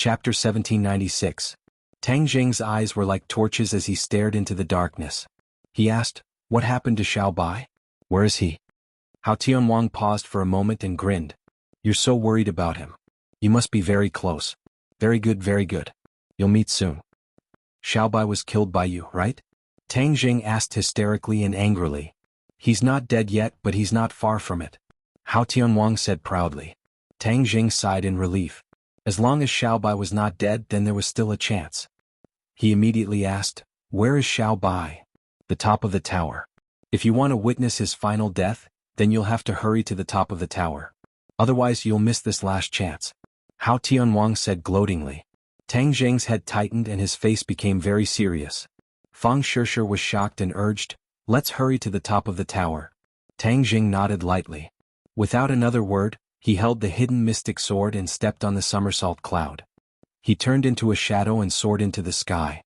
Chapter 1796. Tang Jing's eyes were like torches as he stared into the darkness. He asked, "What happened to Xiao Bai? Where is he?" Hao Tianwang paused for a moment and grinned. "You're so worried about him. You must be very close. Very good, very good. You'll meet soon." "Xiao Bai was killed by you, right?" Tang Jing asked hysterically and angrily. "He's not dead yet, but he's not far from it," Hao Tianwang said proudly. Tang Jing sighed in relief. As long as Xiao Bai was not dead, then there was still a chance. He immediately asked, "Where is Xiao Bai?" "The top of the tower. If you want to witness his final death, then you'll have to hurry to the top of the tower. Otherwise you'll miss this last chance," Hao Tianwang said gloatingly. Tang Jing's head tightened and his face became very serious. Fang Shishir was shocked and urged, "Let's hurry to the top of the tower." Tang Jing nodded lightly. Without another word, he held the hidden mystic sword and stepped on the somersault cloud. He turned into a shadow and soared into the sky.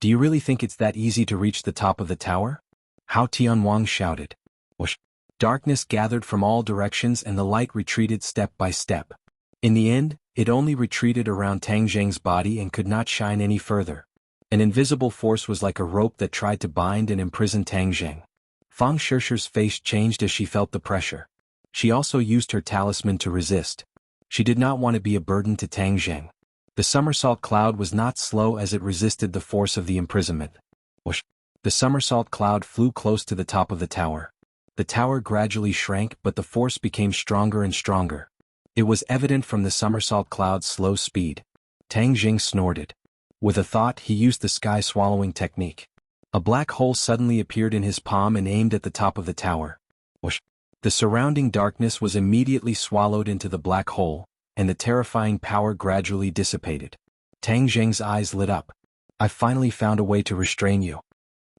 "Do you really think it's that easy to reach the top of the tower?" Hao Tianwang shouted. Whoosh! Darkness gathered from all directions and the light retreated step by step. In the end, it only retreated around Tang Jing's body and could not shine any further. An invisible force was like a rope that tried to bind and imprison Tang Jing. Fang Shishir's face changed as she felt the pressure. She also used her talisman to resist. She did not want to be a burden to Tang Jing. The somersault cloud was not slow as it resisted the force of the imprisonment. Whoosh! The somersault cloud flew close to the top of the tower. The tower gradually shrank, but the force became stronger and stronger. It was evident from the somersault cloud's slow speed. Tang Jing snorted. With a thought, he used the sky-swallowing technique. A black hole suddenly appeared in his palm and aimed at the top of the tower. Whoosh! The surrounding darkness was immediately swallowed into the black hole, and the terrifying power gradually dissipated. Tang Jing's eyes lit up. "I finally found a way to restrain you.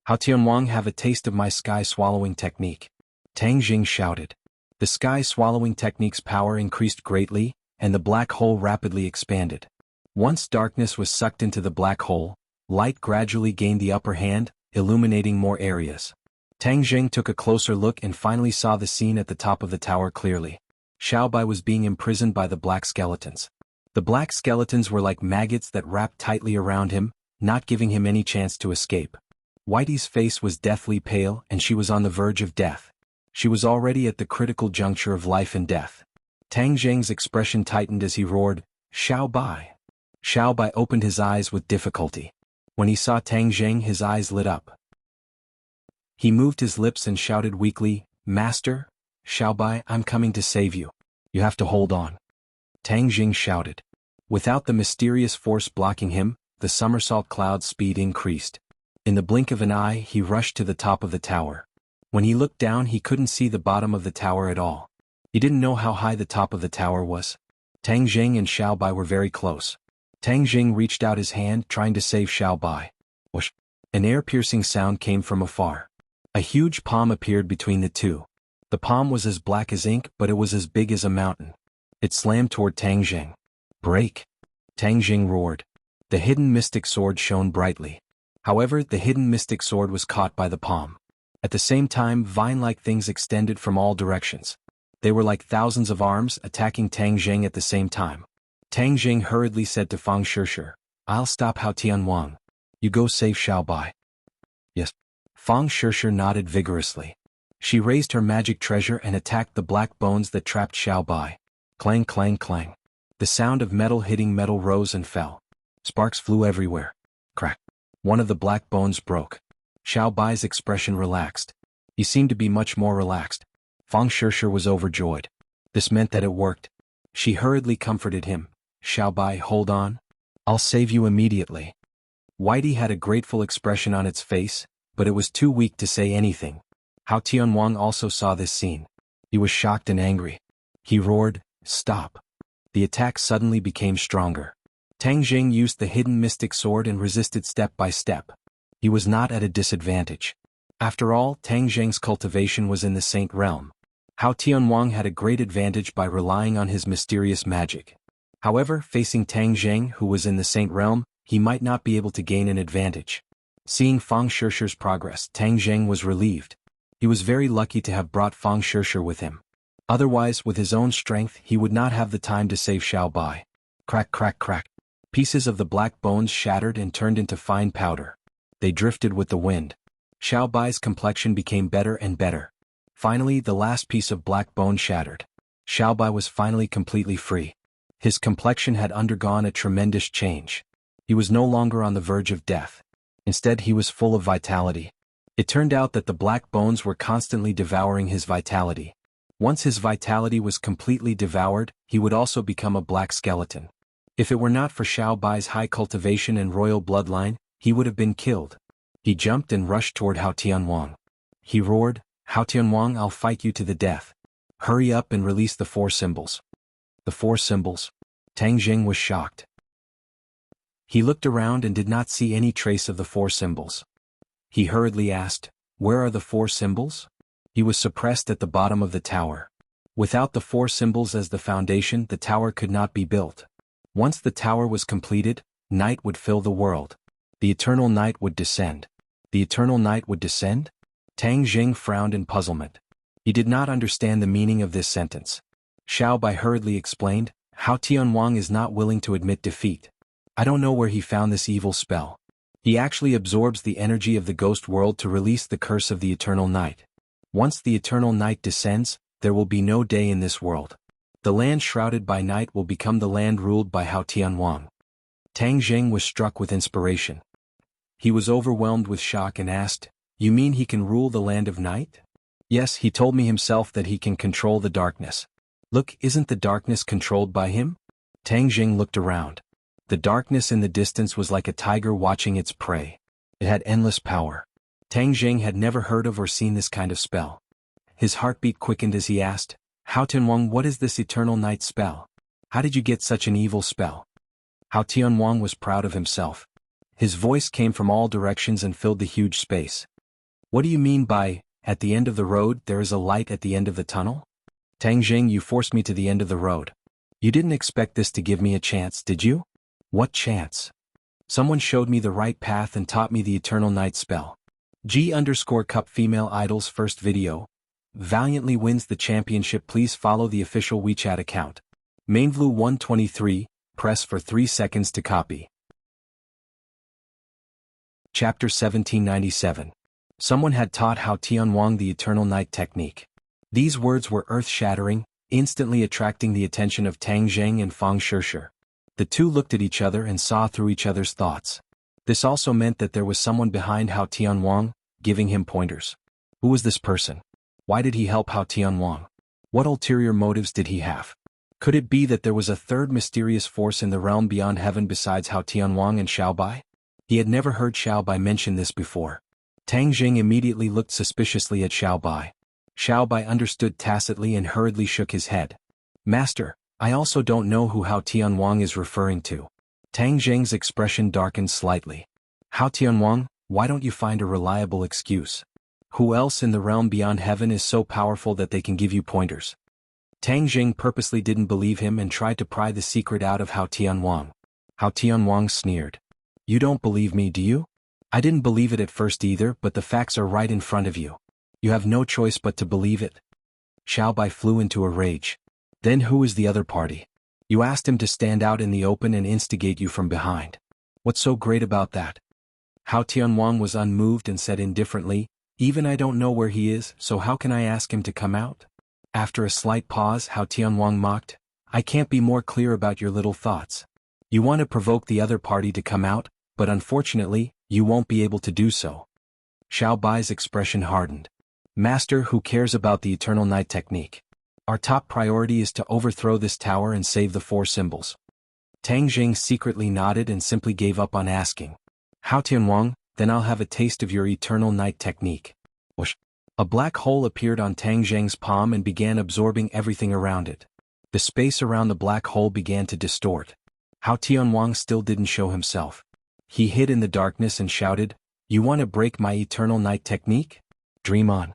Hao Tianwang, have a taste of my sky-swallowing technique." Tang Jing shouted. The sky-swallowing technique's power increased greatly, and the black hole rapidly expanded. Once darkness was sucked into the black hole, light gradually gained the upper hand, illuminating more areas. Tang Jing took a closer look and finally saw the scene at the top of the tower clearly. Xiao Bai was being imprisoned by the black skeletons. The black skeletons were like maggots that wrapped tightly around him, not giving him any chance to escape. Whitey's face was deathly pale and she was on the verge of death. She was already at the critical juncture of life and death. Tang Jing's expression tightened as he roared, "Xiao Bai!" Xiao Bai opened his eyes with difficulty. When he saw Tang Jing, his eyes lit up. He moved his lips and shouted weakly, "Master, Xiao Bai, I'm coming to save you. You have to hold on." Tang Jing shouted. Without the mysterious force blocking him, the somersault cloud's speed increased. In the blink of an eye, he rushed to the top of the tower. When he looked down, he couldn't see the bottom of the tower at all. He didn't know how high the top of the tower was. Tang Jing and Xiao Bai were very close. Tang Jing reached out his hand, trying to save Xiao Bai. Whoosh! An air-piercing sound came from afar. A huge palm appeared between the two. The palm was as black as ink, but it was as big as a mountain. It slammed toward Tang Jing. "Break!" Tang Jing roared. The hidden mystic sword shone brightly. However, the hidden mystic sword was caught by the palm. At the same time, vine-like things extended from all directions. They were like thousands of arms attacking Tang Jing at the same time. Tang Jing hurriedly said to Fang Shishir, "I'll stop Hao Tianwang. You go save Xiao Bai." "Yes." Fang Shishir nodded vigorously. She raised her magic treasure and attacked the black bones that trapped Xiao Bai. Clang, clang, clang. The sound of metal hitting metal rose and fell. Sparks flew everywhere. Crack. One of the black bones broke. Xiao Bai's expression relaxed. He seemed to be much more relaxed. Fang Shishir was overjoyed. This meant that it worked. She hurriedly comforted him. "Xiao Bai, hold on. I'll save you immediately." Whitey had a grateful expression on its face, but it was too weak to say anything. Hao Tianwang also saw this scene. He was shocked and angry. He roared, "Stop." The attack suddenly became stronger. Tang Jing used the hidden mystic sword and resisted step by step. He was not at a disadvantage. After all, Tang Jing's cultivation was in the Saint realm. Hao Tianwang had a great advantage by relying on his mysterious magic. However, facing Tang Jing, who was in the Saint realm, he might not be able to gain an advantage. Seeing Fang Shishir's progress, Tang Jing was relieved. He was very lucky to have brought Fang Shishir with him. Otherwise, with his own strength, he would not have the time to save Xiao Bai. Crack, crack, crack. Pieces of the black bones shattered and turned into fine powder. They drifted with the wind. Xiao Bai's complexion became better and better. Finally, the last piece of black bone shattered. Xiao Bai was finally completely free. His complexion had undergone a tremendous change. He was no longer on the verge of death. Instead, he was full of vitality. It turned out that the black bones were constantly devouring his vitality. Once his vitality was completely devoured, he would also become a black skeleton. If it were not for Xiao Bai's high cultivation and royal bloodline, he would have been killed. He jumped and rushed toward Hao Tianwang. He roared, "Hao Tianwang, I'll fight you to the death. Hurry up and release the 4 symbols." The 4 symbols? Tang Jing was shocked. He looked around and did not see any trace of the 4 symbols. He hurriedly asked, "Where are the 4 symbols?" He was suppressed at the bottom of the tower. Without the 4 symbols as the foundation, the tower could not be built. Once the tower was completed, night would fill the world. The eternal night would descend. The eternal night would descend? Tang Jing frowned in puzzlement. He did not understand the meaning of this sentence. Xiao Bai hurriedly explained, "Hao Tianwang is not willing to admit defeat. I don't know where he found this evil spell. He actually absorbs the energy of the ghost world to release the curse of the eternal night. Once the eternal night descends, there will be no day in this world. The land shrouded by night will become the land ruled by Hao Tianwang." Tang Jing was struck with inspiration. He was overwhelmed with shock and asked, "You mean he can rule the land of night?" "Yes, he told me himself that he can control the darkness." "Look, isn't the darkness controlled by him?" Tang Jing looked around. The darkness in the distance was like a tiger watching its prey. It had endless power. Tang Jing had never heard of or seen this kind of spell. His heartbeat quickened as he asked, "Hao Tianwang, what is this eternal night spell? How did you get such an evil spell?" Hao Tianwang was proud of himself. His voice came from all directions and filled the huge space. "What do you mean by, at the end of the road there is a light at the end of the tunnel?" "Tang Jing, you forced me to the end of the road. You didn't expect this to give me a chance, did you?" "What chance?" "Someone showed me the right path and taught me the eternal night spell." G_Cup Female Idol's first video. Valiantly wins the championship. Please follow the official WeChat account. Mainvlu 123, press for 3 seconds to copy. Chapter 1797. Someone had taught Hao Tianwang the eternal night technique. These words were earth-shattering, instantly attracting the attention of Tang Jing and Fang Shishir. The two looked at each other and saw through each other's thoughts. This also meant that there was someone behind Hao Tianwang, giving him pointers. Who was this person? Why did he help Hao Tianwang? What ulterior motives did he have? Could it be that there was a third mysterious force in the realm beyond heaven besides Hao Tianwang and Xiao Bai? He had never heard Xiao Bai mention this before. Tang Jing immediately looked suspiciously at Xiao Bai. Xiao Bai understood tacitly and hurriedly shook his head. "Master, I also don't know who Hao Tianwang is referring to." Tang Jing's expression darkened slightly. "Hao Tianwang, why don't you find a reliable excuse? Who else in the realm beyond heaven is so powerful that they can give you pointers?" Tang Jing purposely didn't believe him and tried to pry the secret out of Hao Tianwang. Hao Tianwang sneered. "You don't believe me, do you?" "I didn't believe it at first either, but the facts are right in front of you. You have no choice but to believe it." Xiao Bai flew into a rage. "Then who is the other party? You asked him to stand out in the open and instigate you from behind. What's so great about that?" Hao Tianwang was unmoved and said indifferently, "Even I don't know where he is, so how can I ask him to come out?" After a slight pause, Hao Tianwang mocked, "I can't be more clear about your little thoughts. You want to provoke the other party to come out, but unfortunately, you won't be able to do so." Xiao Bai's expression hardened. "Master, who cares about the eternal night technique? Our top priority is to overthrow this tower and save the 4 symbols." Tang Jing secretly nodded and simply gave up on asking. "Hao Tianwang, then I'll have a taste of your eternal night technique." Whoosh. A black hole appeared on Tang Jing's palm and began absorbing everything around it. The space around the black hole began to distort. Hao Tianwang still didn't show himself. He hid in the darkness and shouted, "You want to break my eternal night technique? Dream on."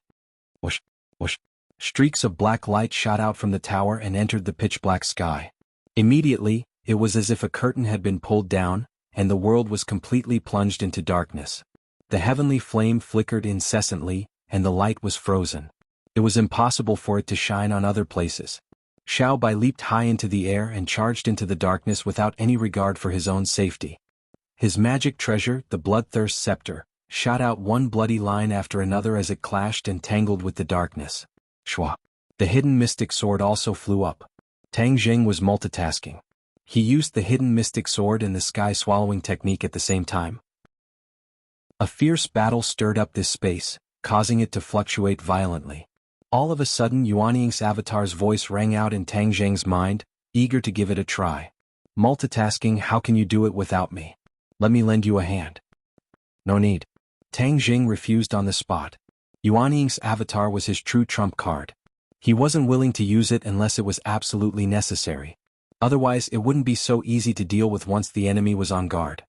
Whoosh, whoosh. Streaks of black light shot out from the tower and entered the pitch-black sky. Immediately, it was as if a curtain had been pulled down, and the world was completely plunged into darkness. The heavenly flame flickered incessantly, and the light was frozen. It was impossible for it to shine on other places. Xiao Bai leaped high into the air and charged into the darkness without any regard for his own safety. His magic treasure, the Bloodthirst Scepter, shot out one bloody line after another as it clashed and tangled with the darkness. Shwa. The hidden mystic sword also flew up. Tang Jing was multitasking. He used the hidden mystic sword and the sky-swallowing technique at the same time. A fierce battle stirred up this space, causing it to fluctuate violently. All of a sudden Yuanying's avatar's voice rang out in Tang Jing's mind, eager to give it a try. Multitasking, how can you do it without me? Let me lend you a hand. No need. Tang Jing refused on the spot. Yuanying's avatar was his true trump card. He wasn't willing to use it unless it was absolutely necessary. Otherwise it wouldn't be so easy to deal with once the enemy was on guard.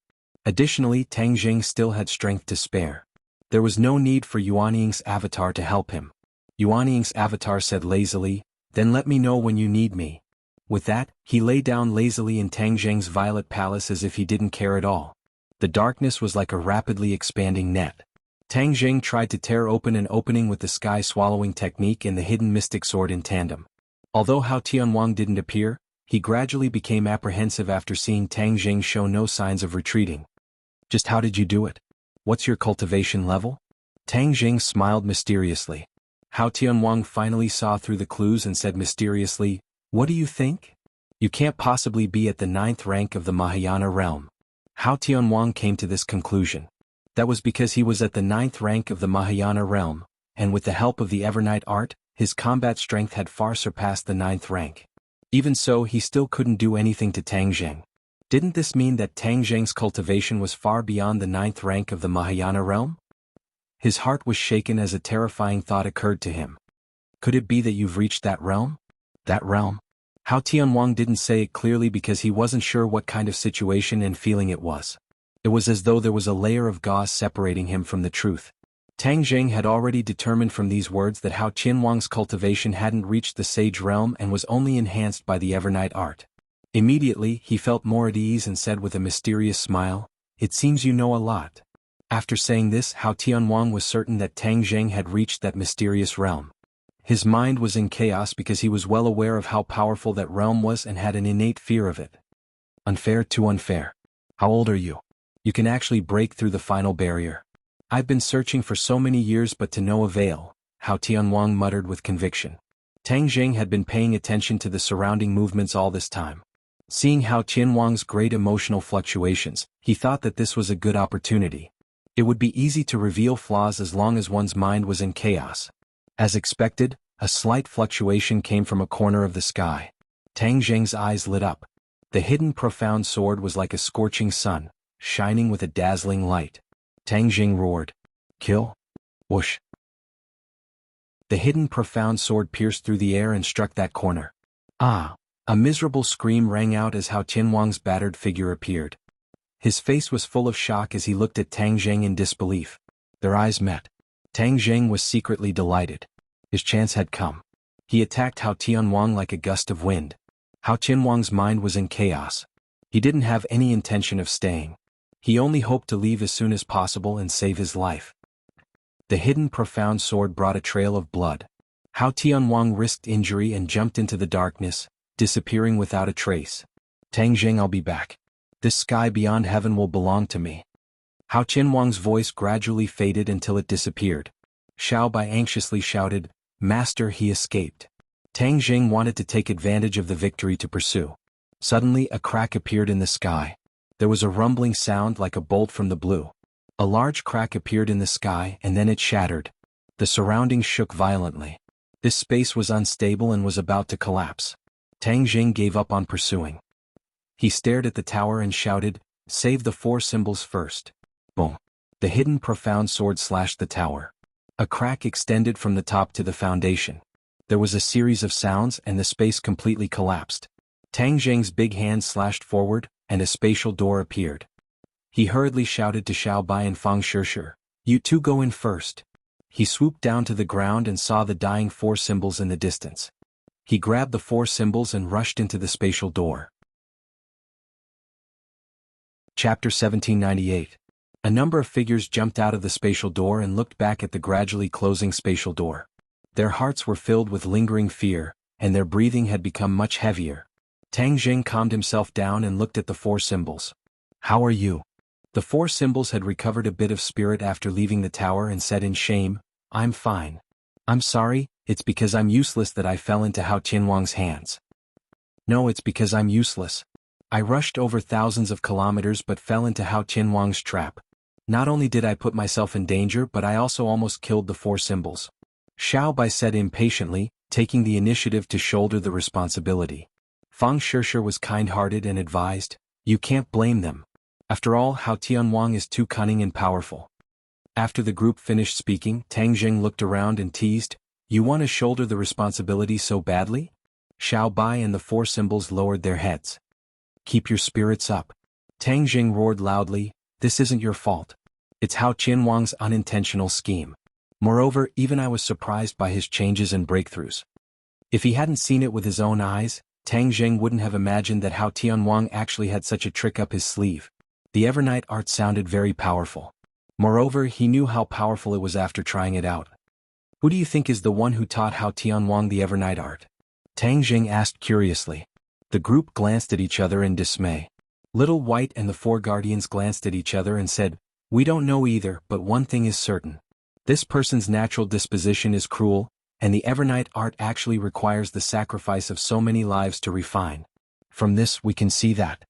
Additionally, Tang Jing still had strength to spare. There was no need for Yuanying's avatar to help him. Yuanying's avatar said lazily, "Then let me know when you need me." With that, he lay down lazily in Tang Jing's violet palace as if he didn't care at all. The darkness was like a rapidly expanding net. Tang Jing tried to tear open an opening with the sky-swallowing technique and the hidden mystic sword in tandem. Although Hao Tianwang didn't appear, he gradually became apprehensive after seeing Tang Jing show no signs of retreating. Just how did you do it? What's your cultivation level? Tang Jing smiled mysteriously. Hao Tianwang finally saw through the clues and said mysteriously, "What do you think? You can't possibly be at the 9th rank of the Mahayana realm." Hao Tianwang came to this conclusion. That was because he was at the 9th rank of the Mahayana realm, and with the help of the Evernight art, his combat strength had far surpassed the 9th rank. Even so, he still couldn't do anything to Tang Jing. Didn't this mean that Tang Jing's cultivation was far beyond the 9th rank of the Mahayana realm? His heart was shaken as a terrifying thought occurred to him. Could it be that you've reached that realm? That realm? Hao Tianwang didn't say it clearly because he wasn't sure what kind of situation and feeling it was. It was as though there was a layer of gauze separating him from the truth. Tang Jing had already determined from these words that Hao Tianwang's cultivation hadn't reached the sage realm and was only enhanced by the Evernight art. Immediately, he felt more at ease and said with a mysterious smile, "It seems you know a lot." After saying this, Hao Tianwang was certain that Tang Jing had reached that mysterious realm. His mind was in chaos because he was well aware of how powerful that realm was and had an innate fear of it. Unfair, too unfair. How old are you? You can actually break through the final barrier. I've been searching for so many years but to no avail, Hao Tianwang muttered with conviction. Tang Jing had been paying attention to the surrounding movements all this time. Seeing Hao Tianwang's great emotional fluctuations, he thought that this was a good opportunity. It would be easy to reveal flaws as long as one's mind was in chaos. As expected, a slight fluctuation came from a corner of the sky. Tang Jing's eyes lit up. The hidden profound sword was like a scorching sun, shining with a dazzling light. Tang Jing roared, "Kill!" Whoosh! The hidden profound sword pierced through the air and struck that corner. Ah! A miserable scream rang out as Hao Tianwang's battered figure appeared. His face was full of shock as he looked at Tang Jing in disbelief. Their eyes met. Tang Jing was secretly delighted. His chance had come. He attacked Hao Tianwang like a gust of wind. Hao Tianwang's mind was in chaos. He didn't have any intention of staying. He only hoped to leave as soon as possible and save his life. The hidden profound sword brought a trail of blood. Hao Tianwang risked injury and jumped into the darkness, disappearing without a trace. Tang Jing, I'll be back. This sky beyond heaven will belong to me. Hao Tianwang's voice gradually faded until it disappeared. Xiao Bai anxiously shouted, "Master, he escaped." Tang Jing wanted to take advantage of the victory to pursue. Suddenly a crack appeared in the sky. There was a rumbling sound like a bolt from the blue. A large crack appeared in the sky and then it shattered. The surroundings shook violently. This space was unstable and was about to collapse. Tang Jing gave up on pursuing. He stared at the tower and shouted, "Save the 4 symbols first." Boom! The hidden profound sword slashed the tower. A crack extended from the top to the foundation. There was a series of sounds and the space completely collapsed. Tang Jing's big hand slashed forward, and a spatial door appeared. He hurriedly shouted to Xiao Bai and Fang Shishir, "You two go in first." He swooped down to the ground and saw the dying 4 symbols in the distance. He grabbed the 4 symbols and rushed into the spatial door. Chapter 1798. A number of figures jumped out of the spatial door and looked back at the gradually closing spatial door. Their hearts were filled with lingering fear, and their breathing had become much heavier. Tang Jing calmed himself down and looked at the four symbols. "How are you?" The four symbols had recovered a bit of spirit after leaving the tower and said in shame, "I'm fine. I'm sorry, it's because I'm useless that I fell into Hao Tianwang's hands." "No, it's because I'm useless. I rushed over thousands of kilometers but fell into Hao Tianwang's trap. Not only did I put myself in danger but I also almost killed the four symbols." Xiao Bai said impatiently, taking the initiative to shoulder the responsibility. Fang Shishir was kind-hearted and advised, "You can't blame them. After all, Hao Tianwang is too cunning and powerful." After the group finished speaking, Tang Jing looked around and teased, "You want to shoulder the responsibility so badly?" Xiao Bai and the four symbols lowered their heads. "Keep your spirits up." Tang Jing roared loudly, "This isn't your fault. It's Hao Tianwang's unintentional scheme. Moreover, even I was surprised by his changes and breakthroughs." If he hadn't seen it with his own eyes, Tang Jing wouldn't have imagined that Hao Tianwang actually had such a trick up his sleeve. The Evernight art sounded very powerful. Moreover, he knew how powerful it was after trying it out. "Who do you think is the one who taught Hao Tianwang the Evernight art?" Tang Jing asked curiously. The group glanced at each other in dismay. Little White and the four guardians glanced at each other and said, "We don't know either, but one thing is certain. This person's natural disposition is cruel, and the Evernight art actually requires the sacrifice of so many lives to refine. From this we can see that."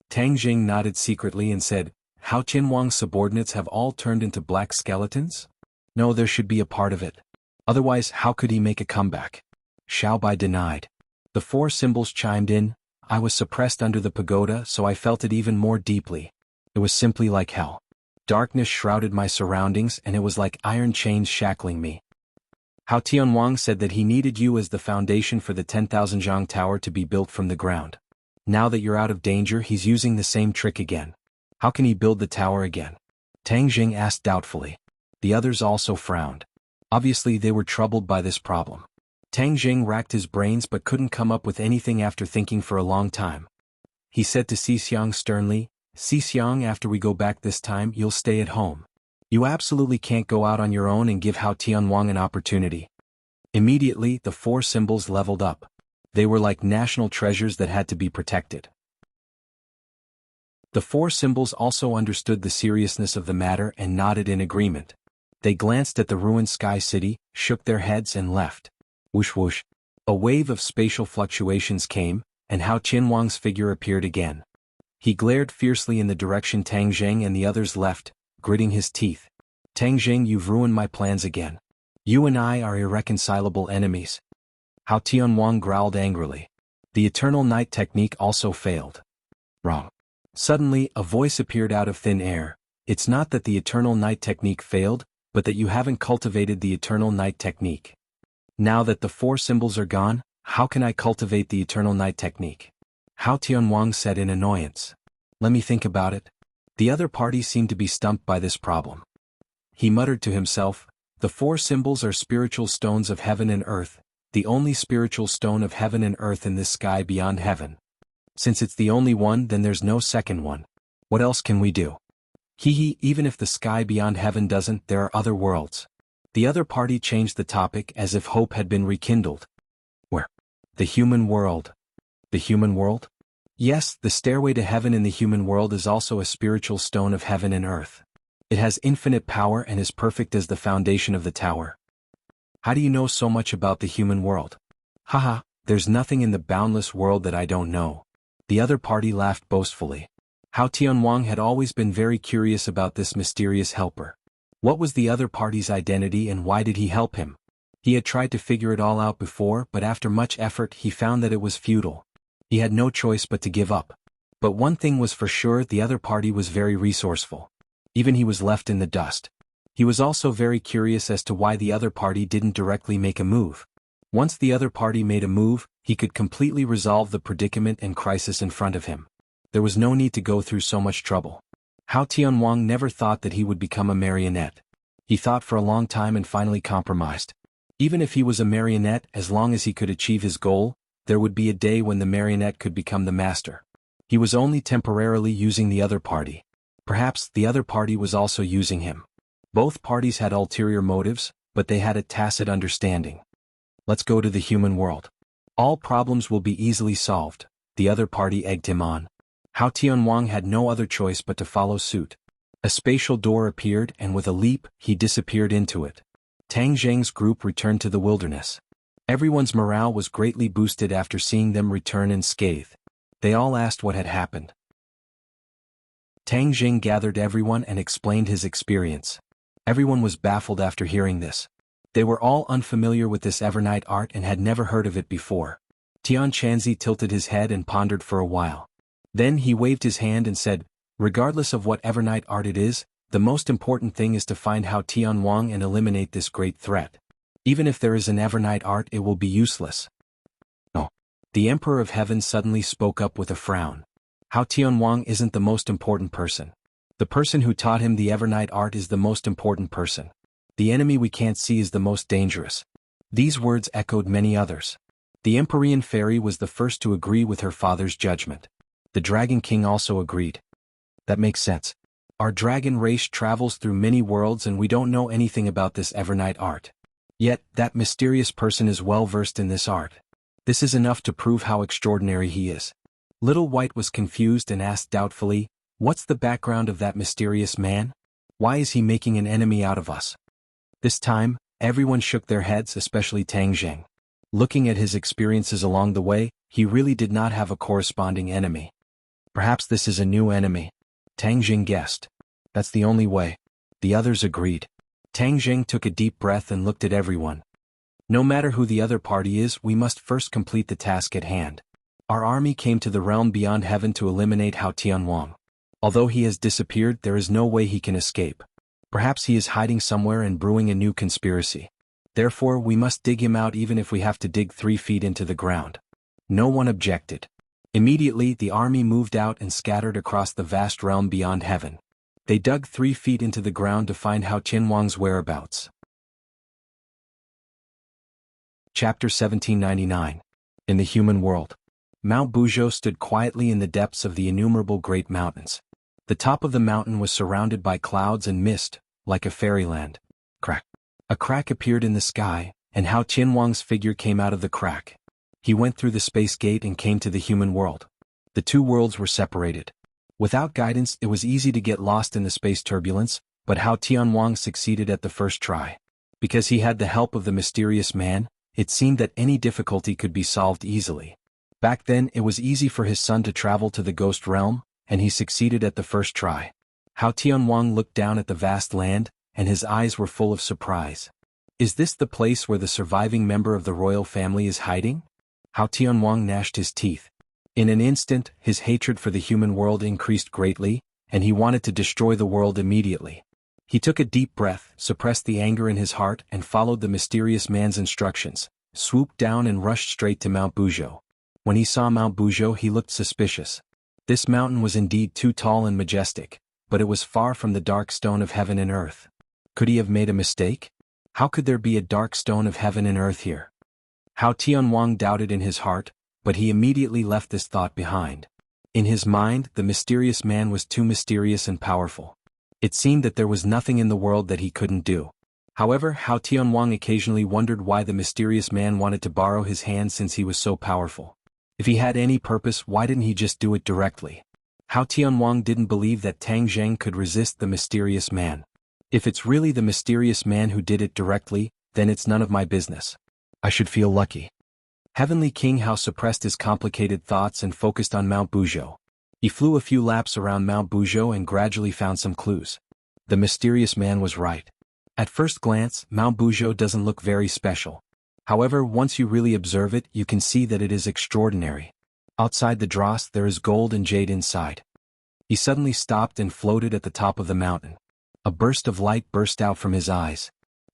Tang Jing nodded secretly and said, "Hao Tianwang's subordinates have all turned into black skeletons? No, there should be a part of it. Otherwise, how could he make a comeback?" Xiao Bai denied. The four symbols chimed in, "I was suppressed under the pagoda so I felt it even more deeply. It was simply like hell. Darkness shrouded my surroundings and it was like iron chains shackling me. Hao Tianwang said that he needed you as the foundation for the 10,000 Zhang Tower to be built from the ground. Now that you're out of danger, he's using the same trick again. How can he build the tower again?" Tang Jing asked doubtfully. The others also frowned. Obviously they were troubled by this problem. Tang Jing racked his brains but couldn't come up with anything after thinking for a long time. He said to Xixiang sternly, "Xixiang, after we go back this time, you'll stay at home. You absolutely can't go out on your own and give Hao Tianwang an opportunity." Immediately, the four symbols leveled up. They were like national treasures that had to be protected. The four symbols also understood the seriousness of the matter and nodded in agreement. They glanced at the ruined sky city, shook their heads and left. Whoosh whoosh. A wave of spatial fluctuations came, and Hao Tianwang's figure appeared again. He glared fiercely in the direction Tang Jing and the others left, gritting his teeth. "Tang Jing, you've ruined my plans again. You and I are irreconcilable enemies." Hao Tianwang growled angrily. The Eternal Night technique also failed. Wrong. Suddenly, a voice appeared out of thin air. "It's not that the Eternal Night technique failed, but that you haven't cultivated the Eternal Night technique. Now that the four symbols are gone, how can I cultivate the Eternal Night technique?" Hao Tianwang said in annoyance. "Let me think about it." The other party seemed to be stumped by this problem. He muttered to himself, "The four symbols are spiritual stones of heaven and earth, the only spiritual stone of heaven and earth in this sky beyond heaven. Since it's the only one, then there's no second one. What else can we do? Even if the sky beyond heaven doesn't, there are other worlds." The other party changed the topic as if hope had been rekindled. "Where?" "The human world." "The human world?" "Yes, the stairway to heaven in the human world is also a spiritual stone of heaven and earth. It has infinite power and is perfect as the foundation of the tower." "How do you know so much about the human world?" "Haha, there's nothing in the boundless world that I don't know." The other party laughed boastfully. Hao Tianwang had always been very curious about this mysterious helper. What was the other party's identity and why did he help him? He had tried to figure it all out before, but after much effort he found that it was futile. He had no choice but to give up. But one thing was for sure, the other party was very resourceful. Even he was left in the dust. He was also very curious as to why the other party didn't directly make a move. Once the other party made a move, he could completely resolve the predicament and crisis in front of him. There was no need to go through so much trouble. Hao Tianwang never thought that he would become a marionette. He thought for a long time and finally compromised. Even if he was a marionette, as long as he could achieve his goal, there would be a day when the marionette could become the master. He was only temporarily using the other party. Perhaps the other party was also using him. Both parties had ulterior motives, but they had a tacit understanding. "Let's go to the human world." All problems will be easily solved, the other party egged him on. Hao Tianwang had no other choice but to follow suit. A spatial door appeared and with a leap, he disappeared into it. Tang Zheng's group returned to the wilderness. Everyone's morale was greatly boosted after seeing them return unscathed. They all asked what had happened. Tang Zheng gathered everyone and explained his experience. Everyone was baffled after hearing this. They were all unfamiliar with this Evernight art and had never heard of it before. Tian Chanzi tilted his head and pondered for a while. Then he waved his hand and said, "Regardless of what Evernight art it is, the most important thing is to find Hao Tianwang and eliminate this great threat. Even if there is an Evernight art, it will be useless." No. The Emperor of Heaven suddenly spoke up with a frown. Hao Tianwang isn't the most important person. The person who taught him the Evernight art is the most important person. The enemy we can't see is the most dangerous. These words echoed many others. The Empyrean fairy was the first to agree with her father's judgment. The Dragon King also agreed. That makes sense. Our dragon race travels through many worlds and we don't know anything about this Evernight art. Yet, that mysterious person is well versed in this art. This is enough to prove how extraordinary he is. Little White was confused and asked doubtfully, "What's the background of that mysterious man? Why is he making an enemy out of us?" This time, everyone shook their heads, especially Tang Zheng. Looking at his experiences along the way, he really did not have a corresponding enemy. Perhaps this is a new enemy. Tang Zheng guessed. That's the only way. The others agreed. Tang Zheng took a deep breath and looked at everyone. No matter who the other party is, we must first complete the task at hand. Our army came to the realm beyond heaven to eliminate Hao Tianwang. Although he has disappeared, there is no way he can escape. Perhaps he is hiding somewhere and brewing a new conspiracy. Therefore, we must dig him out even if we have to dig 3 feet into the ground. No one objected. Immediately, the army moved out and scattered across the vast realm beyond heaven. They dug 3 feet into the ground to find Hao Tianwang's whereabouts. Chapter 1799. In the Human World. Mount Buzhou stood quietly in the depths of the innumerable great mountains. The top of the mountain was surrounded by clouds and mist, like a fairyland. Crack. A crack appeared in the sky, and Hao Tianwang's figure came out of the crack. He went through the space gate and came to the human world. The two worlds were separated. Without guidance, it was easy to get lost in the space turbulence, but Hao Tianwang succeeded at the first try. Because he had the help of the mysterious man, it seemed that any difficulty could be solved easily. Back then, it was easy for his son to travel to the ghost realm, and he succeeded at the first try. Hao Tianwang looked down at the vast land, and his eyes were full of surprise. Is this the place where the surviving member of the royal family is hiding? Hao Tianwang gnashed his teeth. In an instant, his hatred for the human world increased greatly, and he wanted to destroy the world immediately. He took a deep breath, suppressed the anger in his heart, and followed the mysterious man's instructions, swooped down and rushed straight to Mount Buzhou. When he saw Mount Buzhou, he looked suspicious. This mountain was indeed too tall and majestic, but it was far from the dark stone of heaven and earth. Could he have made a mistake? How could there be a dark stone of heaven and earth here? Hao Tianwang doubted in his heart, but he immediately left this thought behind. In his mind, the mysterious man was too mysterious and powerful. It seemed that there was nothing in the world that he couldn't do. However, Hao Tianwang occasionally wondered why the mysterious man wanted to borrow his hand since he was so powerful. If he had any purpose, why didn't he just do it directly? Hao Tianwang didn't believe that Tang Zheng could resist the mysterious man. If it's really the mysterious man who did it directly, then it's none of my business. I should feel lucky. Heavenly King Hao suppressed his complicated thoughts and focused on Mount Buzhou. He flew a few laps around Mount Buzhou and gradually found some clues. The mysterious man was right. At first glance, Mount Buzhou doesn't look very special. However, once you really observe it, you can see that it is extraordinary. Outside the dross, there is gold and jade inside. He suddenly stopped and floated at the top of the mountain. A burst of light burst out from his eyes.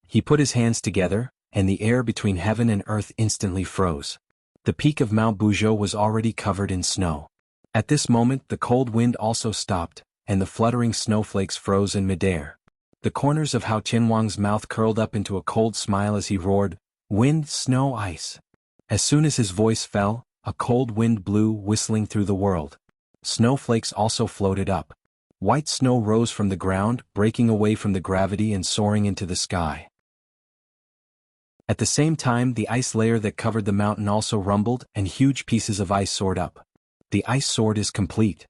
He put his hands together, and the air between heaven and earth instantly froze. The peak of Mount Buzhou was already covered in snow. At this moment, the cold wind also stopped, and the fluttering snowflakes froze in midair. The corners of Hao Tianwang's mouth curled up into a cold smile as he roared, "Wind, snow, ice." As soon as his voice fell, a cold wind blew, whistling through the world. Snowflakes also floated up. White snow rose from the ground, breaking away from the gravity and soaring into the sky. At the same time, the ice layer that covered the mountain also rumbled, and huge pieces of ice soared up. The ice sword is complete.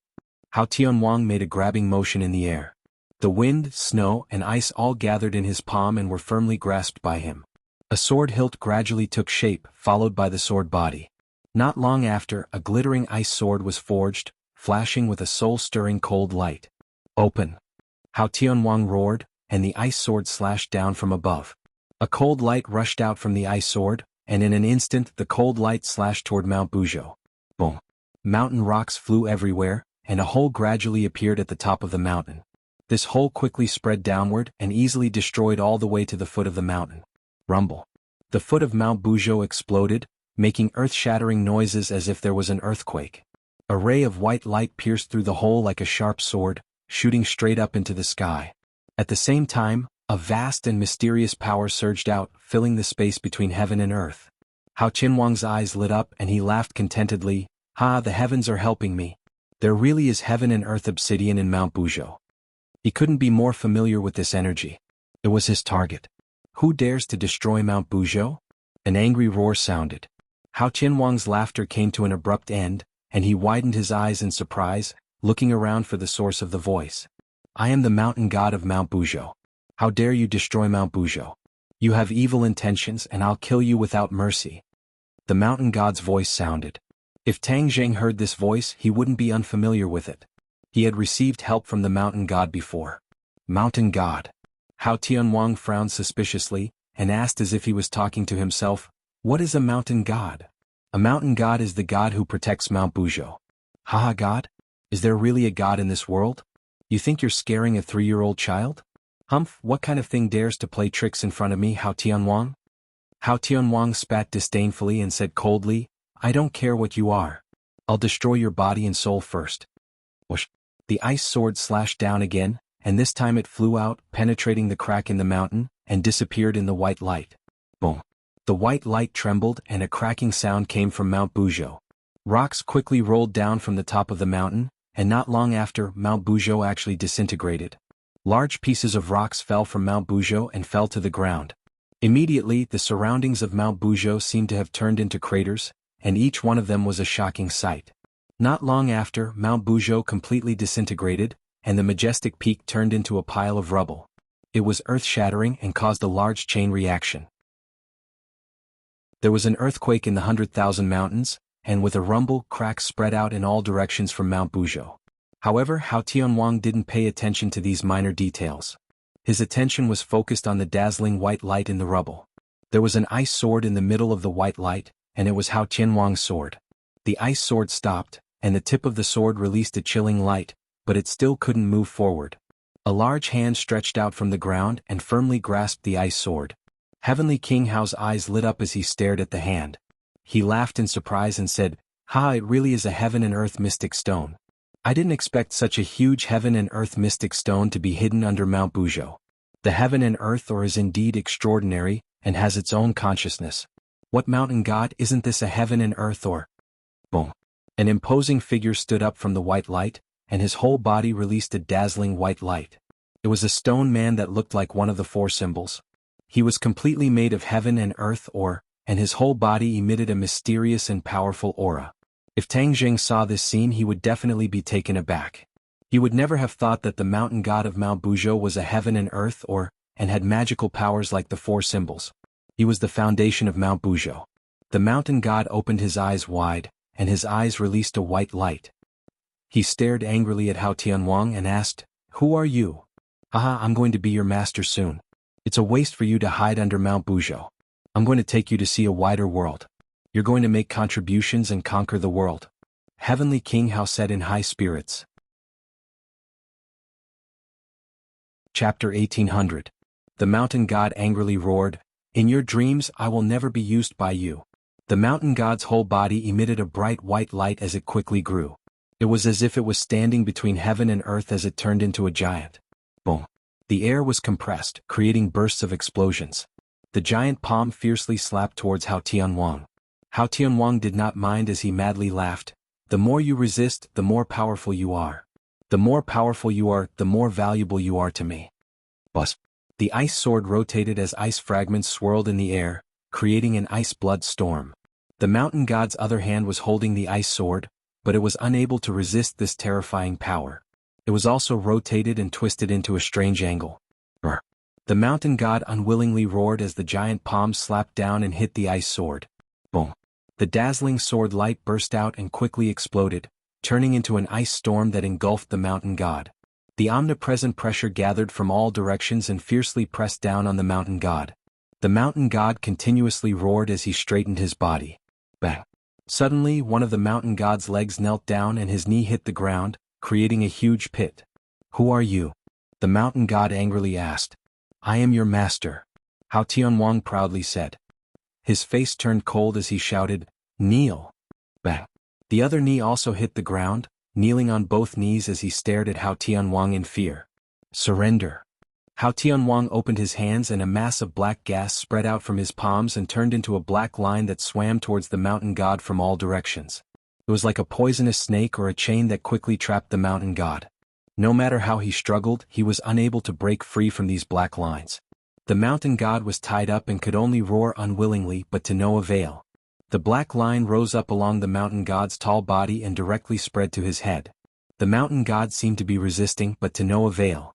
Hao Tianwang made a grabbing motion in the air. The wind, snow, and ice all gathered in his palm and were firmly grasped by him. A sword hilt gradually took shape, followed by the sword body. Not long after, a glittering ice sword was forged, flashing with a soul-stirring cold light. Open! Hao Tianwang roared, and the ice sword slashed down from above. A cold light rushed out from the ice sword, and in an instant the cold light slashed toward Mount Buzhou. Boom! Mountain rocks flew everywhere, and a hole gradually appeared at the top of the mountain. This hole quickly spread downward and easily destroyed all the way to the foot of the mountain. Rumble! The foot of Mount Buzhou exploded, making earth-shattering noises as if there was an earthquake. A ray of white light pierced through the hole like a sharp sword, shooting straight up into the sky. At the same time, a vast and mysterious power surged out, filling the space between heaven and earth. Hao Tianwang's eyes lit up and he laughed contentedly. "Ha, the heavens are helping me. There really is heaven and earth obsidian in Mount Buzhou." He couldn't be more familiar with this energy. It was his target. Who dares to destroy Mount Buzhou? An angry roar sounded. Hao Tianwang's laughter came to an abrupt end, and he widened his eyes in surprise, looking around for the source of the voice. "I am the mountain god of Mount Buzhou. How dare you destroy Mount Buzhou? You have evil intentions and I'll kill you without mercy." The mountain god's voice sounded. If Tang Zheng heard this voice, he wouldn't be unfamiliar with it. He had received help from the mountain god before. Mountain god. Hao Tianwang frowned suspiciously, and asked as if he was talking to himself, "What is a mountain god?" "A mountain god is the god who protects Mount Buzhou." "Haha, god? Is there really a god in this world? You think you're scaring a 3-year-old child?" "Humph, what kind of thing dares to play tricks in front of me, Hao Tianwang?" Hao Tianwang spat disdainfully and said coldly, "I don't care what you are. I'll destroy your body and soul first." Whoosh! The ice sword slashed down again, and this time it flew out, penetrating the crack in the mountain, and disappeared in the white light. Boom! The white light trembled and a cracking sound came from Mount Buzhou. Rocks quickly rolled down from the top of the mountain, and not long after, Mount Buzhou actually disintegrated. Large pieces of rocks fell from Mount Buzhou and fell to the ground. Immediately, the surroundings of Mount Buzhou seemed to have turned into craters, and each one of them was a shocking sight. Not long after, Mount Buzhou completely disintegrated, and the majestic peak turned into a pile of rubble. It was earth-shattering and caused a large chain reaction. There was an earthquake in the 100,000 mountains, and with a rumble, cracks spread out in all directions from Mount Buzhou. However, Hao Tianwang didn't pay attention to these minor details. His attention was focused on the dazzling white light in the rubble. There was an ice sword in the middle of the white light, and it was Hao Tianwang's sword. The ice sword stopped, and the tip of the sword released a chilling light, but it still couldn't move forward. A large hand stretched out from the ground and firmly grasped the ice sword. Heavenly King Hao's eyes lit up as he stared at the hand. He laughed in surprise and said, "Ha, it really is a heaven and earth mystic stone. I didn't expect such a huge heaven and earth mystic stone to be hidden under Mount Buzhou. The heaven and earth ore is indeed extraordinary, and has its own consciousness. What mountain god isn't this a heaven and earth ore?" Boom! An imposing figure stood up from the white light, and his whole body released a dazzling white light. It was a stone man that looked like one of the 4 symbols. He was completely made of heaven and earth ore, and his whole body emitted a mysterious and powerful aura. If Tang Zheng saw this scene, he would definitely be taken aback. He would never have thought that the mountain god of Mount Buzhou was a heaven and earth ore, and had magical powers like the 4 symbols. He was the foundation of Mount Buzhou. The mountain god opened his eyes wide, and his eyes released a white light. He stared angrily at Hao Tianwang and asked, "Who are you?" "Haha, I'm going to be your master soon. It's a waste for you to hide under Mount Buzhou. I'm going to take you to see a wider world. You're going to make contributions and conquer the world." Heavenly King Hao said in high spirits. Chapter 1800. The mountain god angrily roared, "In your dreams I will never be used by you." The mountain god's whole body emitted a bright white light as it quickly grew. It was as if it was standing between heaven and earth as it turned into a giant. Boom! The air was compressed, creating bursts of explosions. The giant palm fiercely slapped towards Hao Tianwang. Hao Tianwang did not mind as he madly laughed. "The more you resist, the more powerful you are. The more powerful you are, the more valuable you are to me." Buzz! The ice sword rotated as ice fragments swirled in the air, creating an ice blood storm. The mountain god's other hand was holding the ice sword, but it was unable to resist this terrifying power. It was also rotated and twisted into a strange angle. Brr. The mountain god unwillingly roared as the giant palms slapped down and hit the ice sword. Boom. The dazzling sword light burst out and quickly exploded, turning into an ice storm that engulfed the mountain god. The omnipresent pressure gathered from all directions and fiercely pressed down on the mountain god. The mountain god continuously roared as he straightened his body. Bang. Suddenly, one of the mountain god's legs knelt down and his knee hit the ground, creating a huge pit. "Who are you?" the mountain god angrily asked. "I am your master," Hao Tianwang proudly said. His face turned cold as he shouted, "Kneel!" Bang. The other knee also hit the ground, kneeling on both knees as he stared at Hao Tianwang in fear. "Surrender." Hao Tianwang opened his hands and a mass of black gas spread out from his palms and turned into a black line that swam towards the mountain god from all directions. It was like a poisonous snake or a chain that quickly trapped the mountain god. No matter how he struggled, he was unable to break free from these black lines. The mountain god was tied up and could only roar unwillingly, but to no avail. The black line rose up along the mountain god's tall body and directly spread to his head. The mountain god seemed to be resisting, but to no avail.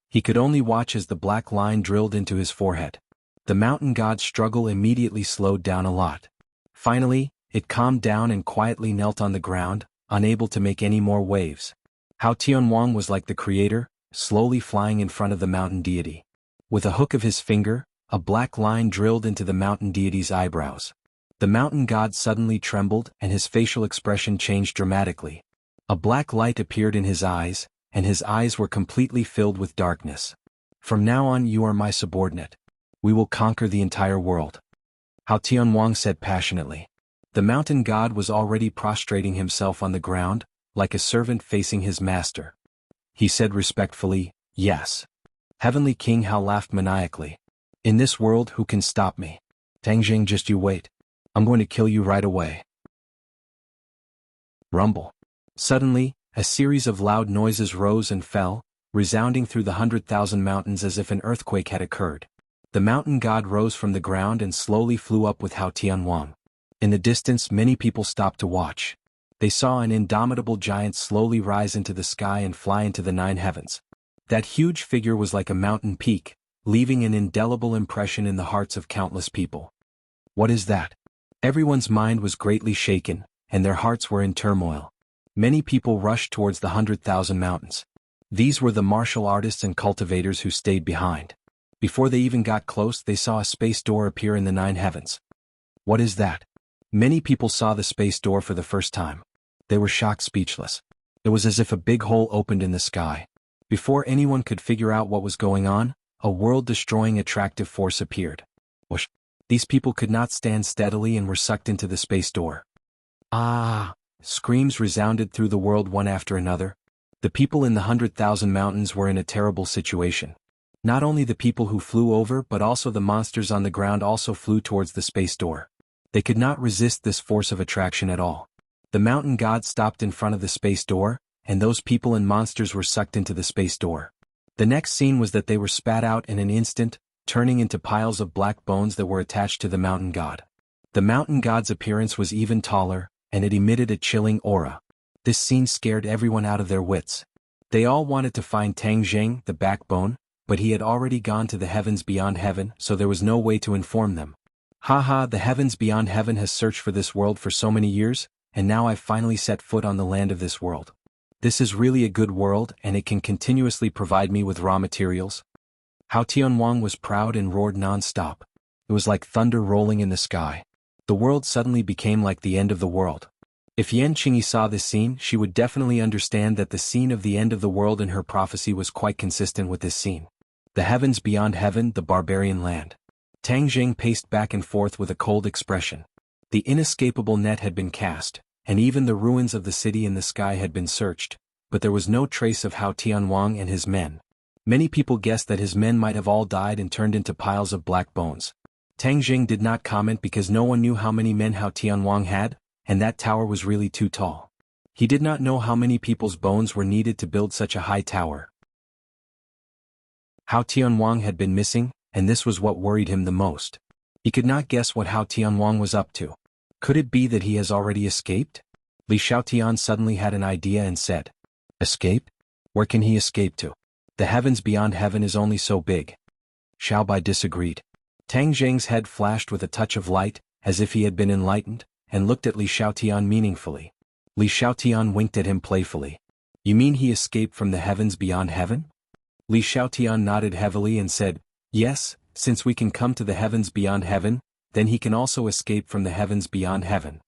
He could only watch as the black line drilled into his forehead. The mountain god's struggle immediately slowed down a lot. Finally, it calmed down and quietly knelt on the ground, unable to make any more waves. Hao Tianwang was like the creator, slowly flying in front of the mountain deity. With a hook of his finger, a black line drilled into the mountain deity's eyebrows. The mountain god suddenly trembled and his facial expression changed dramatically. A black light appeared in his eyes, and his eyes were completely filled with darkness. "From now on you are my subordinate. We will conquer the entire world," Hao Tianwang said passionately. The mountain god was already prostrating himself on the ground, like a servant facing his master. He said respectfully, "Yes." Heavenly King Hao laughed maniacally. "In this world who can stop me? Tangjing, just you wait. I'm going to kill you right away." Rumble. Suddenly, a series of loud noises rose and fell, resounding through the 100,000 mountains as if an earthquake had occurred. The mountain god rose from the ground and slowly flew up with Hao Tianwang. In the distance, many people stopped to watch. They saw an indomitable giant slowly rise into the sky and fly into the 9 heavens. That huge figure was like a mountain peak, leaving an indelible impression in the hearts of countless people. What is that? Everyone's mind was greatly shaken, and their hearts were in turmoil. Many people rushed towards the 100,000 mountains. These were the martial artists and cultivators who stayed behind. Before they even got close, they saw a space door appear in the 9 heavens. What is that? Many people saw the space door for the first time. They were shocked, speechless. It was as if a big hole opened in the sky. Before anyone could figure out what was going on, a world-destroying attractive force appeared. Whoosh! These people could not stand steadily and were sucked into the space door. Ah! Screams resounded through the world one after another. The people in the 100,000 mountains were in a terrible situation. Not only the people who flew over but also the monsters on the ground also flew towards the space door. They could not resist this force of attraction at all. The mountain god stopped in front of the space door, and those people and monsters were sucked into the space door. The next scene was that they were spat out in an instant, turning into piles of black bones that were attached to the mountain god. The mountain god's appearance was even taller, and it emitted a chilling aura. This scene scared everyone out of their wits. They all wanted to find Tang Zheng, the backbone, but he had already gone to the heavens beyond heaven, so there was no way to inform them. Haha, the heavens beyond heaven has searched for this world for so many years, and now I've finally set foot on the land of this world. This is really a good world, and it can continuously provide me with raw materials. Hao Tianwang was proud and roared non-stop. It was like thunder rolling in the sky. The world suddenly became like the end of the world. If Yan Qingyi saw this scene, she would definitely understand that the scene of the end of the world in her prophecy was quite consistent with this scene. The heavens beyond heaven, the barbarian land. Tang Zheng paced back and forth with a cold expression. The inescapable net had been cast, and even the ruins of the city in the sky had been searched, but there was no trace of Hao Tianwang and his men. Many people guessed that his men might have all died and turned into piles of black bones. Tang Zheng did not comment because no one knew how many men Hao Tianwang had, and that tower was really too tall. He did not know how many people's bones were needed to build such a high tower. Hao Tianwang had been missing, and this was what worried him the most. He could not guess what Hao Tianwang was up to. Could it be that he has already escaped? Li Xiaotian suddenly had an idea and said, "Escape? Where can he escape to? The heavens beyond heaven is only so big." Xiaobai disagreed. Tang Zheng's head flashed with a touch of light, as if he had been enlightened, and looked at Li Xiaotian meaningfully. Li Xiaotian winked at him playfully. "You mean he escaped from the heavens beyond heaven?" Li Xiaotian nodded heavily and said, "Yes, since we can come to the heavens beyond heaven, then he can also escape from the heavens beyond heaven."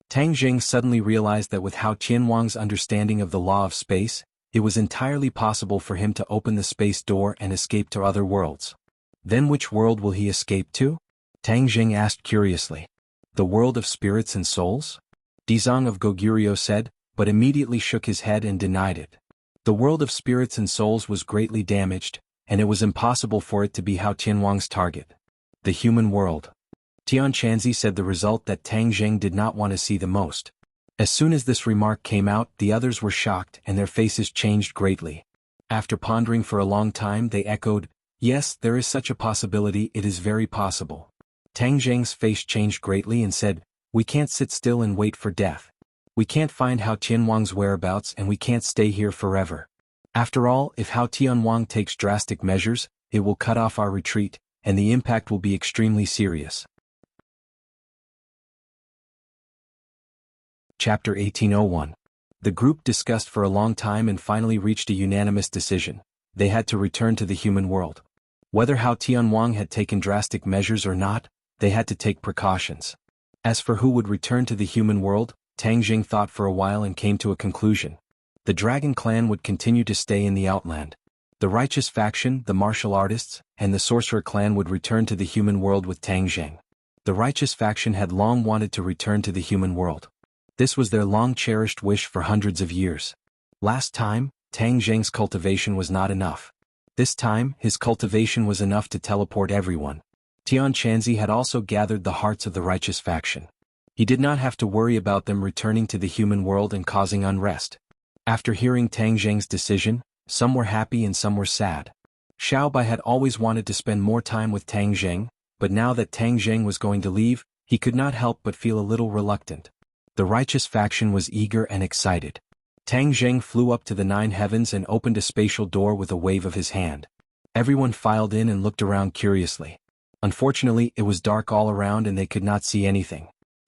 Tang Zheng suddenly realized that with Hao Tianwang's understanding of the law of space, it was entirely possible for him to open the space door and escape to other worlds. Then which world will he escape to? Tang Zheng asked curiously. The world of spirits and souls? Dizang of Goguryeo said, but immediately shook his head and denied it. The world of spirits and souls was greatly damaged, and it was impossible for it to be Hao Tianwang's target. The human world. Tian Chanzi said the result that Tang Zheng did not want to see the most. As soon as this remark came out, the others were shocked and their faces changed greatly. After pondering for a long time, they echoed, "Yes, there is such a possibility, it is very possible." Tang Zheng's face changed greatly and said, "We can't sit still and wait for death. We can't find Hao Tianwang's whereabouts and we can't stay here forever. After all, if Hao Tianwang takes drastic measures, it will cut off our retreat, and the impact will be extremely serious." Chapter 1801. The group discussed for a long time and finally reached a unanimous decision. They had to return to the human world. Whether Hao Tianwang had taken drastic measures or not, they had to take precautions. As for who would return to the human world, Tang Jing thought for a while and came to a conclusion. The Dragon Clan would continue to stay in the Outland. The Righteous Faction, the Martial Artists, and the Sorcerer Clan would return to the human world with Tang Jing. The Righteous Faction had long wanted to return to the human world. This was their long-cherished wish for hundreds of years. Last time, Tang Zheng's cultivation was not enough. This time, his cultivation was enough to teleport everyone. Tian Chanzi had also gathered the hearts of the Righteous Faction. He did not have to worry about them returning to the human world and causing unrest. After hearing Tang Zheng's decision, some were happy and some were sad. Xiao Bai had always wanted to spend more time with Tang Zheng, but now that Tang Zheng was going to leave, he could not help but feel a little reluctant. The Righteous Faction was eager and excited. Tang Zheng flew up to the 9 heavens and opened a spatial door with a wave of his hand. Everyone filed in and looked around curiously. Unfortunately, it was dark all around and they could not see anything.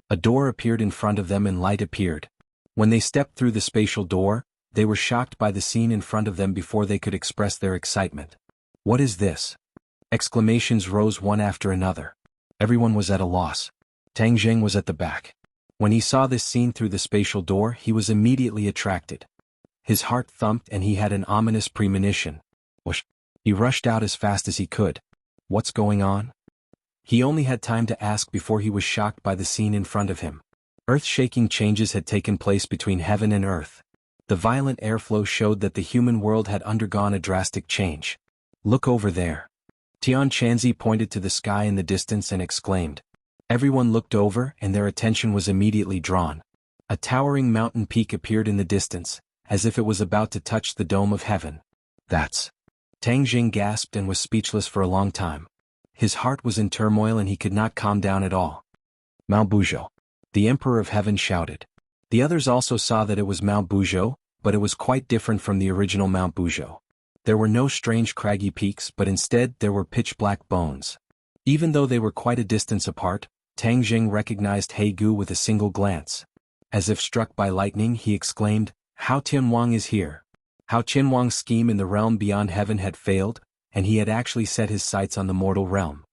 A door appeared in front of them and light appeared. When they stepped through the spatial door, they were shocked by the scene in front of them before they could express their excitement. "What is this?" Exclamations rose one after another. Everyone was at a loss. Tang Zheng was at the back. When he saw this scene through the spatial door, he was immediately attracted. His heart thumped and he had an ominous premonition. Whoosh! He rushed out as fast as he could. What's going on? He only had time to ask before he was shocked by the scene in front of him. Earth-shaking changes had taken place between heaven and earth. The violent airflow showed that the human world had undergone a drastic change. "Look over there." Tian Chanzi pointed to the sky in the distance and exclaimed. Everyone looked over and their attention was immediately drawn. A towering mountain peak appeared in the distance, as if it was about to touch the dome of heaven. "That's..." Tang Jing gasped and was speechless for a long time. His heart was in turmoil and he could not calm down at all. "Mount Buzhou!" The Emperor of Heaven shouted. The others also saw that it was Mount Buzhou, but it was quite different from the original Mount Buzhou. There were no strange craggy peaks, but instead there were pitch-black bones. Even though they were quite a distance apart, Tang Jing recognized He Gu with a single glance. As if struck by lightning, he exclaimed, "Hao Tianwang is here." Hao Tianwang's scheme in the realm beyond heaven had failed, and he had actually set his sights on the mortal realm.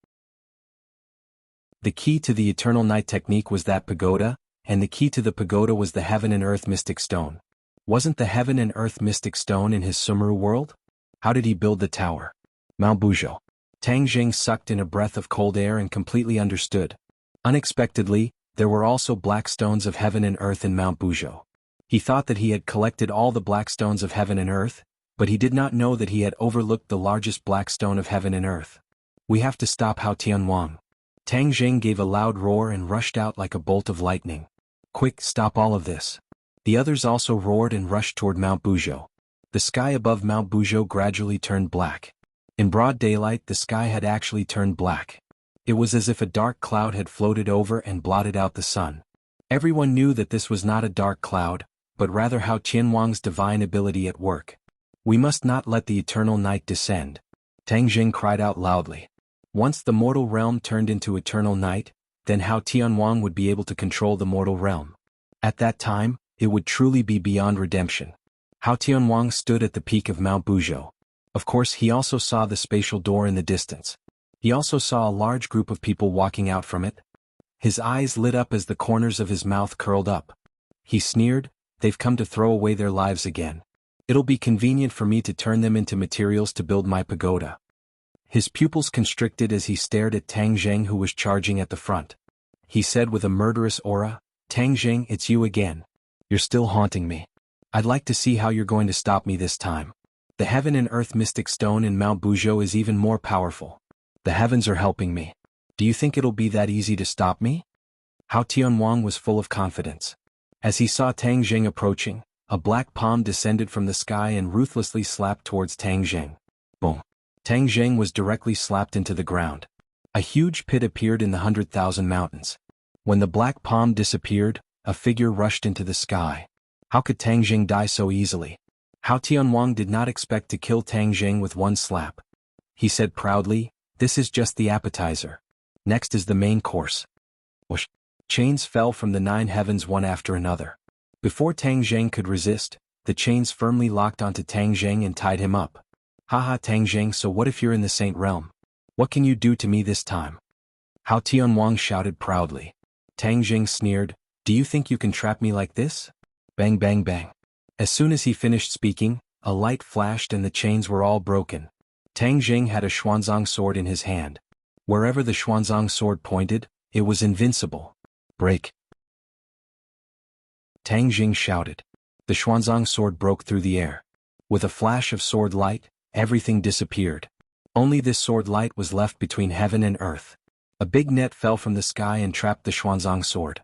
The key to the eternal night technique was that pagoda, and the key to the pagoda was the heaven and earth mystic stone. Wasn't the heaven and earth mystic stone in his Sumeru world? How did he build the tower? Mount Buzhou. Tang Jing sucked in a breath of cold air and completely understood. Unexpectedly, there were also black stones of heaven and earth in Mount Buzhou. He thought that he had collected all the black stones of heaven and earth, but he did not know that he had overlooked the largest black stone of heaven and earth. "We have to stop Hao Tianwang." Tang Jing gave a loud roar and rushed out like a bolt of lightning. "Quick, stop all of this." The others also roared and rushed toward Mount Buzhou. The sky above Mount Buzhou gradually turned black. In broad daylight, the sky had actually turned black. It was as if a dark cloud had floated over and blotted out the sun. Everyone knew that this was not a dark cloud, but rather Hao Tianwang's divine ability at work. We must not let the eternal night descend. Tang Jing cried out loudly. Once the mortal realm turned into eternal night, then Hao Tianwang would be able to control the mortal realm. At that time, it would truly be beyond redemption. Hao Tianwang stood at the peak of Mount Buzhou. Of course, he also saw the spatial door in the distance. He also saw a large group of people walking out from it. His eyes lit up as the corners of his mouth curled up. He sneered, "They've come to throw away their lives again. It'll be convenient for me to turn them into materials to build my pagoda." His pupils constricted as he stared at Tang Jing, who was charging at the front. He said with a murderous aura, "Tang Jing, it's you again. You're still haunting me. I'd like to see how you're going to stop me this time. The heaven and earth mystic stone in Mount Buzhou is even more powerful. The heavens are helping me. Do you think it'll be that easy to stop me?" Hao Tianwang was full of confidence. As he saw Tang Jing approaching, a black palm descended from the sky and ruthlessly slapped towards Tang Jing. Boom. Tang Jing was directly slapped into the ground. A huge pit appeared in the 100,000 mountains. When the black palm disappeared, a figure rushed into the sky. How could Tang Jing die so easily? Hao Tianwang did not expect to kill Tang Jing with one slap. He said proudly, "This is just the appetizer. Next is the main course." Whoosh. Chains fell from the 9 heavens one after another. Before Tang Jing could resist, the chains firmly locked onto Tang Jing and tied him up. "Haha, Tang Jing, so what if you're in the Saint Realm? What can you do to me this time?" Hao Tianwang shouted proudly. Tang Jing sneered, "Do you think you can trap me like this?" Bang bang bang. As soon as he finished speaking, a light flashed and the chains were all broken. Tang Jing had a Xuanzang sword in his hand. Wherever the Xuanzang sword pointed, it was invincible. "Break!" Tang Jing shouted. The Xuanzang sword broke through the air. With a flash of sword light, everything disappeared. Only this sword light was left between heaven and earth. A big net fell from the sky and trapped the Xuanzang sword.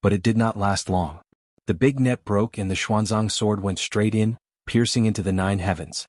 But it did not last long. The big net broke and the Xuanzang sword went straight in, piercing into the 9 heavens.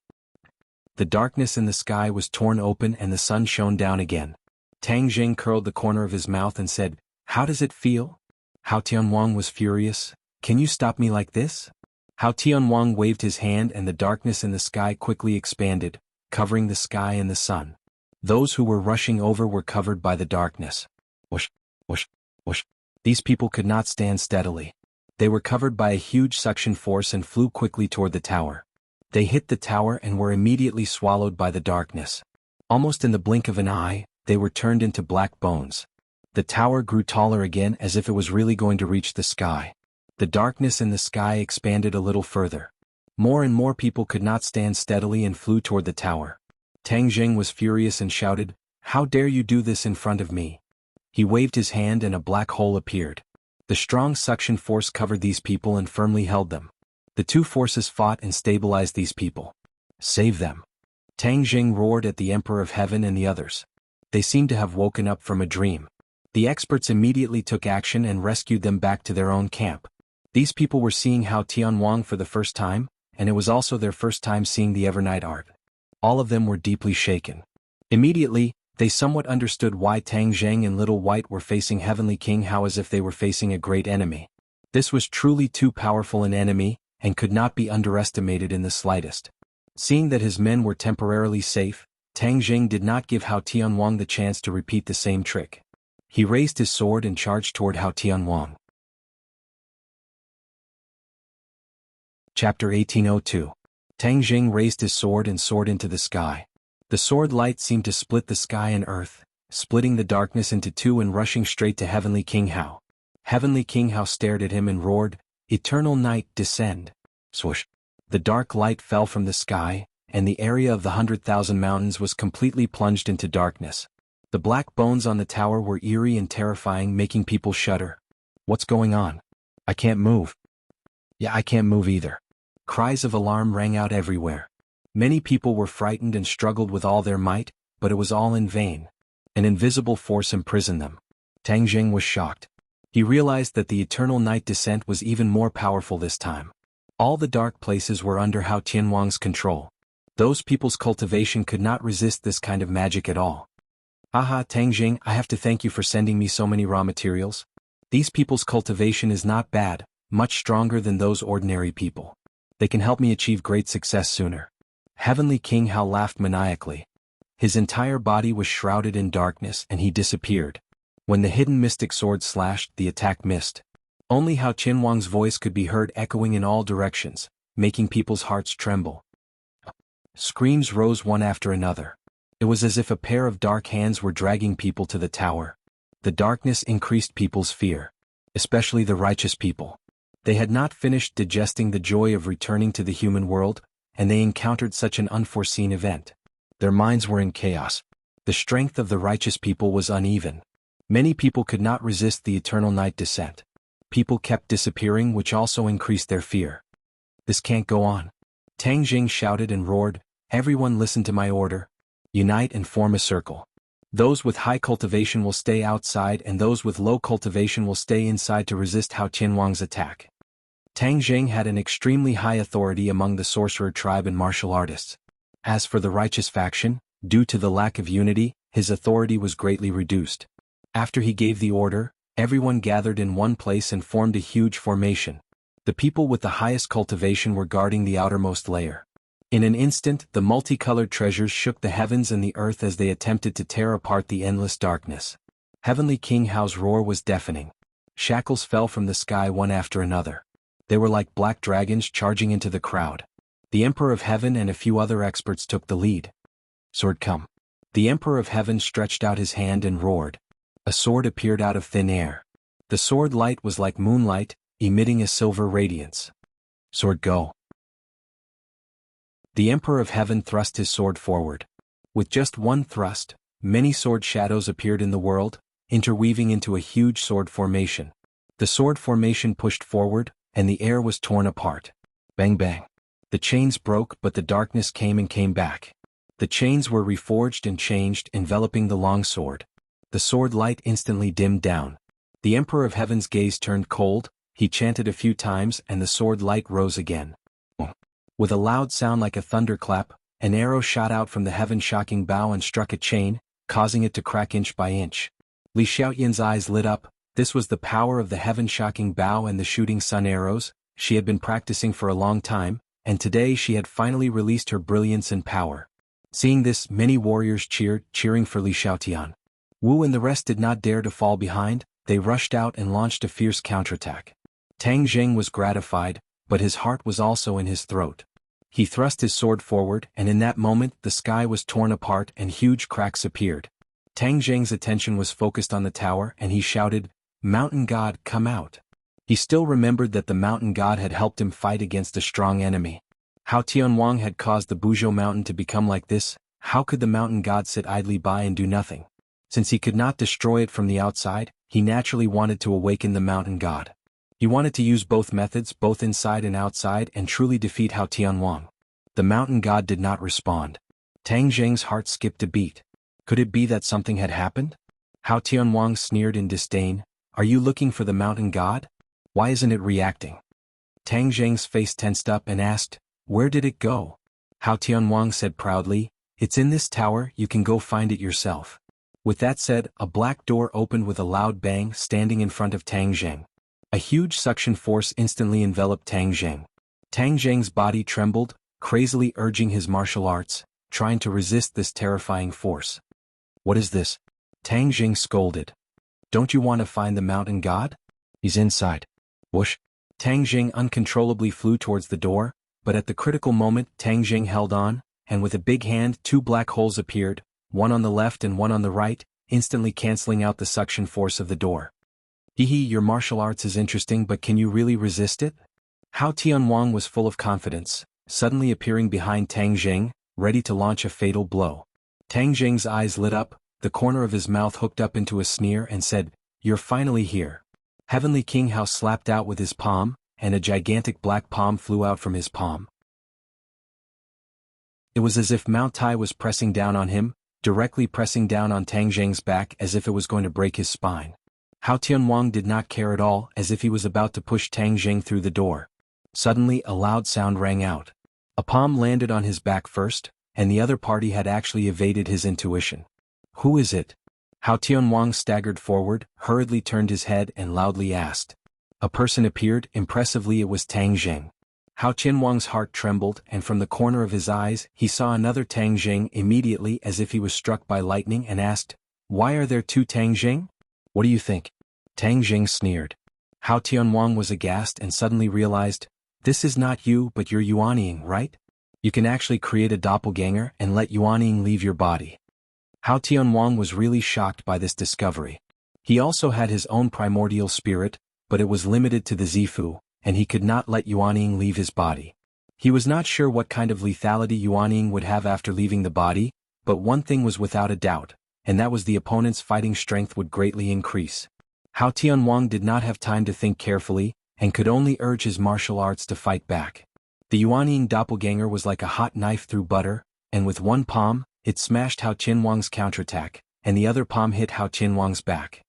The darkness in the sky was torn open and the sun shone down again. Tang Jing curled the corner of his mouth and said, "How does it feel?" Hao Tianwang was furious. "Can you stop me like this?" Hao Tianwang waved his hand and the darkness in the sky quickly expanded, covering the sky and the sun. Those who were rushing over were covered by the darkness. Whoosh, whoosh, whoosh. These people could not stand steadily. They were covered by a huge suction force and flew quickly toward the tower. They hit the tower and were immediately swallowed by the darkness. Almost in the blink of an eye, they were turned into black bones. The tower grew taller again as if it was really going to reach the sky. The darkness in the sky expanded a little further. More and more people could not stand steadily and flew toward the tower. Tang Jing was furious and shouted, "How dare you do this in front of me?" He waved his hand and a black hole appeared. The strong suction force covered these people and firmly held them. The 2 forces fought and stabilized these people. "Save them!" Tang Jing roared at the Emperor of Heaven and the others. They seemed to have woken up from a dream. The experts immediately took action and rescued them back to their own camp. These people were seeing Hao Tianwang for the first time, and it was also their first time seeing the Evernight art. All of them were deeply shaken. Immediately, they somewhat understood why Tang Jing and Little White were facing Heavenly King Hao as if they were facing a great enemy. This was truly too powerful an enemy, and could not be underestimated in the slightest. Seeing that his men were temporarily safe, Tang Jing did not give Hao Tianwang the chance to repeat the same trick. He raised his sword and charged toward Hao Tianwang. Chapter 1802. Tang Jing raised his sword and soared into the sky. The sword light seemed to split the sky and earth, splitting the darkness into 2 and rushing straight to Heavenly King Hao. Heavenly King Hao stared at him and roared, "Eternal night, descend." Swoosh. The dark light fell from the sky, and the area of the 100,000 mountains was completely plunged into darkness. The black bones on the tower were eerie and terrifying, making people shudder. "What's going on? I can't move." "Yeah, I can't move either." Cries of alarm rang out everywhere. Many people were frightened and struggled with all their might, but it was all in vain. An invisible force imprisoned them. Tang Jing was shocked. He realized that the eternal night descent was even more powerful this time. All the dark places were under Hao Tianwang's control. Those people's cultivation could not resist this kind of magic at all. Haha, Tang Jing, I have to thank you for sending me so many raw materials. These people's cultivation is not bad, much stronger than those ordinary people. They can help me achieve great success sooner. Heavenly King Hao laughed maniacally. His entire body was shrouded in darkness and he disappeared. When the hidden mystic sword slashed, the attack missed. Only Hao Qianwang's voice could be heard echoing in all directions, making people's hearts tremble. Screams rose one after another. It was as if a pair of dark hands were dragging people to the tower. The darkness increased people's fear, especially the righteous people. They had not finished digesting the joy of returning to the human world, and they encountered such an unforeseen event. Their minds were in chaos. The strength of the righteous people was uneven. Many people could not resist the eternal night descent. People kept disappearing, which also increased their fear. This can't go on. Tang Jing shouted and roared, "Everyone listen to my order. Unite and form a circle. Those with high cultivation will stay outside and those with low cultivation will stay inside to resist Hao Qianwang's attack." Tang Jing had an extremely high authority among the sorcerer tribe and martial artists. As for the righteous faction, due to the lack of unity, his authority was greatly reduced. After he gave the order, everyone gathered in one place and formed a huge formation. The people with the highest cultivation were guarding the outermost layer. In an instant, the multicolored treasures shook the heavens and the earth as they attempted to tear apart the endless darkness. Heavenly King Hao's roar was deafening. Shackles fell from the sky one after another. They were like black dragons charging into the crowd. The Emperor of Heaven and a few other experts took the lead. Sword, come. The Emperor of Heaven stretched out his hand and roared. A sword appeared out of thin air. The sword light was like moonlight, emitting a silver radiance. Sword, go. The Emperor of Heaven thrust his sword forward. With just one thrust, many sword shadows appeared in the world, interweaving into a huge sword formation. The sword formation pushed forward, and the air was torn apart. Bang bang. The chains broke, but the darkness came and came back. The chains were reforged and changed, enveloping the long sword. The sword light instantly dimmed down. The Emperor of Heaven's gaze turned cold, he chanted a few times and the sword light rose again. With a loud sound like a thunderclap, an arrow shot out from the heaven-shocking bow and struck a chain, causing it to crack inch by inch. Li Xiaoyan's eyes lit up. This was the power of the heaven-shocking bow and the shooting sun arrows. She had been practicing for a long time, and today she had finally released her brilliance and power. Seeing this, many warriors cheered, cheering for Li Xiaotian. Wu and the rest did not dare to fall behind. They rushed out and launched a fierce counterattack. Tang Jing was gratified, but his heart was also in his throat. He thrust his sword forward, and in that moment the sky was torn apart and huge cracks appeared. Tang Jing's attention was focused on the tower and he shouted, "Mountain God, come out." He still remembered that the mountain god had helped him fight against a strong enemy. Hao Tianwang had caused the Buzhou mountain to become like this. How could the mountain god sit idly by and do nothing? Since he could not destroy it from the outside, he naturally wanted to awaken the mountain god. He wanted to use both methods, both inside and outside, and truly defeat Hao Tianwang. The mountain god did not respond. Tang Jing's heart skipped a beat. Could it be that something had happened? Hao Tianwang sneered in disdain. "Are you looking for the mountain god? Why isn't it reacting?" Tang Jing's face tensed up and asked, "Where did it go?" Hao Tianwang said proudly, "It's in this tower, you can go find it yourself." With that said, a black door opened with a loud bang, standing in front of Tang Jing. A huge suction force instantly enveloped Tang Jing. Tang Jing's body trembled, crazily urging his martial arts, trying to resist this terrifying force. "What is this?" Tang Jing scolded. "Don't you want to find the mountain god? He's inside." Whoosh! Tang Jing uncontrollably flew towards the door, but at the critical moment Tang Jing held on, and with a big hand 2 black holes appeared, one on the left and one on the right, instantly canceling out the suction force of the door. "Hee, your martial arts is interesting, but can you really resist it?" Hao Tianwang was full of confidence, suddenly appearing behind Tang Jing, ready to launch a fatal blow. Tang Jing's eyes lit up, the corner of his mouth hooked up into a sneer and said, "You're finally here." Heavenly King Hao slapped out with his palm, and a gigantic black palm flew out from his palm. It was as if Mount Tai was pressing down on him, directly pressing down on Tang Jing's back as if it was going to break his spine. Hao Tianwang did not care at all, as if he was about to push Tang Jing through the door. Suddenly a loud sound rang out. A palm landed on his back first, and the other party had actually evaded his intuition. Who is it? Hao Tianwang staggered forward, hurriedly turned his head and loudly asked. A person appeared. Impressively it was Tang Jing. Hao Tianwang's heart trembled, and from the corner of his eyes he saw another Tang Jing immediately, as if he was struck by lightning, and asked, "Why are there two Tang Jing? What do you think?" Tang Jing sneered. Hao Tianwang was aghast and suddenly realized, "This is not you but you're Yuanying, right? You can actually create a doppelganger and let Yuanying leave your body." Hao Tianwang was really shocked by this discovery. He also had his own primordial spirit, but it was limited to the Zifu, and he could not let Yuanying leave his body. He was not sure what kind of lethality Yuanying would have after leaving the body, but one thing was without a doubt, and that was the opponent's fighting strength would greatly increase. Hao Tianwang did not have time to think carefully, and could only urge his martial arts to fight back. The Yuanying doppelganger was like a hot knife through butter, and with one palm, it smashed Hao Tianwang's counterattack, and the other palm hit Hao Tianwang's back.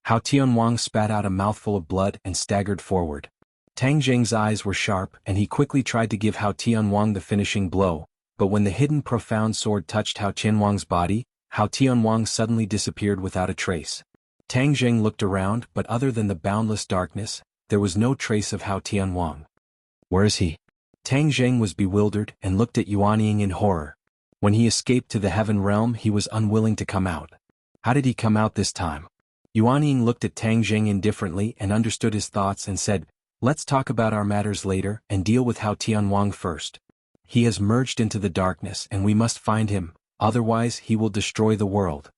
Hao Tianwang spat out a mouthful of blood and staggered forward. Tang Jing's eyes were sharp, and he quickly tried to give Hao Tianwang the finishing blow, but when the hidden profound sword touched Hao Tianwang's body, Hao Tianwang suddenly disappeared without a trace. Tang Jing looked around, but other than the boundless darkness, there was no trace of Hao Tianwang. Where is he? Tang Jing was bewildered and looked at Yuanying in horror. When he escaped to the heaven realm, he was unwilling to come out. How did he come out this time? Yuanying looked at Tang Jing indifferently and understood his thoughts and said, "Let's talk about our matters later and deal with Hao Tianwang first. He has merged into the darkness and we must find him, otherwise he will destroy the world."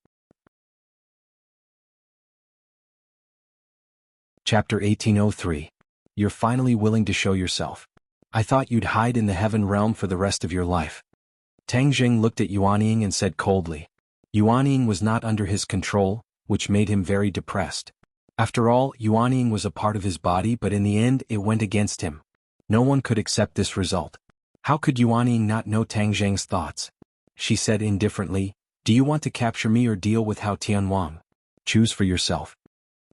Chapter 1803. You're finally willing to show yourself. I thought you'd hide in the heaven realm for the rest of your life. Tang Jing looked at Yuanying and said coldly. Yuanying was not under his control, which made him very depressed. After all, Yuanying was a part of his body, but in the end it went against him. No one could accept this result. How could Yuanying not know Tang Jing's thoughts? She said indifferently, "Do you want to capture me or deal with Hao Tianwang? Choose for yourself."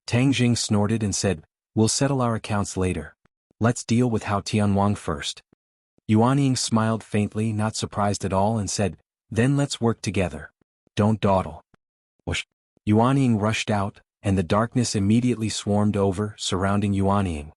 Tang Jing snorted and said, "We'll settle our accounts later. Let's deal with Hao Tianwang first." Yuanying smiled faintly, not surprised at all, and said, "Then let's work together. Don't dawdle." Whoosh. Yuanying rushed out, and the darkness immediately swarmed over, surrounding Yuanying.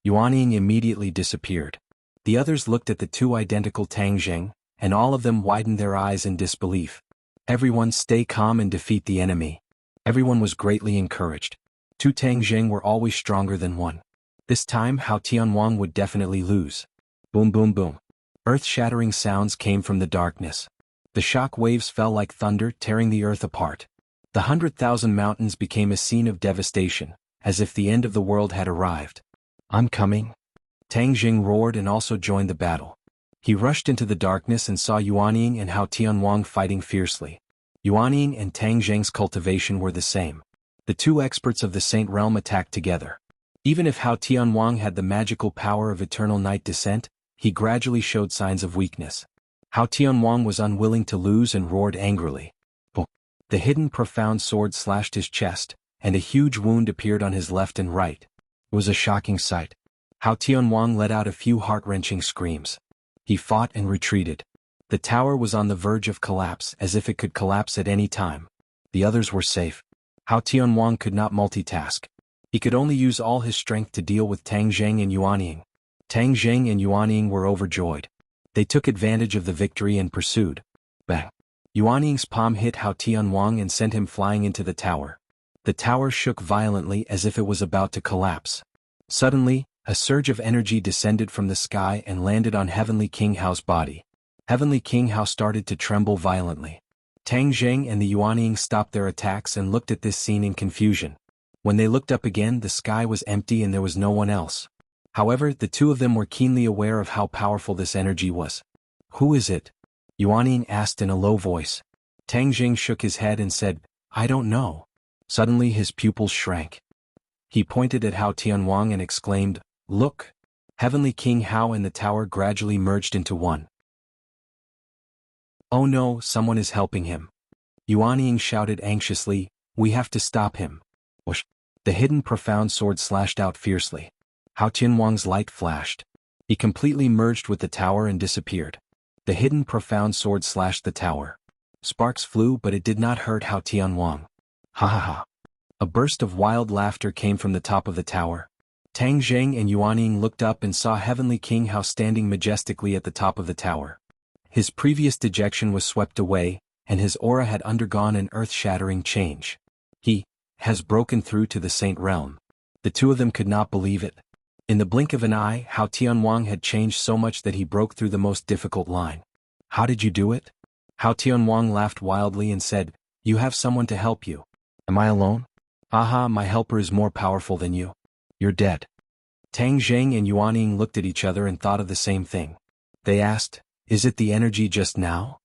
Yuanying immediately disappeared. The others looked at the two identical Tang Jing, and all of them widened their eyes in disbelief. Everyone stay calm and defeat the enemy. Everyone was greatly encouraged. Two Tang Jing were always stronger than one. This time Hao Tianwang would definitely lose. Boom boom boom. Earth-shattering sounds came from the darkness. The shock waves fell like thunder, tearing the earth apart. The 100,000 mountains became a scene of devastation, as if the end of the world had arrived. "I'm coming." Tang Jing roared and also joined the battle. He rushed into the darkness and saw Yuanying and Hao Tianwang fighting fiercely. Yuanying and Tang Jing's cultivation were the same. The two experts of the Saint Realm attacked together. Even if Hao Tianwang had the magical power of eternal night descent, he gradually showed signs of weakness. Hao Tianwang was unwilling to lose and roared angrily. The hidden profound sword slashed his chest, and a huge wound appeared on his left and right. It was a shocking sight. Hao Tianwang let out a few heart-wrenching screams. He fought and retreated. The tower was on the verge of collapse, as if it could collapse at any time. The others were safe. Hao Tianwang could not multitask. He could only use all his strength to deal with Tang Jing and Yuanying. Tang Jing and Yuanying were overjoyed. They took advantage of the victory and pursued. Bang! Yuanying's palm hit Hao Tianwang and sent him flying into the tower. The tower shook violently as if it was about to collapse. Suddenly, a surge of energy descended from the sky and landed on Heavenly King Hao's body. Heavenly King Hao started to tremble violently. Tang Jing and the Yuanying stopped their attacks and looked at this scene in confusion. When they looked up again, the sky was empty and there was no one else. However, the two of them were keenly aware of how powerful this energy was. "Who is it?" Yuanying asked in a low voice. Tang Jing shook his head and said, "I don't know." Suddenly his pupils shrank. He pointed at Hao Tianwang and exclaimed, "Look!" Heavenly King Hao and the tower gradually merged into one. "Oh no, someone is helping him." Yuanying shouted anxiously, "We have to stop him." Whoosh! The hidden profound sword slashed out fiercely. Hao Tianwang's light flashed. He completely merged with the tower and disappeared. The hidden profound sword slashed the tower. Sparks flew, but it did not hurt Hao Tianwang. Ha ha ha. A burst of wild laughter came from the top of the tower. Tang Zheng and Yuanying looked up and saw Heavenly King Hao standing majestically at the top of the tower. His previous dejection was swept away, and his aura had undergone an earth-shattering change. He has broken through to the Saint Realm. The two of them could not believe it. In the blink of an eye, Hao Tianwang had changed so much that he broke through the most difficult line. How did you do it? Hao Tianwang laughed wildly and said, You have someone to help you. Am I alone? Aha, my helper is more powerful than you. You're dead. Tang Zheng and Yuanying looked at each other and thought of the same thing. They asked, Is it the energy just now?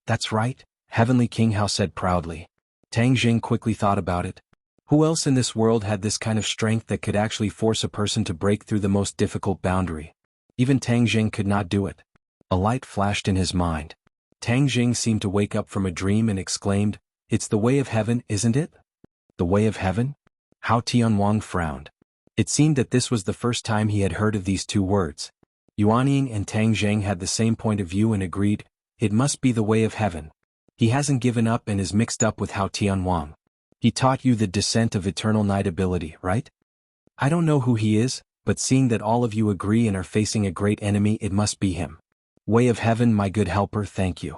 That's right, Heavenly King Hao said proudly. Tang Zheng quickly thought about it. Who else in this world had this kind of strength that could actually force a person to break through the most difficult boundary? Even Tang Zheng could not do it. A light flashed in his mind. Tang Zheng seemed to wake up from a dream and exclaimed, It's the way of heaven, isn't it? The way of heaven? Hao Tianwang frowned. It seemed that this was the first time he had heard of these two words. Yuanying and Tang Zheng had the same point of view and agreed, It must be the way of heaven. He hasn't given up and is mixed up with Hao Tianwang. He taught you the descent of eternal night ability, right? I don't know who he is, but seeing that all of you agree and are facing a great enemy, it must be him. Way of heaven, my good helper, thank you.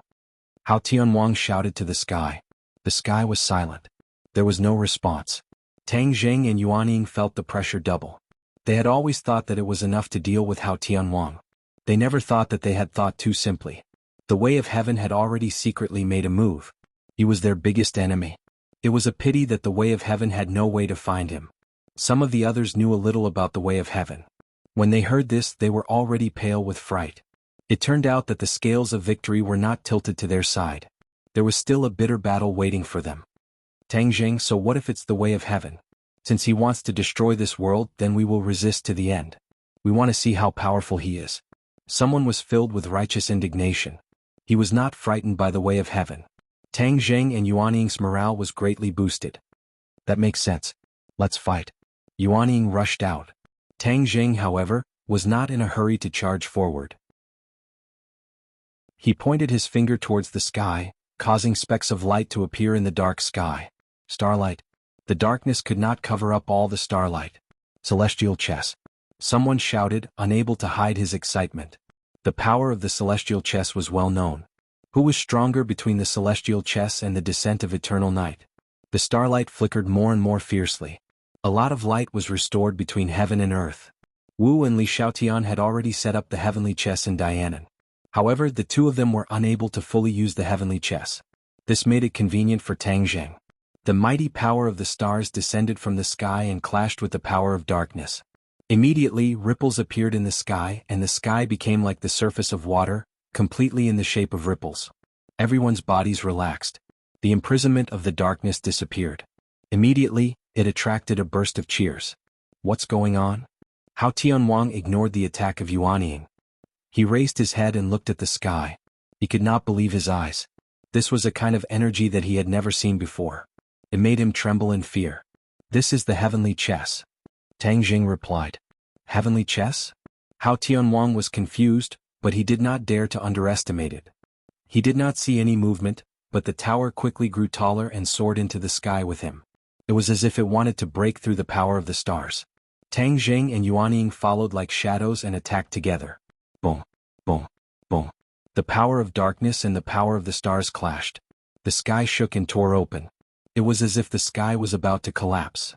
Hao Tianwang shouted to the sky. The sky was silent. There was no response. Tang Zheng and Yuanying felt the pressure double. They had always thought that it was enough to deal with Hao Tianwang. They never thought that they had thought too simply. The way of heaven had already secretly made a move. He was their biggest enemy. It was a pity that the way of heaven had no way to find him. Some of the others knew a little about the way of heaven. When they heard this, they were already pale with fright. It turned out that the scales of victory were not tilted to their side. There was still a bitter battle waiting for them. Tang Zheng, so what if it's the way of heaven? Since he wants to destroy this world, then we will resist to the end. We want to see how powerful he is. Someone was filled with righteous indignation. He was not frightened by the way of heaven. Tang Zheng and Yuanying's morale was greatly boosted. That makes sense. Let's fight. Yuanying rushed out. Tang Zheng, however, was not in a hurry to charge forward. He pointed his finger towards the sky, causing specks of light to appear in the dark sky. Starlight. The darkness could not cover up all the starlight. Celestial chess. Someone shouted, unable to hide his excitement. The power of the celestial chess was well known. Who was stronger between the celestial chess and the descent of eternal night? The starlight flickered more and more fiercely. A lot of light was restored between heaven and earth. Wu and Li Xiaotian had already set up the heavenly chess in Dianan. However, the two of them were unable to fully use the heavenly chess. This made it convenient for Tang Zheng. The mighty power of the stars descended from the sky and clashed with the power of darkness. Immediately, ripples appeared in the sky, and the sky became like the surface of water, completely in the shape of ripples. Everyone's bodies relaxed. The imprisonment of the darkness disappeared. Immediately, it attracted a burst of cheers. What's going on? Hao Tianwang ignored the attack of Yuanying. He raised his head and looked at the sky. He could not believe his eyes. This was a kind of energy that he had never seen before. It made him tremble in fear. This is the heavenly chess. Tang Zheng replied. Heavenly chess? Hao Tianwang was confused, but he did not dare to underestimate it. He did not see any movement, but the tower quickly grew taller and soared into the sky with him. It was as if it wanted to break through the power of the stars. Tang Zheng and Yuanying followed like shadows and attacked together. Boom, boom, boom. The power of darkness and the power of the stars clashed. The sky shook and tore open. It was as if the sky was about to collapse.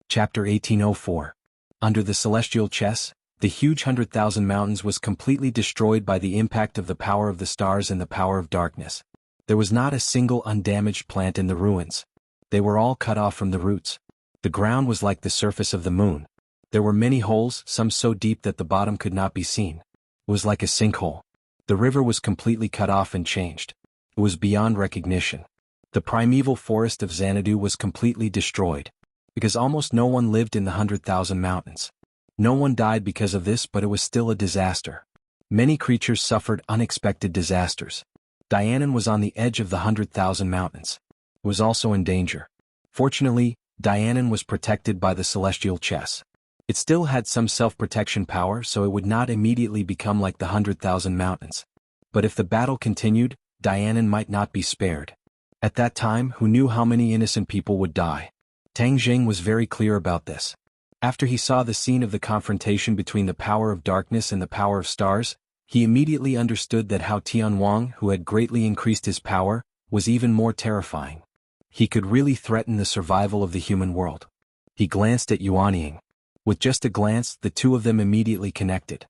Chapter 1804. Under the celestial chess, the huge 100,000 mountains was completely destroyed by the impact of the power of the stars and the power of darkness. There was not a single undamaged plant in the ruins. They were all cut off from the roots. The ground was like the surface of the moon. There were many holes, some so deep that the bottom could not be seen. It was like a sinkhole. The river was completely cut off and changed. It was beyond recognition. The primeval forest of Xanadu was completely destroyed. Because almost no one lived in the 100,000 mountains. No one died because of this, but it was still a disaster. Many creatures suffered unexpected disasters. Dianan was on the edge of the 100,000 mountains. It was also in danger. Fortunately, Dianan was protected by the celestial chess. It still had some self-protection power, so it would not immediately become like the 100,000 mountains. But if the battle continued, Dianan might not be spared. At that time, who knew how many innocent people would die? Tang Jing was very clear about this. After he saw the scene of the confrontation between the power of darkness and the power of stars, he immediately understood that Hao Tianwang, who had greatly increased his power, was even more terrifying. He could really threaten the survival of the human world. He glanced at Yuanying. With just a glance, the two of them immediately connected.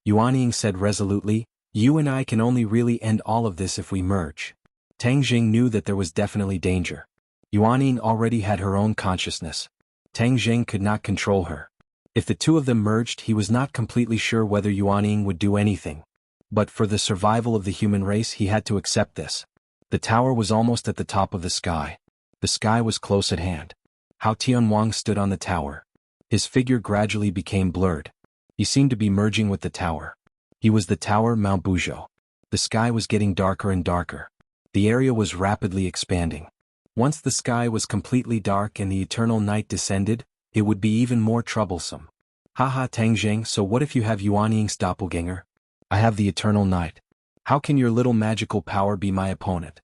Yuanying said resolutely, "You and I can only really end all of this if we merge." Tang Jing knew that there was definitely danger. Yuanying already had her own consciousness. Tang Jing could not control her. If the two of them merged, he was not completely sure whether Yuanying would do anything. But for the survival of the human race, he had to accept this. The tower was almost at the top of the sky. The sky was close at hand. Hao Tianwang stood on the tower. His figure gradually became blurred. He seemed to be merging with the tower. He was the tower Mount Buzhou. The sky was getting darker and darker. The area was rapidly expanding. Once the sky was completely dark and the eternal night descended, it would be even more troublesome. Haha, Tang Jing, so what if you have Yuanying's doppelganger? I have the eternal night. How can your little magical power be my opponent?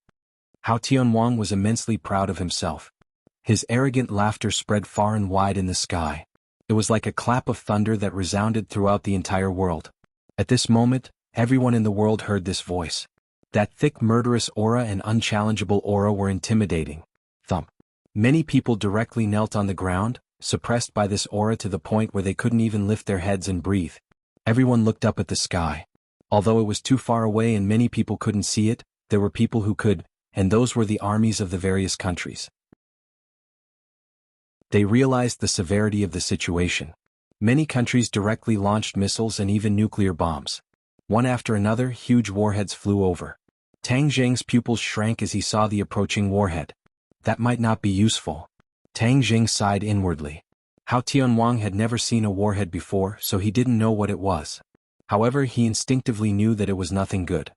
Hao Tianwang was immensely proud of himself. His arrogant laughter spread far and wide in the sky. It was like a clap of thunder that resounded throughout the entire world. At this moment, everyone in the world heard this voice. That thick murderous aura and unchallengeable aura were intimidating. Thump. Many people directly knelt on the ground, suppressed by this aura to the point where they couldn't even lift their heads and breathe. Everyone looked up at the sky. Although it was too far away and many people couldn't see it, there were people who could, and those were the armies of the various countries. They realized the severity of the situation. Many countries directly launched missiles and even nuclear bombs. One after another, huge warheads flew over. Tang Jing's pupils shrank as he saw the approaching warhead. That might not be useful. Tang Jing sighed inwardly. Hao Tianwang had never seen a warhead before, so he didn't know what it was. However, he instinctively knew that it was nothing good.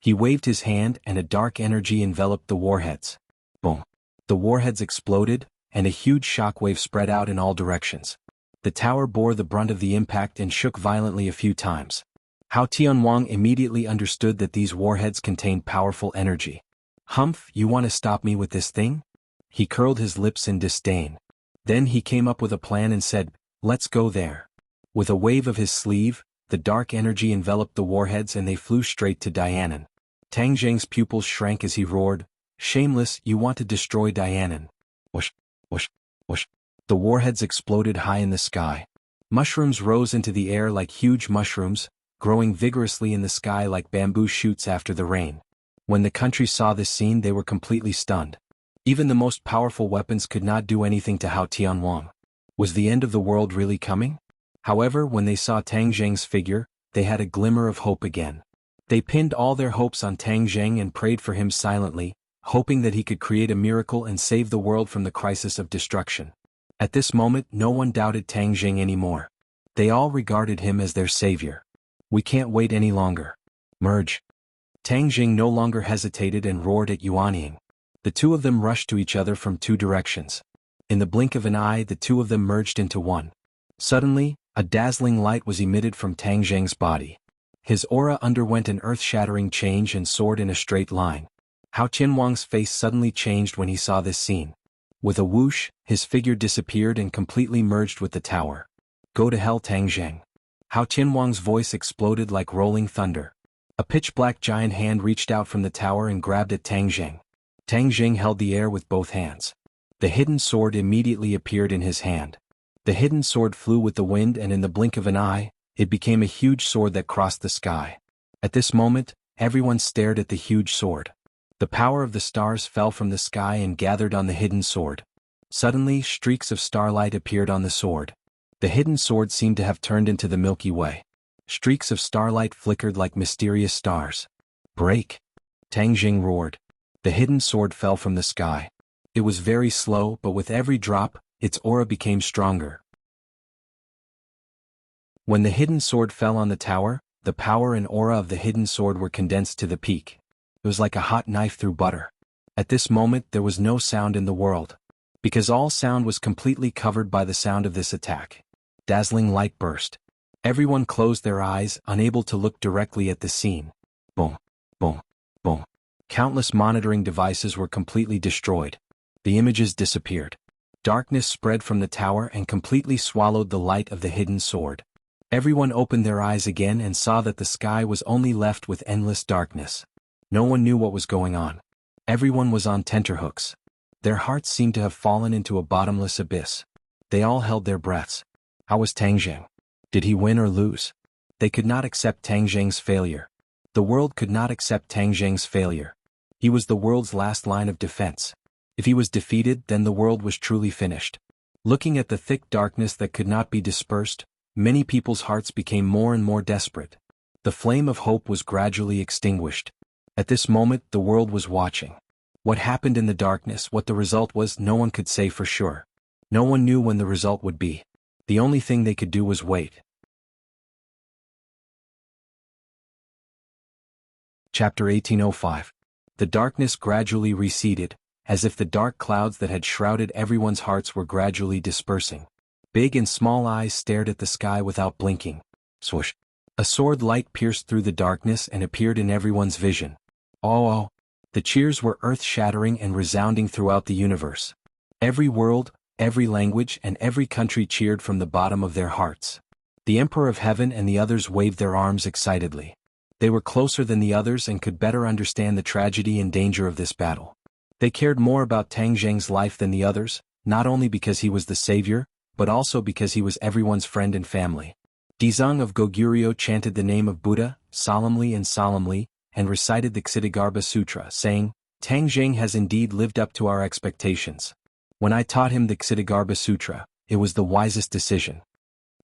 He waved his hand and a dark energy enveloped the warheads. Boom. The warheads exploded, and a huge shockwave spread out in all directions. The tower bore the brunt of the impact and shook violently a few times. Hao Tianwang immediately understood that these warheads contained powerful energy. Humph, you want to stop me with this thing? He curled his lips in disdain. Then he came up with a plan and said, let's go there. With a wave of his sleeve, the dark energy enveloped the warheads and they flew straight to Dianan. Tang Jing's pupils shrank as he roared, shameless, you want to destroy Dianan. Whoosh, whoosh, whoosh. The warheads exploded high in the sky. Mushrooms rose into the air like huge mushrooms, growing vigorously in the sky like bamboo shoots after the rain. When the country saw this scene, they were completely stunned. Even the most powerful weapons could not do anything to Hao Tianwang. Was the end of the world really coming? However, when they saw Tang Jing's figure, they had a glimmer of hope again. They pinned all their hopes on Tang Jing and prayed for him silently, hoping that he could create a miracle and save the world from the crisis of destruction. At this moment, no one doubted Tang Jing anymore. They all regarded him as their savior. We can't wait any longer. Merge. Tang Jing no longer hesitated and roared at Yuanying. The two of them rushed to each other from two directions. In the blink of an eye, the two of them merged into one. Suddenly, a dazzling light was emitted from Tang Jing's body. His aura underwent an earth-shattering change and soared in a straight line. Hao Tianwang's face suddenly changed when he saw this scene. With a whoosh, his figure disappeared and completely merged with the tower. Go to hell, Tang Jing. Hao Tianwang's voice exploded like rolling thunder. A pitch-black giant hand reached out from the tower and grabbed at Tang Jing. Tang Jing held the air with both hands. The hidden sword immediately appeared in his hand. The hidden sword flew with the wind and in the blink of an eye, it became a huge sword that crossed the sky. At this moment, everyone stared at the huge sword. The power of the stars fell from the sky and gathered on the hidden sword. Suddenly, streaks of starlight appeared on the sword. The hidden sword seemed to have turned into the Milky Way. Streaks of starlight flickered like mysterious stars. Break! Tang Jing roared. The hidden sword fell from the sky. It was very slow, but with every drop, its aura became stronger. When the hidden sword fell on the tower, the power and aura of the hidden sword were condensed to the peak. It was like a hot knife through butter. At this moment, there was no sound in the world. Because all sound was completely covered by the sound of this attack. dazzling light burst. Everyone closed their eyes, unable to look directly at the scene. Boom, boom, boom. Countless monitoring devices were completely destroyed. The images disappeared. Darkness spread from the tower and completely swallowed the light of the hidden sword. Everyone opened their eyes again and saw that the sky was only left with endless darkness. No one knew what was going on. Everyone was on tenterhooks. Their hearts seemed to have fallen into a bottomless abyss. They all held their breaths. How was Tang Zheng? Did he win or lose? They could not accept Tang Zheng's failure. The world could not accept Tang Zheng's failure. He was the world's last line of defense. If he was defeated, then the world was truly finished. Looking at the thick darkness that could not be dispersed, many people's hearts became more and more desperate. The flame of hope was gradually extinguished. At this moment, the world was watching. What happened in the darkness, what the result was, no one could say for sure. No one knew when the result would be. The only thing they could do was wait. Chapter 1805. The darkness gradually receded, as if the dark clouds that had shrouded everyone's hearts were gradually dispersing. Big and small eyes stared at the sky without blinking. Swoosh. A sword light pierced through the darkness and appeared in everyone's vision. Oh! The cheers were earth-shattering and resounding throughout the universe. Every world, every language, and every country cheered from the bottom of their hearts. The Emperor of Heaven and the others waved their arms excitedly. They were closer than the others and could better understand the tragedy and danger of this battle. They cared more about Tang Zheng's life than the others, not only because he was the savior, but also because he was everyone's friend and family. Dizang of Goguryeo chanted the name of Buddha, solemnly, and recited the Ksitigarbha Sutra, saying, Tang Zheng has indeed lived up to our expectations. When I taught him the Ksitigarbha Sutra, it was the wisest decision.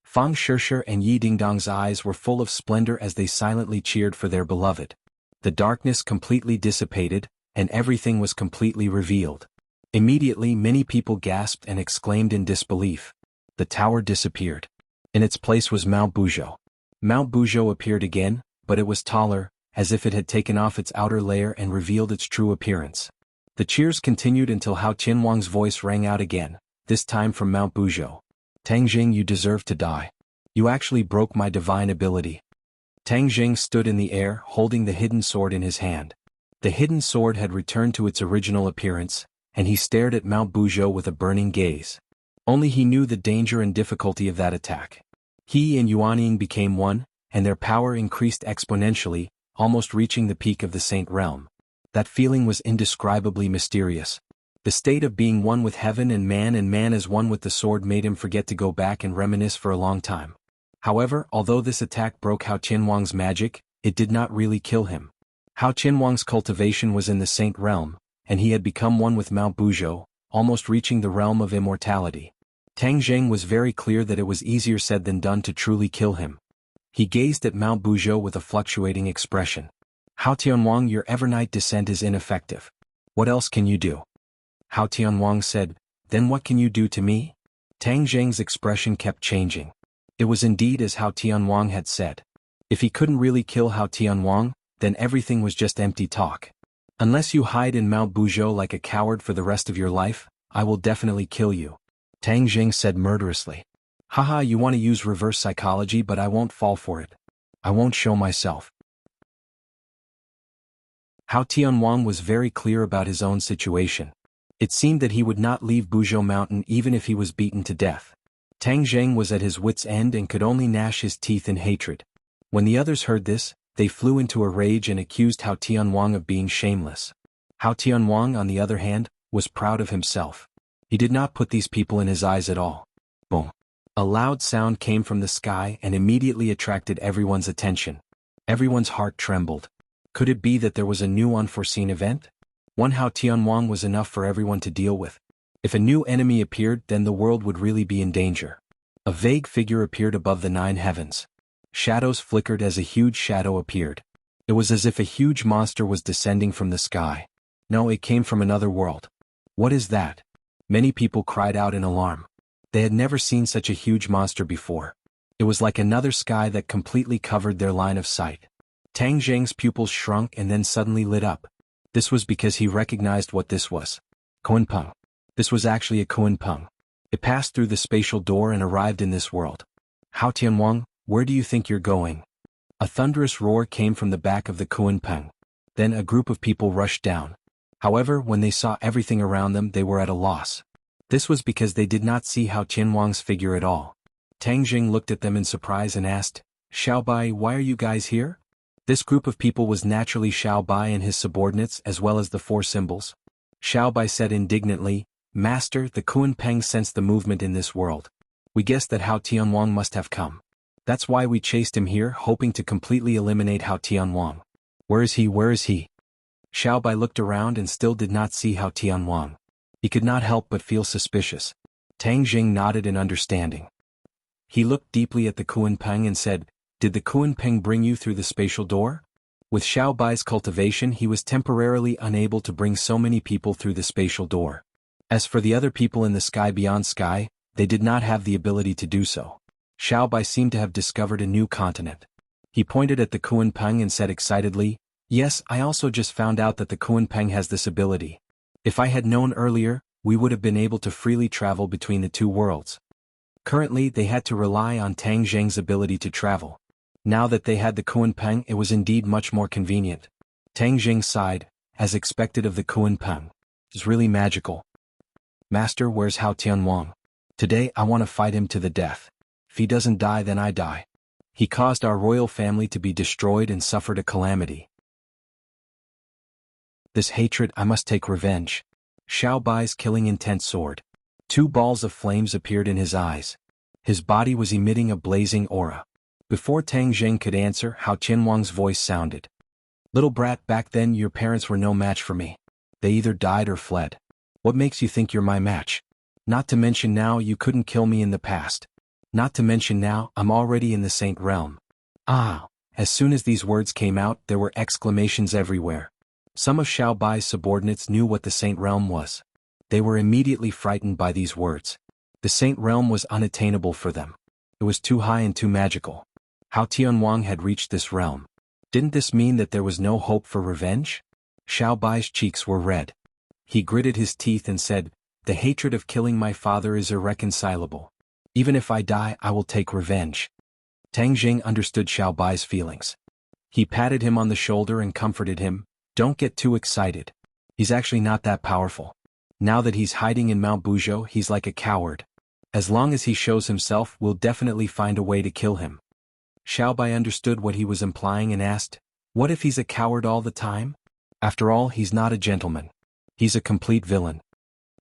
Fang Shishir and Yi Dingdong's eyes were full of splendor as they silently cheered for their beloved. The darkness completely dissipated, and everything was completely revealed. Immediately many people gasped and exclaimed in disbelief. The tower disappeared. In its place was Mount Buzhou. Mount Buzhou appeared again, but it was taller, as if it had taken off its outer layer and revealed its true appearance. The cheers continued until Hao Tianwang's voice rang out again, this time from Mount Buzhou. Tang Zheng, you deserve to die. You actually broke my divine ability. Tang Zheng stood in the air, holding the hidden sword in his hand. The hidden sword had returned to its original appearance, and he stared at Mount Buzhou with a burning gaze. Only he knew the danger and difficulty of that attack. He and Yuanying became one, and their power increased exponentially, almost reaching the peak of the Saint Realm. That feeling was indescribably mysterious. The state of being one with heaven and man as one with the sword made him forget to go back and reminisce for a long time. However, although this attack broke Hao Tianwang's magic, it did not really kill him. Hao Tianwang's cultivation was in the Saint Realm, and he had become one with Mount Buzhou, almost reaching the realm of immortality. Tang Zheng was very clear that it was easier said than done to truly kill him. He gazed at Mount Buzhou with a fluctuating expression. Hao Tianwang, your Evernight descent is ineffective. What else can you do? Hao Tianwang said, then what can you do to me? Tang Zheng's expression kept changing. It was indeed as Hao Tianwang had said. If he couldn't really kill Hao Tianwang, then everything was just empty talk. Unless you hide in Mount Buzhou like a coward for the rest of your life, I will definitely kill you. Tang Zheng said murderously. Haha, you want to use reverse psychology, but I won't fall for it. I won't show myself. Hao Tianwang was very clear about his own situation. It seemed that he would not leave Buzhou Mountain even if he was beaten to death. Tang Zheng was at his wits' end and could only gnash his teeth in hatred. When the others heard this, they flew into a rage and accused Hao Tianwang of being shameless. Hao Tianwang, on the other hand, was proud of himself. He did not put these people in his eyes at all. Boom. A loud sound came from the sky and immediately attracted everyone's attention. Everyone's heart trembled. Could it be that there was a new unforeseen event? One Hao Tianwang was enough for everyone to deal with. If a new enemy appeared, then the world would really be in danger. A vague figure appeared above the 9 heavens. Shadows flickered as a huge shadow appeared. It was as if a huge monster was descending from the sky. No, it came from another world. What is that? Many people cried out in alarm. They had never seen such a huge monster before. It was like another sky that completely covered their line of sight. Tang Zheng's pupils shrunk and then suddenly lit up. This was because he recognized what this was. Kunpeng. This was actually a Kunpeng. It passed through the spatial door and arrived in this world. Hao Tianwang, where do you think you're going? A thunderous roar came from the back of the Kunpeng. Then a group of people rushed down. However, when they saw everything around them, they were at a loss. This was because they did not see Hao Tianwang's figure at all. Tang Jing looked at them in surprise and asked, Xiaobai, why are you guys here? This group of people was naturally Xiaobai and his subordinates as well as the four symbols. Xiaobai said indignantly, Master, the Kunpeng sensed the movement in this world. We guessed that Hao Tianwang must have come. That's why we chased him here, hoping to completely eliminate Hao Tianwang. Where is he? Where is he? Xiaobai looked around and still did not see Hao Tianwang. He could not help but feel suspicious. Tang Jing nodded in understanding. He looked deeply at the Kunpeng and said, Did the Kunpeng bring you through the spatial door? With Xiaobai's cultivation, he was temporarily unable to bring so many people through the spatial door. As for the other people in the sky beyond sky, they did not have the ability to do so. Xiaobai seemed to have discovered a new continent. He pointed at the Kunpeng and said excitedly, Yes, I also just found out that the Kunpeng has this ability. If I had known earlier, we would have been able to freely travel between the two worlds. Currently, they had to rely on Tang Zheng's ability to travel. Now that they had the Kunpeng, it was indeed much more convenient. Tang Jing sighed, as expected of the Kunpeng. It's really magical. Master, where's Hao Tianwang? Today I want to fight him to the death. If he doesn't die, then I die. He caused our royal family to be destroyed and suffered a calamity. This hatred, I must take revenge. Xiaobai's killing intent soared. 2 balls of flames appeared in his eyes. His body was emitting a blazing aura. Before Tang Jing could answer, Hao Tianwang's voice sounded. Little brat, back then your parents were no match for me. They either died or fled. What makes you think you're my match? Not to mention now you couldn't kill me in the past. Not to mention now I'm already in the Saint Realm. Ah! As soon as these words came out, there were exclamations everywhere. Some of Xiaobai's subordinates knew what the Saint Realm was. They were immediately frightened by these words. The Saint Realm was unattainable for them. It was too high and too magical. Hao Tianwang had reached this realm. Didn't this mean that there was no hope for revenge? Xiaobai's cheeks were red. He gritted his teeth and said, The hatred of killing my father is irreconcilable. Even if I die, I will take revenge. Tang Jing understood Xiaobai's feelings. He patted him on the shoulder and comforted him, Don't get too excited. He's actually not that powerful. Now that he's hiding in Mount Buzhou, he's like a coward. As long as he shows himself, we'll definitely find a way to kill him. Xiaobai understood what he was implying and asked, What if he's a coward all the time? After all, he's not a gentleman. He's a complete villain.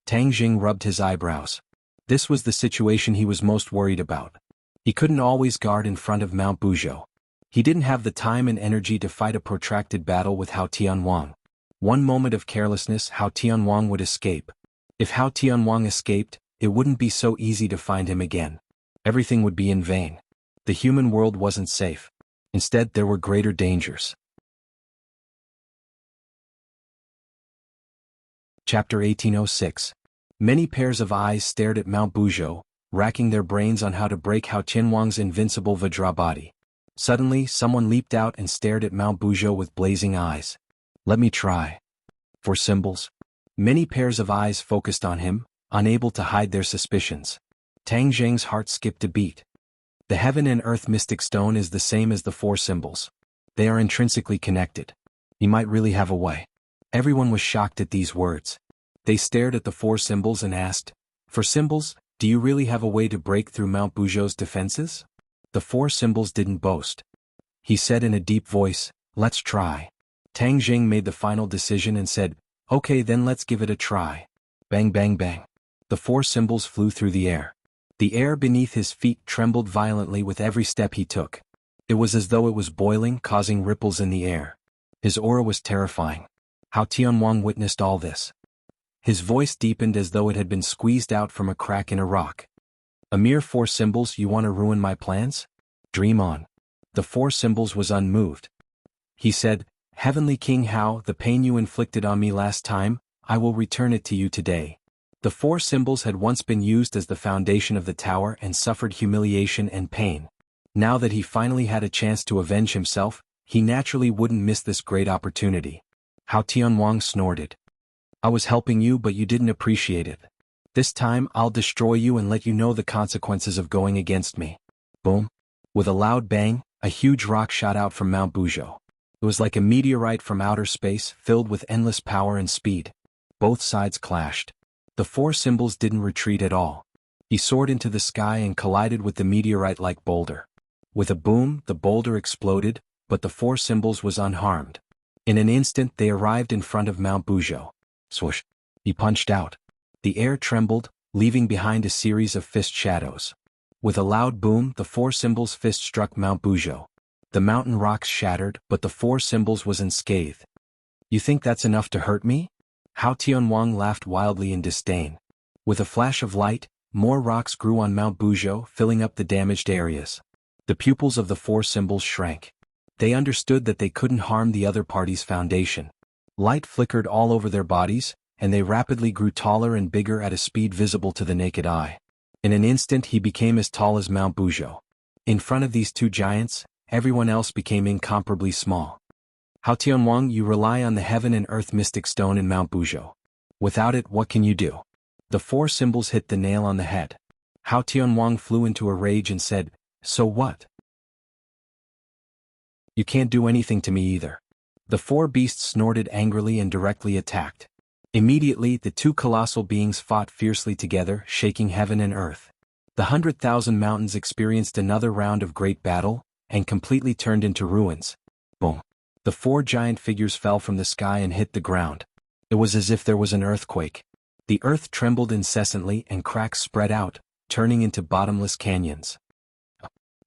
Tang Jing rubbed his eyebrows. This was the situation he was most worried about. He couldn't always guard in front of Mount Buzhou. He didn't have the time and energy to fight a protracted battle with Hao Tianwang. One moment of carelessness, Hao Tianwang would escape. If Hao Tianwang escaped, it wouldn't be so easy to find him again. Everything would be in vain. The human world wasn't safe. Instead, there were greater dangers. Chapter 1806. Many pairs of eyes stared at Mount Buzhou, racking their brains on how to break Hao Tianwang's invincible Vajra body. Suddenly, someone leaped out and stared at Mount Buzhou with blazing eyes. Let me try. For symbols. Many pairs of eyes focused on him, unable to hide their suspicions. Tang Jing's heart skipped a beat. The heaven and earth mystic stone is the same as the 4 symbols. They are intrinsically connected. He might really have a way. Everyone was shocked at these words. They stared at the 4 symbols and asked, For symbols, do you really have a way to break through Mount Buzhou's defenses? The 4 symbols didn't boast. He said in a deep voice, Let's try. Tang Jing made the final decision and said, Okay, then let's give it a try. Bang bang bang. The 4 symbols flew through the air. The air beneath his feet trembled violently with every step he took. It was as though it was boiling, causing ripples in the air. His aura was terrifying. Hao Tianwang witnessed all this. His voice deepened as though it had been squeezed out from a crack in a rock. A mere 4 symbols, you want to ruin my plans? Dream on. The 4 symbols was unmoved. He said, Heavenly King Hao, the pain you inflicted on me last time, I will return it to you today. The 4 symbols had once been used as the foundation of the tower and suffered humiliation and pain. Now that he finally had a chance to avenge himself, he naturally wouldn't miss this great opportunity. Hao Tianwang snorted. I was helping you, but you didn't appreciate it. This time I'll destroy you and let you know the consequences of going against me. Boom. With a loud bang, a huge rock shot out from Mount Bujo. It was like a meteorite from outer space, filled with endless power and speed. Both sides clashed. The four symbols didn't retreat at all. He soared into the sky and collided with the meteorite-like boulder. With a boom, the boulder exploded, but the four symbols was unharmed. In an instant they arrived in front of Mount Bujo. Swoosh. He punched out. The air trembled, leaving behind a series of fist shadows. With a loud boom, the four symbols' fist struck Mount Bujo. The mountain rocks shattered, but the four symbols was unscathed. You think that's enough to hurt me? Hao Tianwang laughed wildly in disdain. With a flash of light, more rocks grew on Mount Bujo, filling up the damaged areas. The pupils of the four symbols shrank. They understood that they couldn't harm the other party's foundation. Light flickered all over their bodies, and they rapidly grew taller and bigger at a speed visible to the naked eye. In an instant he became as tall as Mount Bujo. In front of these two giants, everyone else became incomparably small. Hao Tianwang, you rely on the heaven and earth mystic stone in Mount Bujo. Without it, what can you do? The four symbols hit the nail on the head. Hao Tianwang flew into a rage and said, so what? You can't do anything to me either. The four beasts snorted angrily and directly attacked. Immediately, the two colossal beings fought fiercely together, shaking heaven and earth. The 100,000 mountains experienced another round of great battle, and completely turned into ruins. Boom. The four giant figures fell from the sky and hit the ground. It was as if there was an earthquake. The earth trembled incessantly and cracks spread out, turning into bottomless canyons.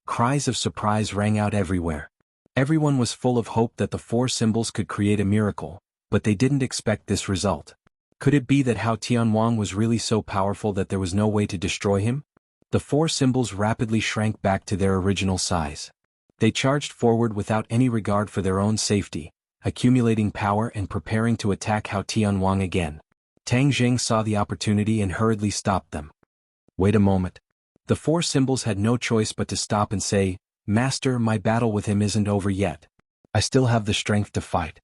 Cries of surprise rang out everywhere. Everyone was full of hope that the four symbols could create a miracle, but they didn't expect this result. Could it be that Hao Tianwang was really so powerful that there was no way to destroy him? The four symbols rapidly shrank back to their original size. They charged forward without any regard for their own safety, accumulating power and preparing to attack Hao Tianwang again. Tang Jing saw the opportunity and hurriedly stopped them. Wait a moment. The four symbols had no choice but to stop and say, Master, my battle with him isn't over yet. I still have the strength to fight.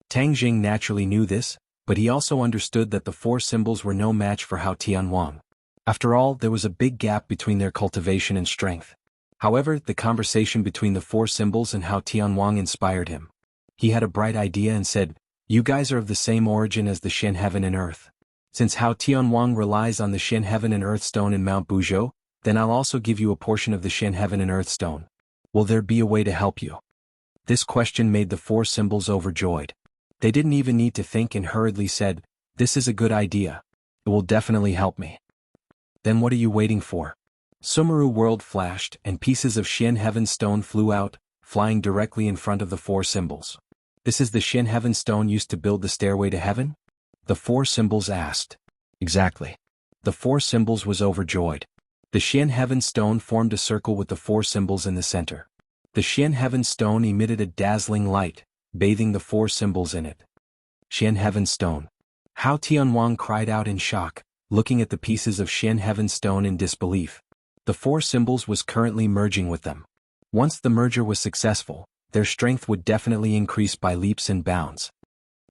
Tang Jing naturally knew this, but he also understood that the four symbols were no match for Hao Tianwang. After all, there was a big gap between their cultivation and strength. However, the conversation between the four symbols and Hao Tianwang inspired him. He had a bright idea and said, you guys are of the same origin as the Shen Heaven and Earth. Since Hao Tianwang relies on the Shen Heaven and Earth stone in Mount Bujo, then I'll also give you a portion of the Shen Heaven and Earth stone. Will there be a way to help you? This question made the four symbols overjoyed. They didn't even need to think and hurriedly said, this is a good idea. It will definitely help me. Then what are you waiting for? Sumeru world flashed, and pieces of Shen Heaven stone flew out, flying directly in front of the four symbols. This is the Shen Heaven stone used to build the stairway to heaven? The four symbols asked. Exactly. The four symbols was overjoyed. The Shen Heaven stone formed a circle with the four symbols in the center. The Shen Heaven stone emitted a dazzling light, bathing the four symbols in it. Shen Heaven stone. Hao Tianwang cried out in shock, looking at the pieces of Shen Heaven stone in disbelief. The four symbols was currently merging with them. Once the merger was successful, their strength would definitely increase by leaps and bounds.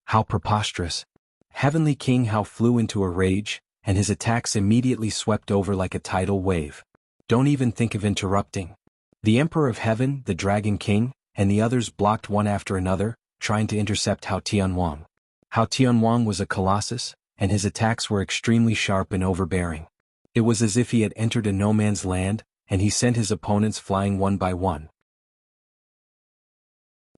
How preposterous. Heavenly King Hao flew into a rage, and his attacks immediately swept over like a tidal wave. Don't even think of interrupting. The Emperor of Heaven, the Dragon King, and the others blocked one after another, trying to intercept Hao Tianwang. Hao Tianwang was a colossus, and his attacks were extremely sharp and overbearing. It was as if he had entered a no-man's land, and he sent his opponents flying one by one.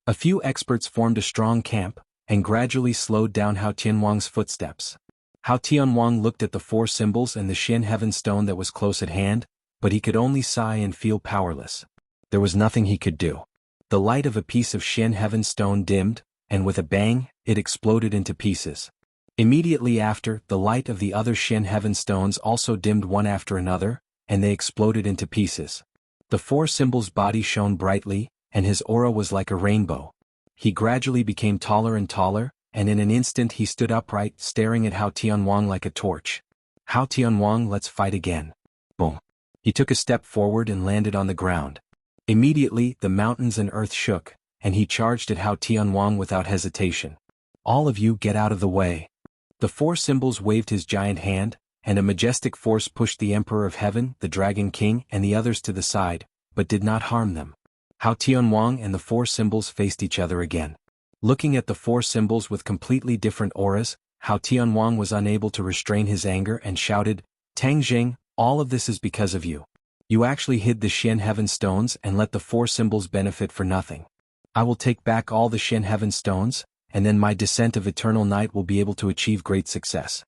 A few experts formed a strong camp, and gradually slowed down Hao Tianwang's footsteps. Hao Tianwang looked at the four symbols and the Shen Heaven stone that was close at hand, but he could only sigh and feel powerless. There was nothing he could do. The light of a piece of Shen Heaven stone dimmed, and with a bang, it exploded into pieces. Immediately after, the light of the other Shen Heaven stones also dimmed one after another, and they exploded into pieces. The four symbols' body shone brightly, and his aura was like a rainbow. He gradually became taller and taller, and in an instant he stood upright, staring at Hao Tianwang like a torch. Hao Tianwang, let's fight again. Boom. He took a step forward and landed on the ground. Immediately, the mountains and earth shook, and he charged at Hao Tianwang without hesitation. All of you get out of the way. The four symbols waved his giant hand, and a majestic force pushed the Emperor of Heaven, the Dragon King, and the others to the side, but did not harm them. Hao Tianwang and the four symbols faced each other again. Looking at the four symbols with completely different auras, Hao Tianwang was unable to restrain his anger and shouted, "Tang Jing, all of this is because of you. You actually hid the Xian Heaven Stones and let the four symbols benefit for nothing. I will take back all the Xian Heaven Stones, and then my descent of eternal night will be able to achieve great success.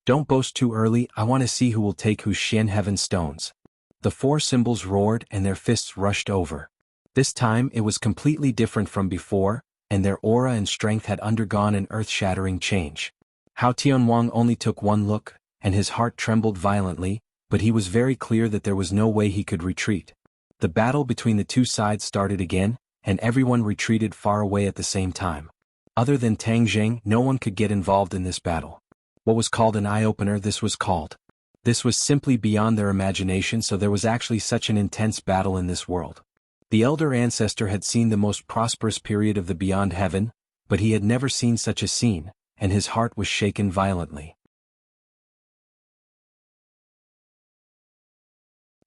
Don't boast too early, I want to see who will take whose Xian Heaven Stones." The four symbols roared and their fists rushed over. This time it was completely different from before, and their aura and strength had undergone an earth-shattering change. Hao Tianwang only took one look, and his heart trembled violently, but he was very clear that there was no way he could retreat. The battle between the two sides started again, and everyone retreated far away at the same time. Other than Tang Jing, no one could get involved in this battle. What was called an eye-opener, this was called. This was simply beyond their imagination, so there was actually such an intense battle in this world. The elder ancestor had seen the most prosperous period of the Beyond Heaven, but he had never seen such a scene, and his heart was shaken violently.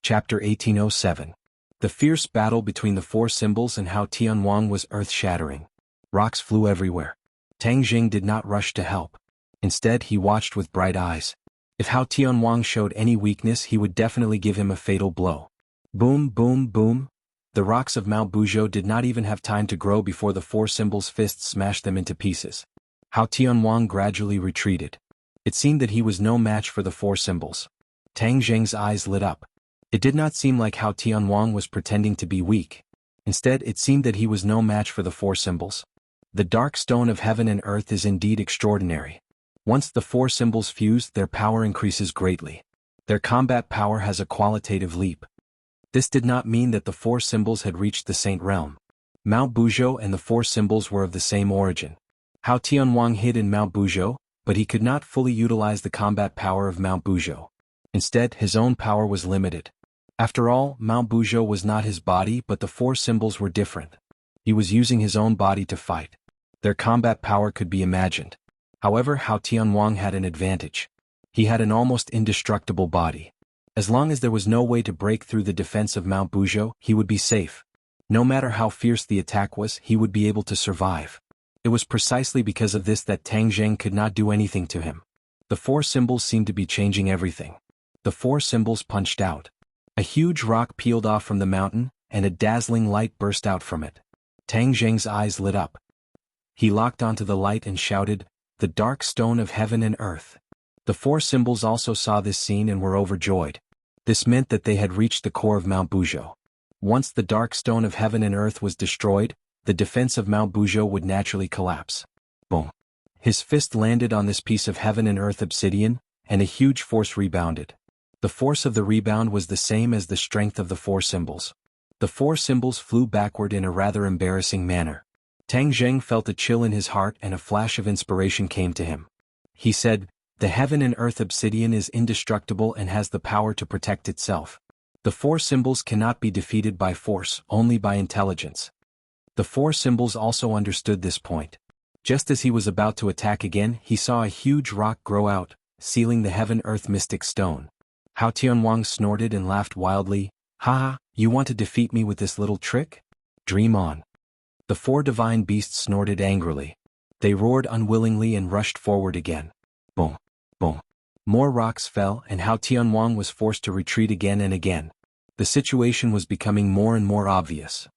Chapter 1807. The fierce battle between the four symbols and Hao Tianwang was earth-shattering. Rocks flew everywhere. Tang Jing did not rush to help. Instead, he watched with bright eyes. If Hao Tianwang showed any weakness, he would definitely give him a fatal blow. Boom, boom, boom. The rocks of Mount Buzhou did not even have time to grow before the four symbols' fists smashed them into pieces. Hao Tianwang gradually retreated. It seemed that he was no match for the four symbols. Tang Jing's eyes lit up. It did not seem like Hao Tianwang was pretending to be weak. Instead, it seemed that he was no match for the four symbols. The dark stone of heaven and earth is indeed extraordinary. Once the four symbols fuse, their power increases greatly. Their combat power has a qualitative leap. This did not mean that the four symbols had reached the Saint Realm. Mount Buzhou and the four symbols were of the same origin. Hao Tianwang hid in Mount Buzhou, but he could not fully utilize the combat power of Mount Buzhou. Instead, his own power was limited. After all, Mount Buzhou was not his body, but the four symbols were different. He was using his own body to fight. Their combat power could be imagined. However, Hao Tianwang had an advantage. He had an almost indestructible body. As long as there was no way to break through the defense of Mount Buzhou, he would be safe. No matter how fierce the attack was, he would be able to survive. It was precisely because of this that Tang Jing could not do anything to him. The four symbols seemed to be changing everything. The four symbols punched out. A huge rock peeled off from the mountain, and a dazzling light burst out from it. Tang Jing's eyes lit up. He locked onto the light and shouted, "The dark stone of heaven and earth." The four symbols also saw this scene and were overjoyed. This meant that they had reached the core of Mount Buzhou. Once the dark stone of heaven and earth was destroyed, the defense of Mount Buzhou would naturally collapse. Boom. His fist landed on this piece of heaven and earth obsidian, and a huge force rebounded. The force of the rebound was the same as the strength of the four symbols. The four symbols flew backward in a rather embarrassing manner. Tang Jing felt a chill in his heart and a flash of inspiration came to him. He said, "The heaven and earth obsidian is indestructible and has the power to protect itself. The four symbols cannot be defeated by force, only by intelligence." The four symbols also understood this point. Just as he was about to attack again, he saw a huge rock grow out, sealing the heaven-earth mystic stone. Hao Tianwang snorted and laughed wildly. "Ha! You want to defeat me with this little trick? Dream on." The four divine beasts snorted angrily. They roared unwillingly and rushed forward again. Boom! Boom! More rocks fell and Hao Tianwang was forced to retreat again and again. The situation was becoming more and more obvious.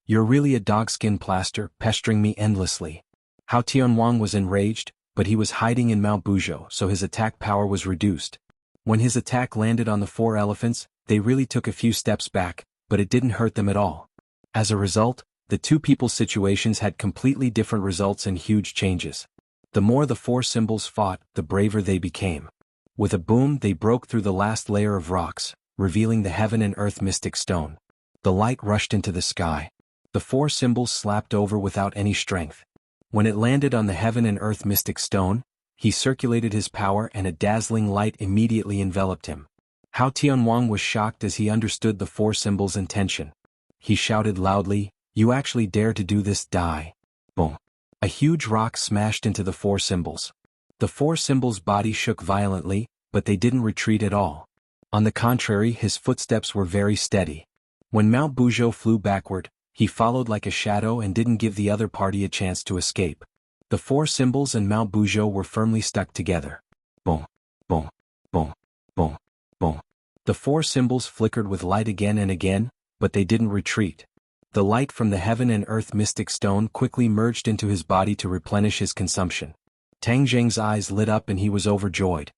"You're really a dogskin plaster, pestering me endlessly." Hao Tianwang was enraged, but he was hiding in Mount Buzhou, so his attack power was reduced. When his attack landed on the four elephants, they really took a few steps back, but it didn't hurt them at all. As a result, the two people's situations had completely different results and huge changes. The more the four symbols fought, the braver they became. With a boom, they broke through the last layer of rocks, revealing the heaven and earth mystic stone. The light rushed into the sky. The four symbols slapped over without any strength. When it landed on the heaven and earth mystic stone, he circulated his power and a dazzling light immediately enveloped him. Hao Tianwang was shocked as he understood the four symbols' intention. He shouted loudly, "You actually dare to do this, die." Boom. A huge rock smashed into the four symbols. The four symbols' bodies shook violently, but they didn't retreat at all. On the contrary, his footsteps were very steady. When Mount Buzhou flew backward, he followed like a shadow and didn't give the other party a chance to escape. The four symbols and Mount Buzhou were firmly stuck together. Boom, boom, boom, boom, boom. The four symbols flickered with light again and again, but they didn't retreat. The light from the heaven and earth mystic stone quickly merged into his body to replenish his consumption. Tang Jing's eyes lit up and he was overjoyed.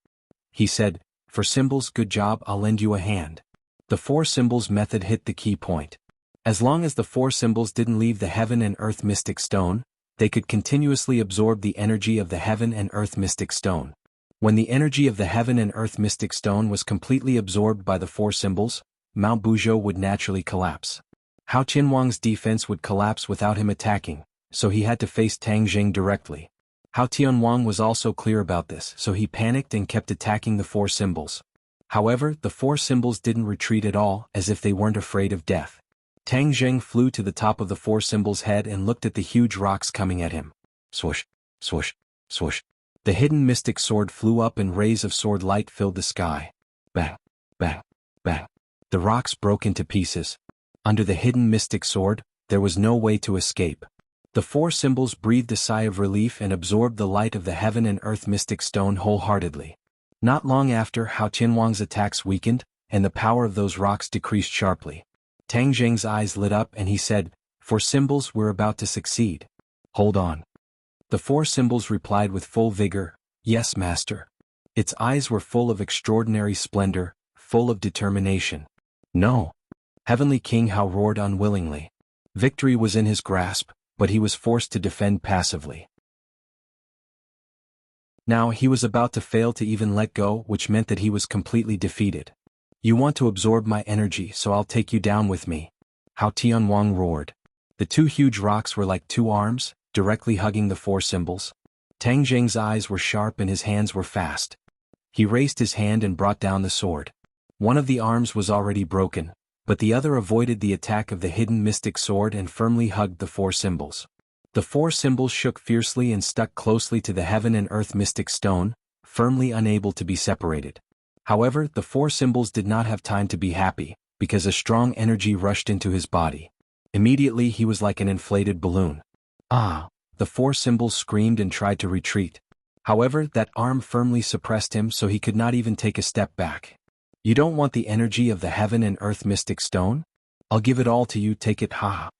He said, "For symbols, good job, I'll lend you a hand." The four symbols method hit the key point. As long as the four symbols didn't leave the heaven and earth mystic stone, they could continuously absorb the energy of the heaven and earth mystic stone. When the energy of the heaven and earth mystic stone was completely absorbed by the four symbols, Mount Buzhou would naturally collapse. Hao Qianwang's defense would collapse without him attacking, so he had to face Tang Jing directly. Hao Tianwang was also clear about this, so he panicked and kept attacking the four symbols. However, the four symbols didn't retreat at all, as if they weren't afraid of death. Tang Jing flew to the top of the four symbols' head and looked at the huge rocks coming at him. Swoosh, swoosh, swoosh. The hidden mystic sword flew up and rays of sword light filled the sky. Bang, bang, bang. The rocks broke into pieces. Under the hidden mystic sword, there was no way to escape. The four symbols breathed a sigh of relief and absorbed the light of the heaven and earth mystic stone wholeheartedly. Not long after, Hao Qianwang's attacks weakened, and the power of those rocks decreased sharply. Tang Jing's eyes lit up and he said, "For symbols, we're about to succeed. Hold on." The four symbols replied with full vigor, "Yes, master." Its eyes were full of extraordinary splendor, full of determination. "No." Heavenly King Hao roared unwillingly. Victory was in his grasp, but he was forced to defend passively. Now he was about to fail to even let go, which meant that he was completely defeated. "You want to absorb my energy, so I'll take you down with me." Hao Tianwang roared. The two huge rocks were like two arms, directly hugging the four symbols. Tang Jing's eyes were sharp and his hands were fast. He raised his hand and brought down the sword. One of the arms was already broken, but the other avoided the attack of the hidden mystic sword and firmly hugged the four symbols. The four symbols shook fiercely and stuck closely to the heaven and earth mystic stone, firmly unable to be separated. However, the four symbols did not have time to be happy, because a strong energy rushed into his body. Immediately he was like an inflated balloon. "Ah!" The four symbols screamed and tried to retreat. However, that arm firmly suppressed him so he could not even take a step back. "You don't want the energy of the heaven and earth mystic stone? I'll give it all to you, take it, ha!"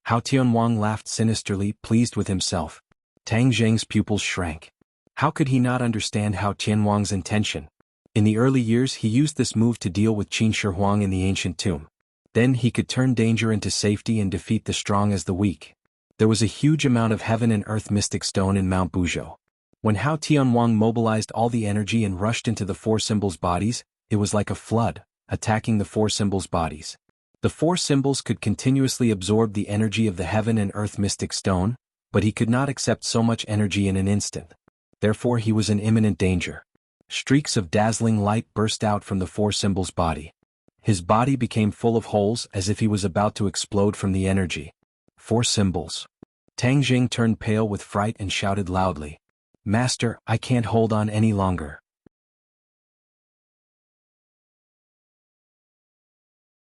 Hao Tianwang laughed sinisterly, pleased with himself. Tang Jing's pupils shrank. How could he not understand Hao Tianwang's intention? In the early years he used this move to deal with Qin Shi Huang in the ancient tomb. Then he could turn danger into safety and defeat the strong as the weak. There was a huge amount of heaven and earth mystic stone in Mount Buzhou. When Hao Tianwang mobilized all the energy and rushed into the four symbols' bodies, it was like a flood, attacking the four symbols' bodies. The four symbols could continuously absorb the energy of the heaven and earth mystic stone, but he could not accept so much energy in an instant. Therefore he was in imminent danger. Streaks of dazzling light burst out from the four symbols' body. His body became full of holes as if he was about to explode from the energy. Four symbols. Tang Jing turned pale with fright and shouted loudly, "Master, I can't hold on any longer."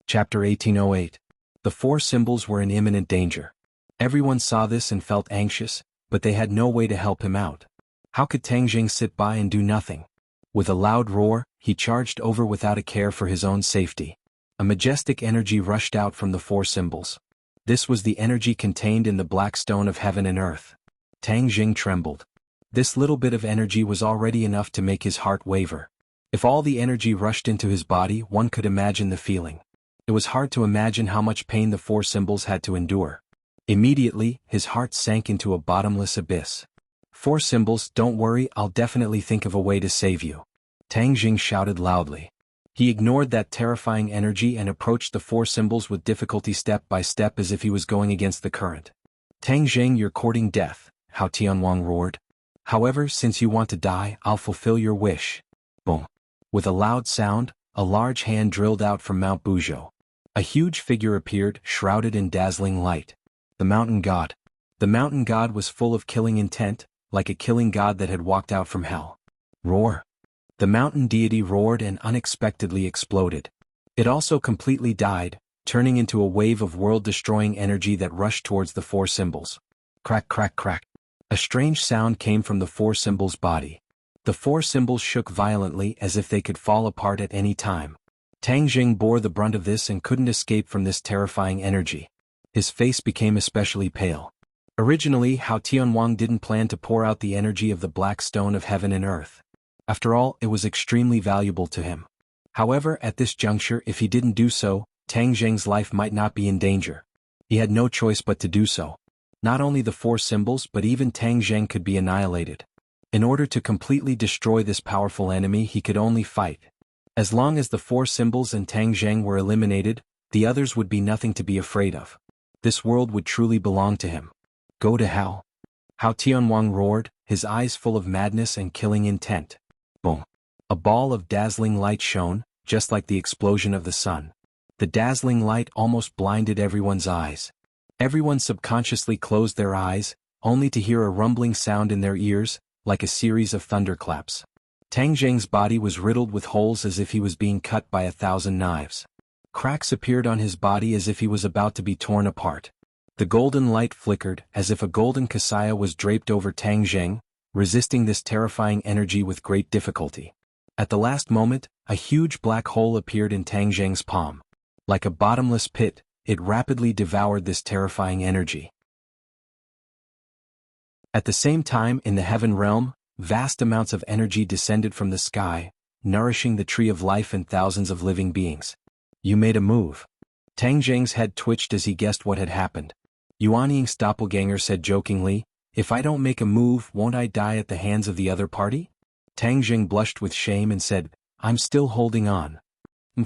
Chapter 1808. The four symbols were in imminent danger. Everyone saw this and felt anxious, but they had no way to help him out. How could Tang Jing sit by and do nothing? With a loud roar, he charged over without a care for his own safety. A majestic energy rushed out from the four symbols. This was the energy contained in the black stone of heaven and earth. Tang Jing trembled. This little bit of energy was already enough to make his heart waver. If all the energy rushed into his body, one could imagine the feeling. It was hard to imagine how much pain the four symbols had to endure. Immediately, his heart sank into a bottomless abyss. "Four symbols, don't worry, I'll definitely think of a way to save you." Tang Jing shouted loudly. He ignored that terrifying energy and approached the four symbols with difficulty step by step as if he was going against the current. "Tang Jing, you're courting death," Hao Tianwang roared. "However, since you want to die, I'll fulfill your wish." Boom. With a loud sound, a large hand drilled out from Mount Buzhou. A huge figure appeared, shrouded in dazzling light. The mountain god. The mountain god was full of killing intent, like a killing god that had walked out from hell. Roar. The mountain deity roared and unexpectedly exploded. It also completely died, turning into a wave of world-destroying energy that rushed towards the four symbols. Crack, crack, crack. A strange sound came from the four symbols' body. The four symbols shook violently as if they could fall apart at any time. Tang Jing bore the brunt of this and couldn't escape from this terrifying energy. His face became especially pale. Originally, Hao Tianwang didn't plan to pour out the energy of the black stone of heaven and earth. After all, it was extremely valuable to him. However, at this juncture, if he didn't do so, Tang Jing's life might not be in danger. He had no choice but to do so. Not only the four symbols but even Tang Jing could be annihilated. In order to completely destroy this powerful enemy he could only fight. As long as the four symbols and Tang Jing were eliminated, the others would be nothing to be afraid of. This world would truly belong to him. Go to hell. Hao Tianwang roared, his eyes full of madness and killing intent. Boom. A ball of dazzling light shone, just like the explosion of the sun. The dazzling light almost blinded everyone's eyes. Everyone subconsciously closed their eyes, only to hear a rumbling sound in their ears, like a series of thunderclaps. Tang Jing's body was riddled with holes as if he was being cut by 1,000 knives. Cracks appeared on his body as if he was about to be torn apart. The golden light flickered as if a golden kasaya was draped over Tang Jing, resisting this terrifying energy with great difficulty. At the last moment, a huge black hole appeared in Tang Jing's palm. Like a bottomless pit, it rapidly devoured this terrifying energy. At the same time, in the heaven realm, vast amounts of energy descended from the sky, nourishing the tree of life and thousands of living beings. You made a move. Tang Jing's head twitched as he guessed what had happened. Yuan Ying's doppelganger said jokingly, "If I don't make a move, won't I die at the hands of the other party?" Tang Jing blushed with shame and said, "I'm still holding on."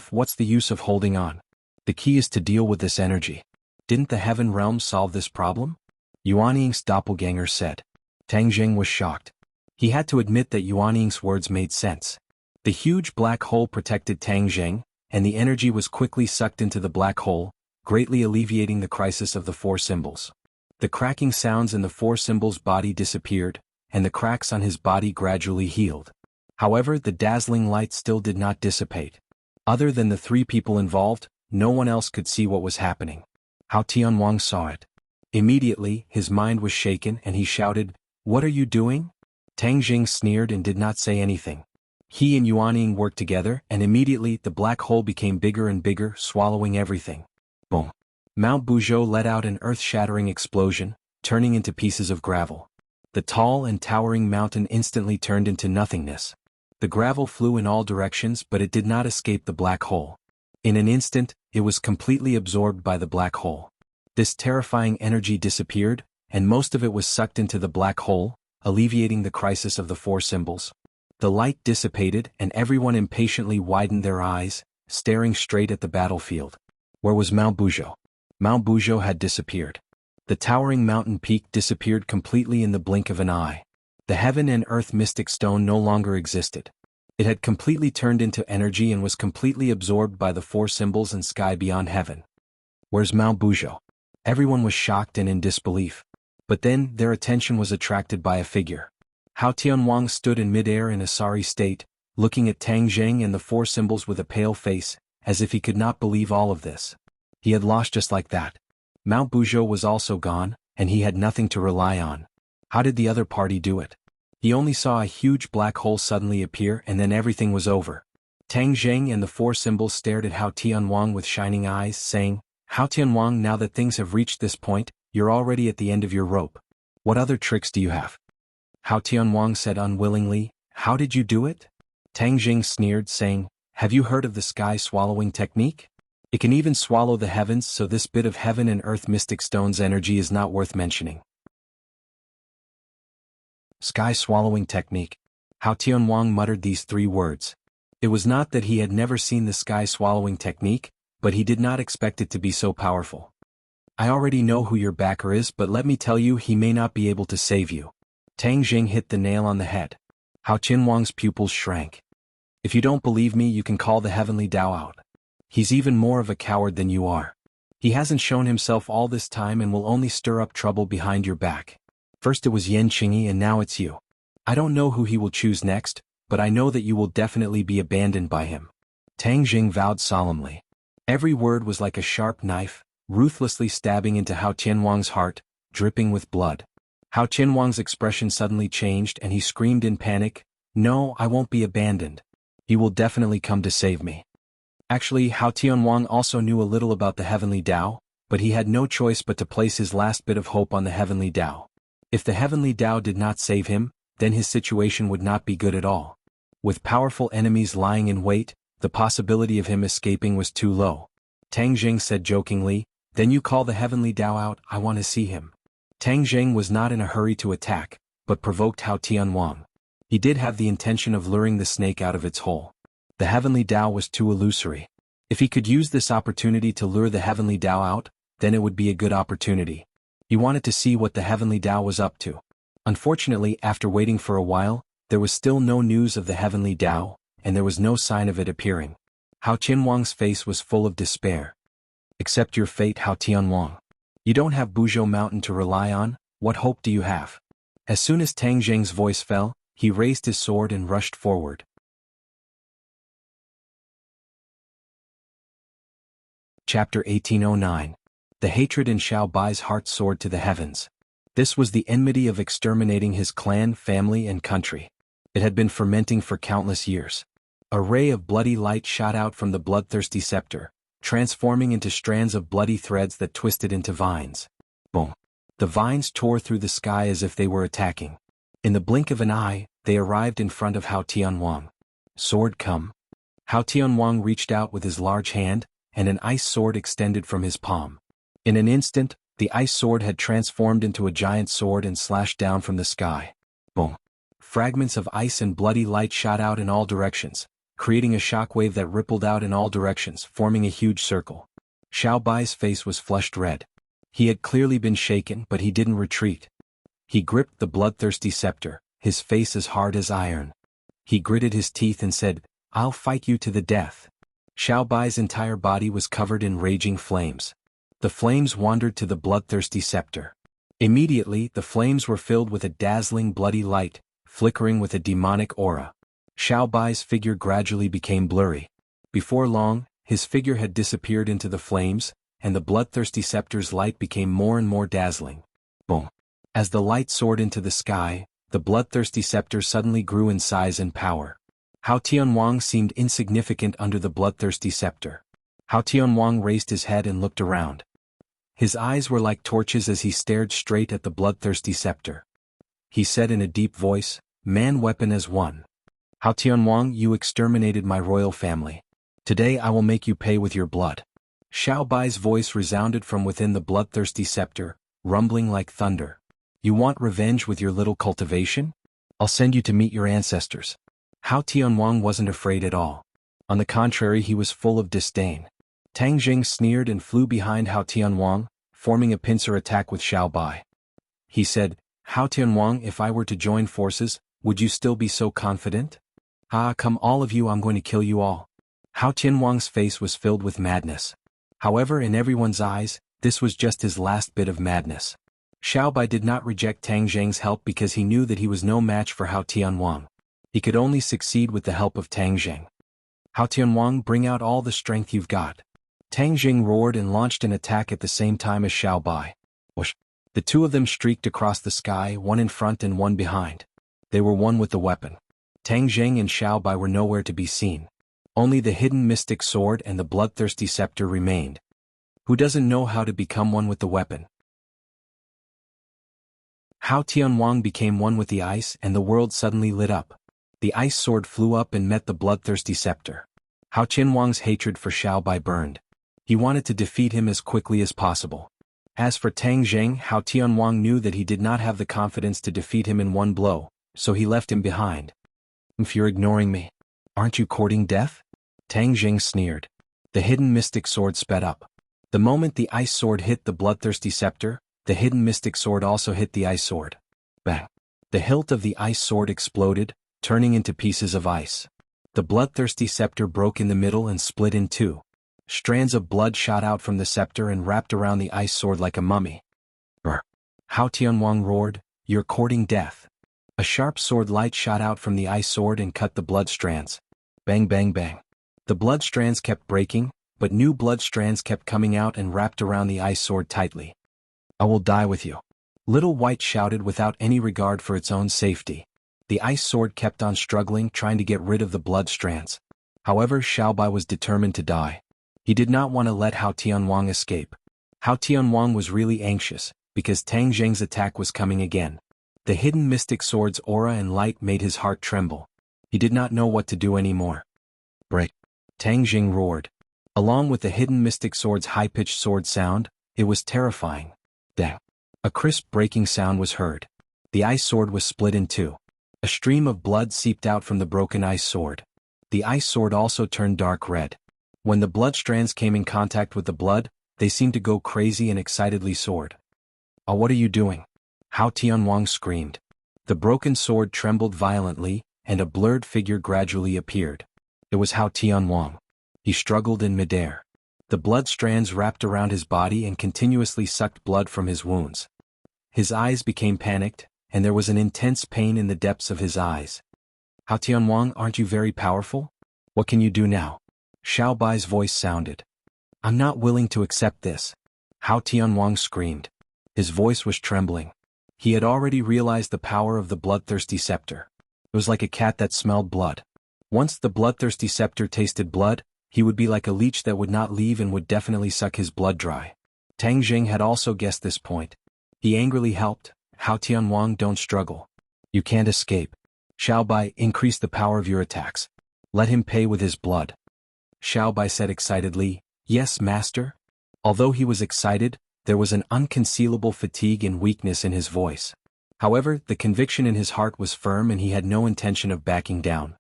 What's the use of holding on? The key is to deal with this energy. Didn't the heaven realm solve this problem? Yuan Ying's doppelganger said. Tang Jing was shocked. He had to admit that Yuan Ying's words made sense. The huge black hole protected Tang Jing, and the energy was quickly sucked into the black hole, greatly alleviating the crisis of the four symbols. The cracking sounds in the four symbols' body disappeared, and the cracks on his body gradually healed. However, the dazzling light still did not dissipate. Other than the three people involved, no one else could see what was happening. Hao Tianwang saw it. Immediately, his mind was shaken and he shouted, "What are you doing?" Tang Jing sneered and did not say anything. He and Yuan Ying worked together and immediately the black hole became bigger and bigger, swallowing everything. Boom. Mount Buzhou let out an earth-shattering explosion, turning into pieces of gravel. The tall and towering mountain instantly turned into nothingness. The gravel flew in all directions but it did not escape the black hole. In an instant, it was completely absorbed by the black hole. This terrifying energy disappeared, and most of it was sucked into the black hole, alleviating the crisis of the four symbols. The light dissipated and everyone impatiently widened their eyes, staring straight at the battlefield. Where was Mount Buzhou? Mount Buzhou had disappeared. The towering mountain peak disappeared completely in the blink of an eye. The heaven and earth mystic stone no longer existed. It had completely turned into energy and was completely absorbed by the four symbols and sky beyond heaven. Where's Mount Buzhou? Everyone was shocked and in disbelief. But then, their attention was attracted by a figure. Hao Tianwang stood in midair in a sorry state, looking at Tang Jing and the four symbols with a pale face, as if he could not believe all of this. He had lost just like that. Mount Buzhou was also gone, and he had nothing to rely on. How did the other party do it? He only saw a huge black hole suddenly appear and then everything was over. Tang Jing and the four symbols stared at Hao Tianwang with shining eyes, saying, "Hao Tianwang, now that things have reached this point, you're already at the end of your rope. What other tricks do you have?" Hao Tianwang said unwillingly, "How did you do it?" Tang Jing sneered, saying, "Have you heard of the sky swallowing technique? It can even swallow the heavens, so this bit of heaven and earth mystic stone's energy is not worth mentioning." Sky swallowing technique. Hao Tianwang muttered these three words. It was not that he had never seen the sky swallowing technique, but he did not expect it to be so powerful. "I already know who your backer is, but let me tell you, he may not be able to save you." Tang Jing hit the nail on the head. Hao Tianwang's pupils shrank. "If you don't believe me, you can call the heavenly Tao out. He's even more of a coward than you are. He hasn't shown himself all this time and will only stir up trouble behind your back. First it was Yan Qingyi and now it's you. I don't know who he will choose next, but I know that you will definitely be abandoned by him. Tang Jing vowed solemnly. Every word was like a sharp knife, ruthlessly stabbing into Hao Tianwang's heart, dripping with blood. Hao Tianwang's expression suddenly changed and he screamed in panic, "No, I won't be abandoned. He will definitely come to save me." Actually, Hao Tianwang also knew a little about the heavenly Tao, but he had no choice but to place his last bit of hope on the heavenly Tao. If the heavenly Tao did not save him, then his situation would not be good at all. With powerful enemies lying in wait, the possibility of him escaping was too low. Tang Jing said jokingly, "Then you call the heavenly Tao out, I want to see him." Tang Jing was not in a hurry to attack, but provoked Hao Tianwang. He did have the intention of luring the snake out of its hole. The heavenly Tao was too illusory. If he could use this opportunity to lure the heavenly Tao out, then it would be a good opportunity. He wanted to see what the heavenly Tao was up to. Unfortunately, after waiting for a while, there was still no news of the heavenly Tao, and there was no sign of it appearing. Hao Tianwang's face was full of despair. "Accept your fate, Hao Tianwang. You don't have Buzhou Mountain to rely on, what hope do you have?" As soon as Tang Jing's voice fell, he raised his sword and rushed forward. Chapter 1809. The hatred in Xiao Bai's heart soared to the heavens. This was the enmity of exterminating his clan, family, and country. It had been fermenting for countless years. A ray of bloody light shot out from the bloodthirsty scepter, transforming into strands of bloody threads that twisted into vines. Boom! The vines tore through the sky as if they were attacking. In the blink of an eye, they arrived in front of Hao Tianwang. "Sword, come." Hao Tianwang reached out with his large hand, and an ice sword extended from his palm. In an instant, the ice sword had transformed into a giant sword and slashed down from the sky. Boom! Fragments of ice and bloody light shot out in all directions, creating a shockwave that rippled out in all directions, forming a huge circle. Xiao Bai's face was flushed red. He had clearly been shaken, but he didn't retreat. He gripped the bloodthirsty scepter, his face as hard as iron. He gritted his teeth and said, "I'll fight you to the death." Xiao Bai's entire body was covered in raging flames. The flames wandered to the bloodthirsty scepter. Immediately, the flames were filled with a dazzling bloody light, flickering with a demonic aura. Xiao Bai's figure gradually became blurry. Before long, his figure had disappeared into the flames, and the bloodthirsty scepter's light became more and more dazzling. Boom! As the light soared into the sky, the bloodthirsty scepter suddenly grew in size and power. Hao Tianwang seemed insignificant under the bloodthirsty scepter. Hao Tianwang raised his head and looked around. His eyes were like torches as he stared straight at the bloodthirsty scepter. He said in a deep voice, "Man weapon as one. Hao Tianwang, you exterminated my royal family. Today I will make you pay with your blood." Xiao Bai's voice resounded from within the bloodthirsty scepter, rumbling like thunder. "You want revenge with your little cultivation? I'll send you to meet your ancestors." Hao Tianwang wasn't afraid at all. On the contrary, he was full of disdain. Tang Jing sneered and flew behind Hao Tianwang, forming a pincer attack with Xiao Bai. He said, "Hao Tianwang, if I were to join forces, would you still be so confident? Ah, come all of you, I'm going to kill you all." Hao Tianwang's face was filled with madness. However, in everyone's eyes, this was just his last bit of madness. Xiao Bai did not reject Tang Jing's help because he knew that he was no match for Hao Tianwang. He could only succeed with the help of Tang Jing. "Hao Tianwang, bring out all the strength you've got." Tang Jing roared and launched an attack at the same time as Xiao Bai. Whoosh! The two of them streaked across the sky, one in front and one behind. They were one with the weapon. Tang Jing and Xiao Bai were nowhere to be seen. Only the hidden mystic sword and the bloodthirsty scepter remained. Who doesn't know how to become one with the weapon? Hao Tianwang became one with the ice and the world suddenly lit up. The ice sword flew up and met the bloodthirsty scepter. Hao Tianwang's hatred for Xiao Bai burned. He wanted to defeat him as quickly as possible. As for Tang Jing, Hao Tianwang knew that he did not have the confidence to defeat him in one blow, so he left him behind. "If you're ignoring me, aren't you courting death?" Tang Jing sneered. The hidden mystic sword sped up. The moment the ice sword hit the bloodthirsty scepter, the hidden mystic sword also hit the ice sword. Bang! The hilt of the ice sword exploded, turning into pieces of ice. The bloodthirsty scepter broke in the middle and split in two. Strands of blood shot out from the scepter and wrapped around the ice sword like a mummy. "Brr!" Hao Tianwang roared, "You're courting death. A sharp sword light shot out from the ice sword and cut the blood strands. Bang bang bang. The blood strands kept breaking, but new blood strands kept coming out and wrapped around the ice sword tightly. I will die with you. Little White shouted without any regard for its own safety. The ice sword kept on struggling, trying to get rid of the blood strands. However, Xiaobai was determined to die. He did not want to let Hao Tianwang escape. Hao Tianwang was really anxious, because Tang Zheng's attack was coming again. The hidden mystic sword's aura and light made his heart tremble. He did not know what to do anymore. Break! Tang Zheng roared. Along with the hidden mystic sword's high-pitched sword sound, it was terrifying. Dang! A crisp breaking sound was heard. The ice sword was split in two. A stream of blood seeped out from the broken ice sword. The ice sword also turned dark red. When the blood strands came in contact with the blood, they seemed to go crazy and excitedly soared. "Oh, what are you doing?" Hao Tianwang screamed. The broken sword trembled violently, and a blurred figure gradually appeared. It was Hao Tianwang. He struggled in midair. The blood strands wrapped around his body and continuously sucked blood from his wounds. His eyes became panicked, and there was an intense pain in the depths of his eyes. "Hao Tianwang, aren't you very powerful? What can you do now?" Xiaobai's voice sounded. "I'm not willing to accept this." Hao Tianwang screamed. His voice was trembling. He had already realized the power of the bloodthirsty scepter. It was like a cat that smelled blood. Once the bloodthirsty scepter tasted blood, he would be like a leech that would not leave and would definitely suck his blood dry. Tang Zheng had also guessed this point. He angrily helped. "Hao Tianwang, don't struggle. You can't escape. Xiaobai, increase the power of your attacks. Let him pay with his blood." Xiaobai said excitedly, "Yes, master." Although he was excited, there was an unconcealable fatigue and weakness in his voice. However, the conviction in his heart was firm and he had no intention of backing down.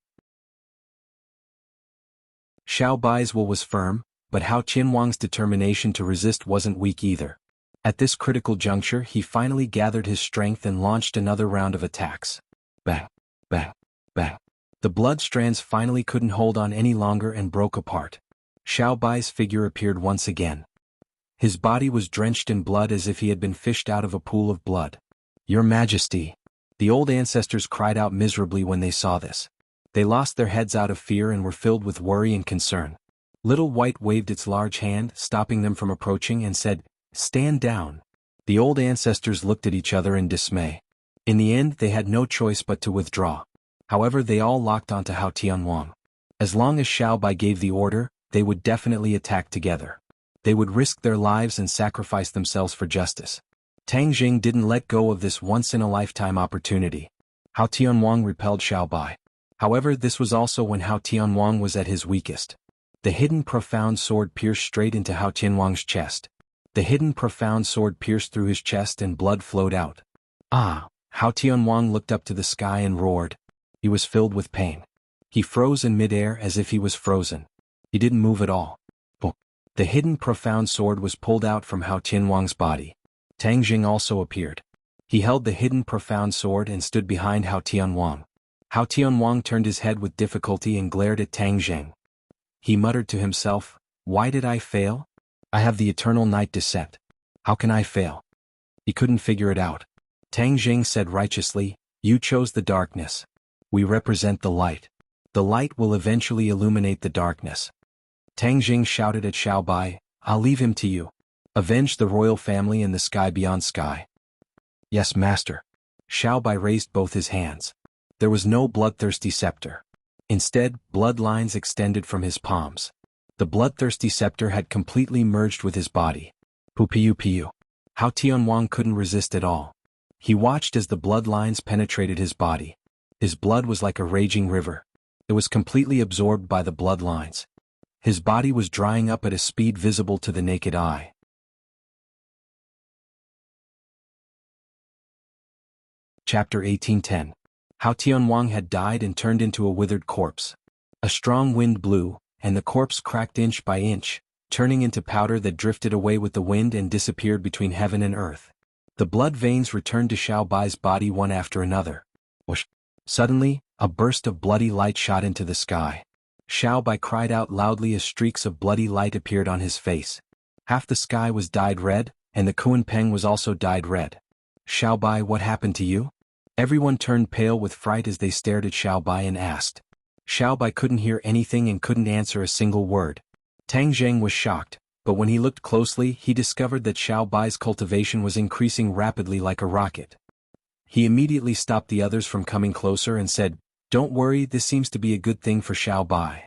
Xiaobai's will was firm, but Hao Tianwang's determination to resist wasn't weak either. At this critical juncture, he finally gathered his strength and launched another round of attacks. Bang! Bang! Bang! The blood strands finally couldn't hold on any longer and broke apart. Xiaobai's figure appeared once again. His body was drenched in blood as if he had been fished out of a pool of blood. "Your Majesty!" The old ancestors cried out miserably when they saw this. They lost their heads out of fear and were filled with worry and concern. Little White waved its large hand, stopping them from approaching, and said, "Stand down." The old ancestors looked at each other in dismay. In the end, they had no choice but to withdraw. However, they all locked onto Hao Tianwang. As long as Xiaobai gave the order, they would definitely attack together. They would risk their lives and sacrifice themselves for justice. Tang Zheng didn't let go of this once-in-a-lifetime opportunity. Hao Tianwang repelled Xiaobai. However, this was also when Hao Tianwang was at his weakest. The hidden profound sword pierced straight into Hao Tianwang's chest. The hidden profound sword pierced through his chest and blood flowed out. "Ah!" Hao Tianwang looked up to the sky and roared. He was filled with pain. He froze in midair as if he was frozen. He didn't move at all. The hidden profound sword was pulled out from Hao Tianwang's body. Tang Zheng also appeared. He held the hidden profound sword and stood behind Hao Tianwang. Hao Tianwang turned his head with difficulty and glared at Tang Zheng. He muttered to himself, "Why did I fail? I have the eternal night descent. How can I fail?" He couldn't figure it out. Tang Zheng said righteously, "You chose the darkness. We represent the light. The light will eventually illuminate the darkness." Tang Zheng shouted at Xiaobai, "I'll leave him to you. Avenge the royal family in the sky beyond sky." "Yes, master." Xiaobai raised both his hands. There was no bloodthirsty scepter. Instead, bloodlines extended from his palms. The bloodthirsty scepter had completely merged with his body. Pu. Hao Tianwang couldn't resist at all. He watched as the bloodlines penetrated his body. His blood was like a raging river. It was completely absorbed by the bloodlines. His body was drying up at a speed visible to the naked eye. Chapter 18:10. Hao Tianwang had died and turned into a withered corpse. A strong wind blew, and the corpse cracked inch by inch, turning into powder that drifted away with the wind and disappeared between heaven and earth. The blood veins returned to Xiaobai's body one after another. Whoosh! Suddenly, a burst of bloody light shot into the sky. Xiaobai cried out loudly as streaks of bloody light appeared on his face. Half the sky was dyed red, and the Kunpeng was also dyed red. "Xiaobai, what happened to you?" Everyone turned pale with fright as they stared at Xiaobai and asked. Xiaobai couldn't hear anything and couldn't answer a single word. Tang Zheng was shocked, but when he looked closely he discovered that Xiaobai's cultivation was increasing rapidly like a rocket. He immediately stopped the others from coming closer and said, "Don't worry, this seems to be a good thing for Xiaobai."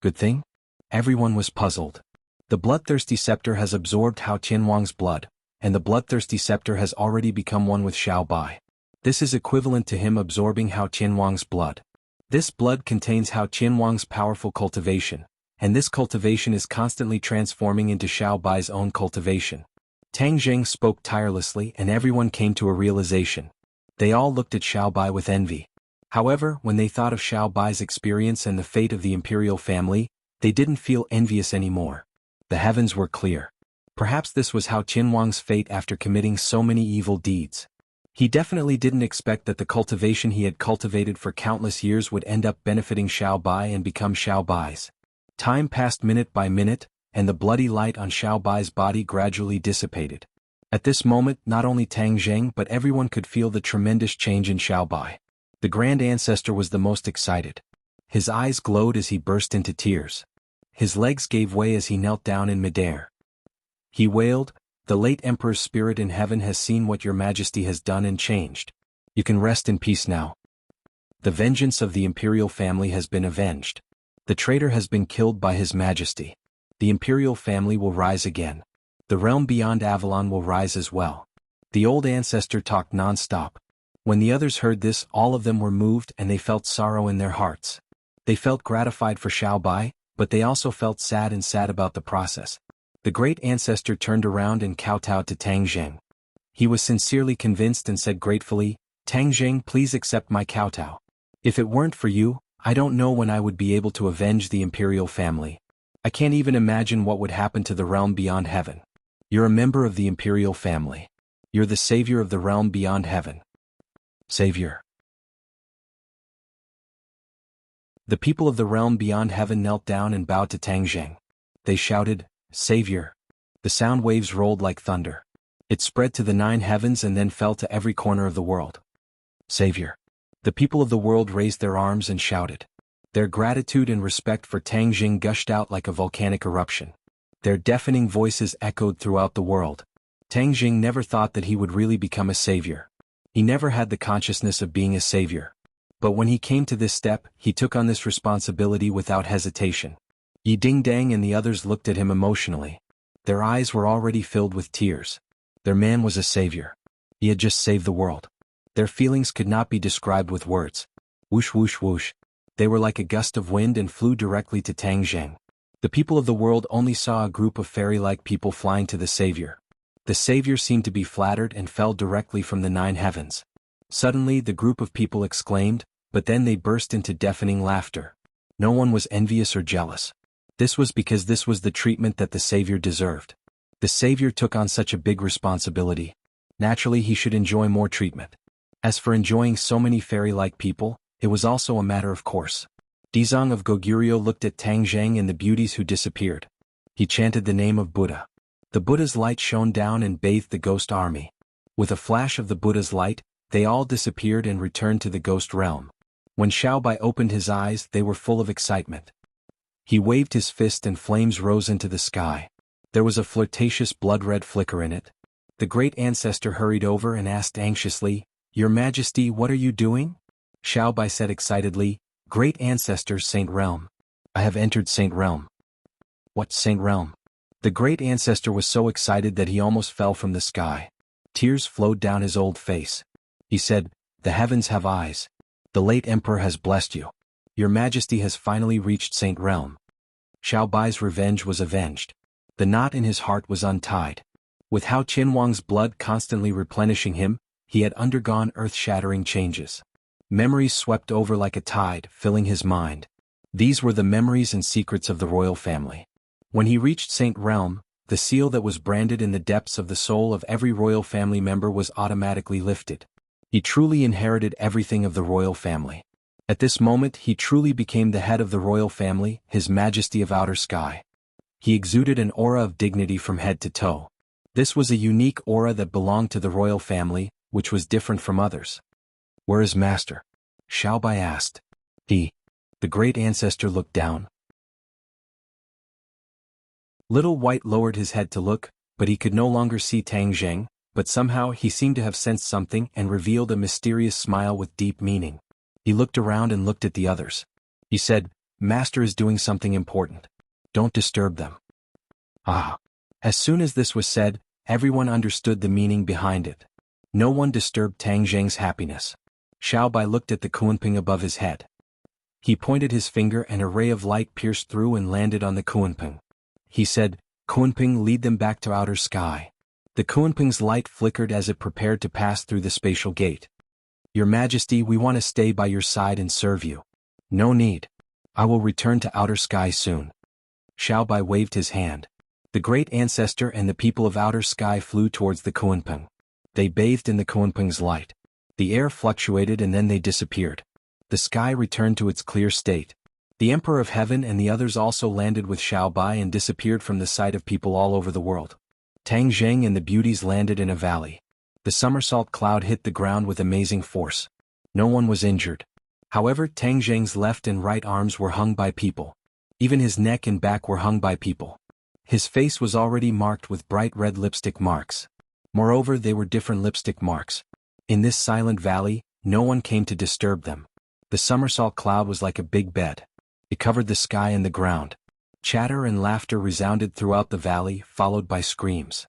Good thing? Everyone was puzzled. The bloodthirsty scepter has absorbed Hao Tianwang's blood, and the bloodthirsty scepter has already become one with Xiaobai. This is equivalent to him absorbing Hao Tianwang's blood. This blood contains Hao Tianwang's powerful cultivation, and this cultivation is constantly transforming into Xiaobai's own cultivation. Tang Zheng spoke tirelessly and everyone came to a realization. They all looked at Xiaobai with envy. However, when they thought of Xiaobai's experience and the fate of the imperial family, they didn't feel envious anymore. The heavens were clear. Perhaps this was Hao Tianwang's fate after committing so many evil deeds. He definitely didn't expect that the cultivation he had cultivated for countless years would end up benefiting Xiaobai and become Xiaobai's. Time passed minute by minute, and the bloody light on Xiaobai's body gradually dissipated. At this moment not only Tang Zheng but everyone could feel the tremendous change in Xiaobai. The Grand Ancestor was the most excited. His eyes glowed as he burst into tears. His legs gave way as he knelt down in midair. He wailed, "The late Emperor's spirit in heaven has seen what your majesty has done and changed. You can rest in peace now. The vengeance of the imperial family has been avenged. The traitor has been killed by his majesty. The imperial family will rise again. The realm beyond Avalon will rise as well." The old ancestor talked non-stop. When the others heard this, all of them were moved and they felt sorrow in their hearts. They felt gratified for Xiaobai, but they also felt sad about the process. The great ancestor turned around and kowtowed to Tang Zheng. He was sincerely convinced and said gratefully, "Tang Zheng, please accept my kowtow. If it weren't for you, I don't know when I would be able to avenge the imperial family. I can't even imagine what would happen to the realm beyond heaven. You're a member of the imperial family. You're the savior of the realm beyond heaven." Savior. The people of the realm beyond heaven knelt down and bowed to Tang Zheng. They shouted, "Savior." The sound waves rolled like thunder. It spread to the 9 heavens and then fell to every corner of the world. Savior. The people of the world raised their arms and shouted. Their gratitude and respect for Tang Zheng gushed out like a volcanic eruption. Their deafening voices echoed throughout the world. Tang Zheng never thought that he would really become a savior. He never had the consciousness of being a savior. But when he came to this step, he took on this responsibility without hesitation. Yi Ding Dang and the others looked at him emotionally. Their eyes were already filled with tears. Their man was a savior. He had just saved the world. Their feelings could not be described with words. Whoosh whoosh whoosh. They were like a gust of wind and flew directly to Tang Zheng. The people of the world only saw a group of fairy-like people flying to the savior. The savior seemed to be flattered and fell directly from the 9 heavens. Suddenly the group of people exclaimed, but then they burst into deafening laughter. No one was envious or jealous. This was because this was the treatment that the savior deserved. The savior took on such a big responsibility. Naturally he should enjoy more treatment. As for enjoying so many fairy-like people, it was also a matter of course. Dizong of Goguryeo looked at Tang Zheng and the beauties who disappeared. He chanted the name of Buddha. The Buddha's light shone down and bathed the ghost army. With a flash of the Buddha's light, they all disappeared and returned to the ghost realm. When Xiaobai opened his eyes, they were full of excitement. He waved his fist and flames rose into the sky. There was a flirtatious blood-red flicker in it. The great ancestor hurried over and asked anxiously, "Your Majesty, what are you doing?" Xiaobai said excitedly, "Great ancestor Saint Realm. I have entered Saint Realm." "What Saint Realm?" The great ancestor was so excited that he almost fell from the sky. Tears flowed down his old face. He said, "The heavens have eyes. The late emperor has blessed you. Your Majesty has finally reached Saint Realm." Xiaobai's revenge was avenged. The knot in his heart was untied. With Hao Tianwang's blood constantly replenishing him, he had undergone earth-shattering changes. Memories swept over like a tide, filling his mind. These were the memories and secrets of the royal family. When he reached Saint Realm, the seal that was branded in the depths of the soul of every royal family member was automatically lifted. He truly inherited everything of the royal family. At this moment he truly became the head of the royal family, His Majesty of Outer Sky. He exuded an aura of dignity from head to toe. This was a unique aura that belonged to the royal family, which was different from others. Where is master? Xiaobai asked. The great ancestor looked down. Little White lowered his head to look, but he could no longer see Tang Zheng, but somehow he seemed to have sensed something and revealed a mysterious smile with deep meaning. He looked around and looked at the others. He said, Master is doing something important. Don't disturb them. Ah. As soon as this was said, everyone understood the meaning behind it. No one disturbed Tang Zheng's happiness. Xiaobai looked at the Kunping above his head. He pointed his finger and a ray of light pierced through and landed on the Kunping. He said, Kunping, lead them back to outer sky. The Kunping's light flickered as it prepared to pass through the spatial gate. Your Majesty, we want to stay by your side and serve you. No need. I will return to outer sky soon. Xiaobai waved his hand. The great ancestor and the people of outer sky flew towards the Kunping. They bathed in the Kunping's light. The air fluctuated and then they disappeared. The sky returned to its clear state. The Emperor of Heaven and the others also landed with Xiaobai and disappeared from the sight of people all over the world. Tang Zheng and the beauties landed in a valley. The somersault cloud hit the ground with amazing force. No one was injured. However, Tang Zheng's left and right arms were hung by people. Even his neck and back were hung by people. His face was already marked with bright red lipstick marks. Moreover, they were different lipstick marks. In this silent valley, no one came to disturb them. The somersault cloud was like a big bed. It covered the sky and the ground. Chatter and laughter resounded throughout the valley, followed by screams.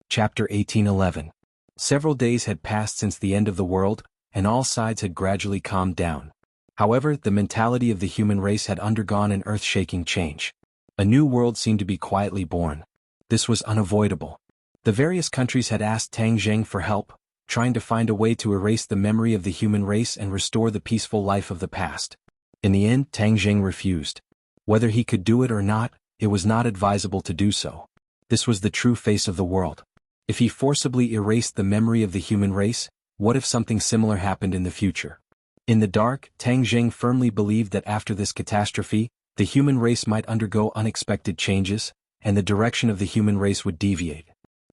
Chapter 1811. Several days had passed since the end of the world, and all sides had gradually calmed down. However, the mentality of the human race had undergone an earth-shaking change. A new world seemed to be quietly born. This was unavoidable. The various countries had asked Tang Zheng for help, trying to find a way to erase the memory of the human race and restore the peaceful life of the past. In the end, Tang Zheng refused. Whether he could do it or not, it was not advisable to do so. This was the true face of the world. If he forcibly erased the memory of the human race, what if something similar happened in the future? In the dark, Tang Zheng firmly believed that after this catastrophe, the human race might undergo unexpected changes, and the direction of the human race would deviate.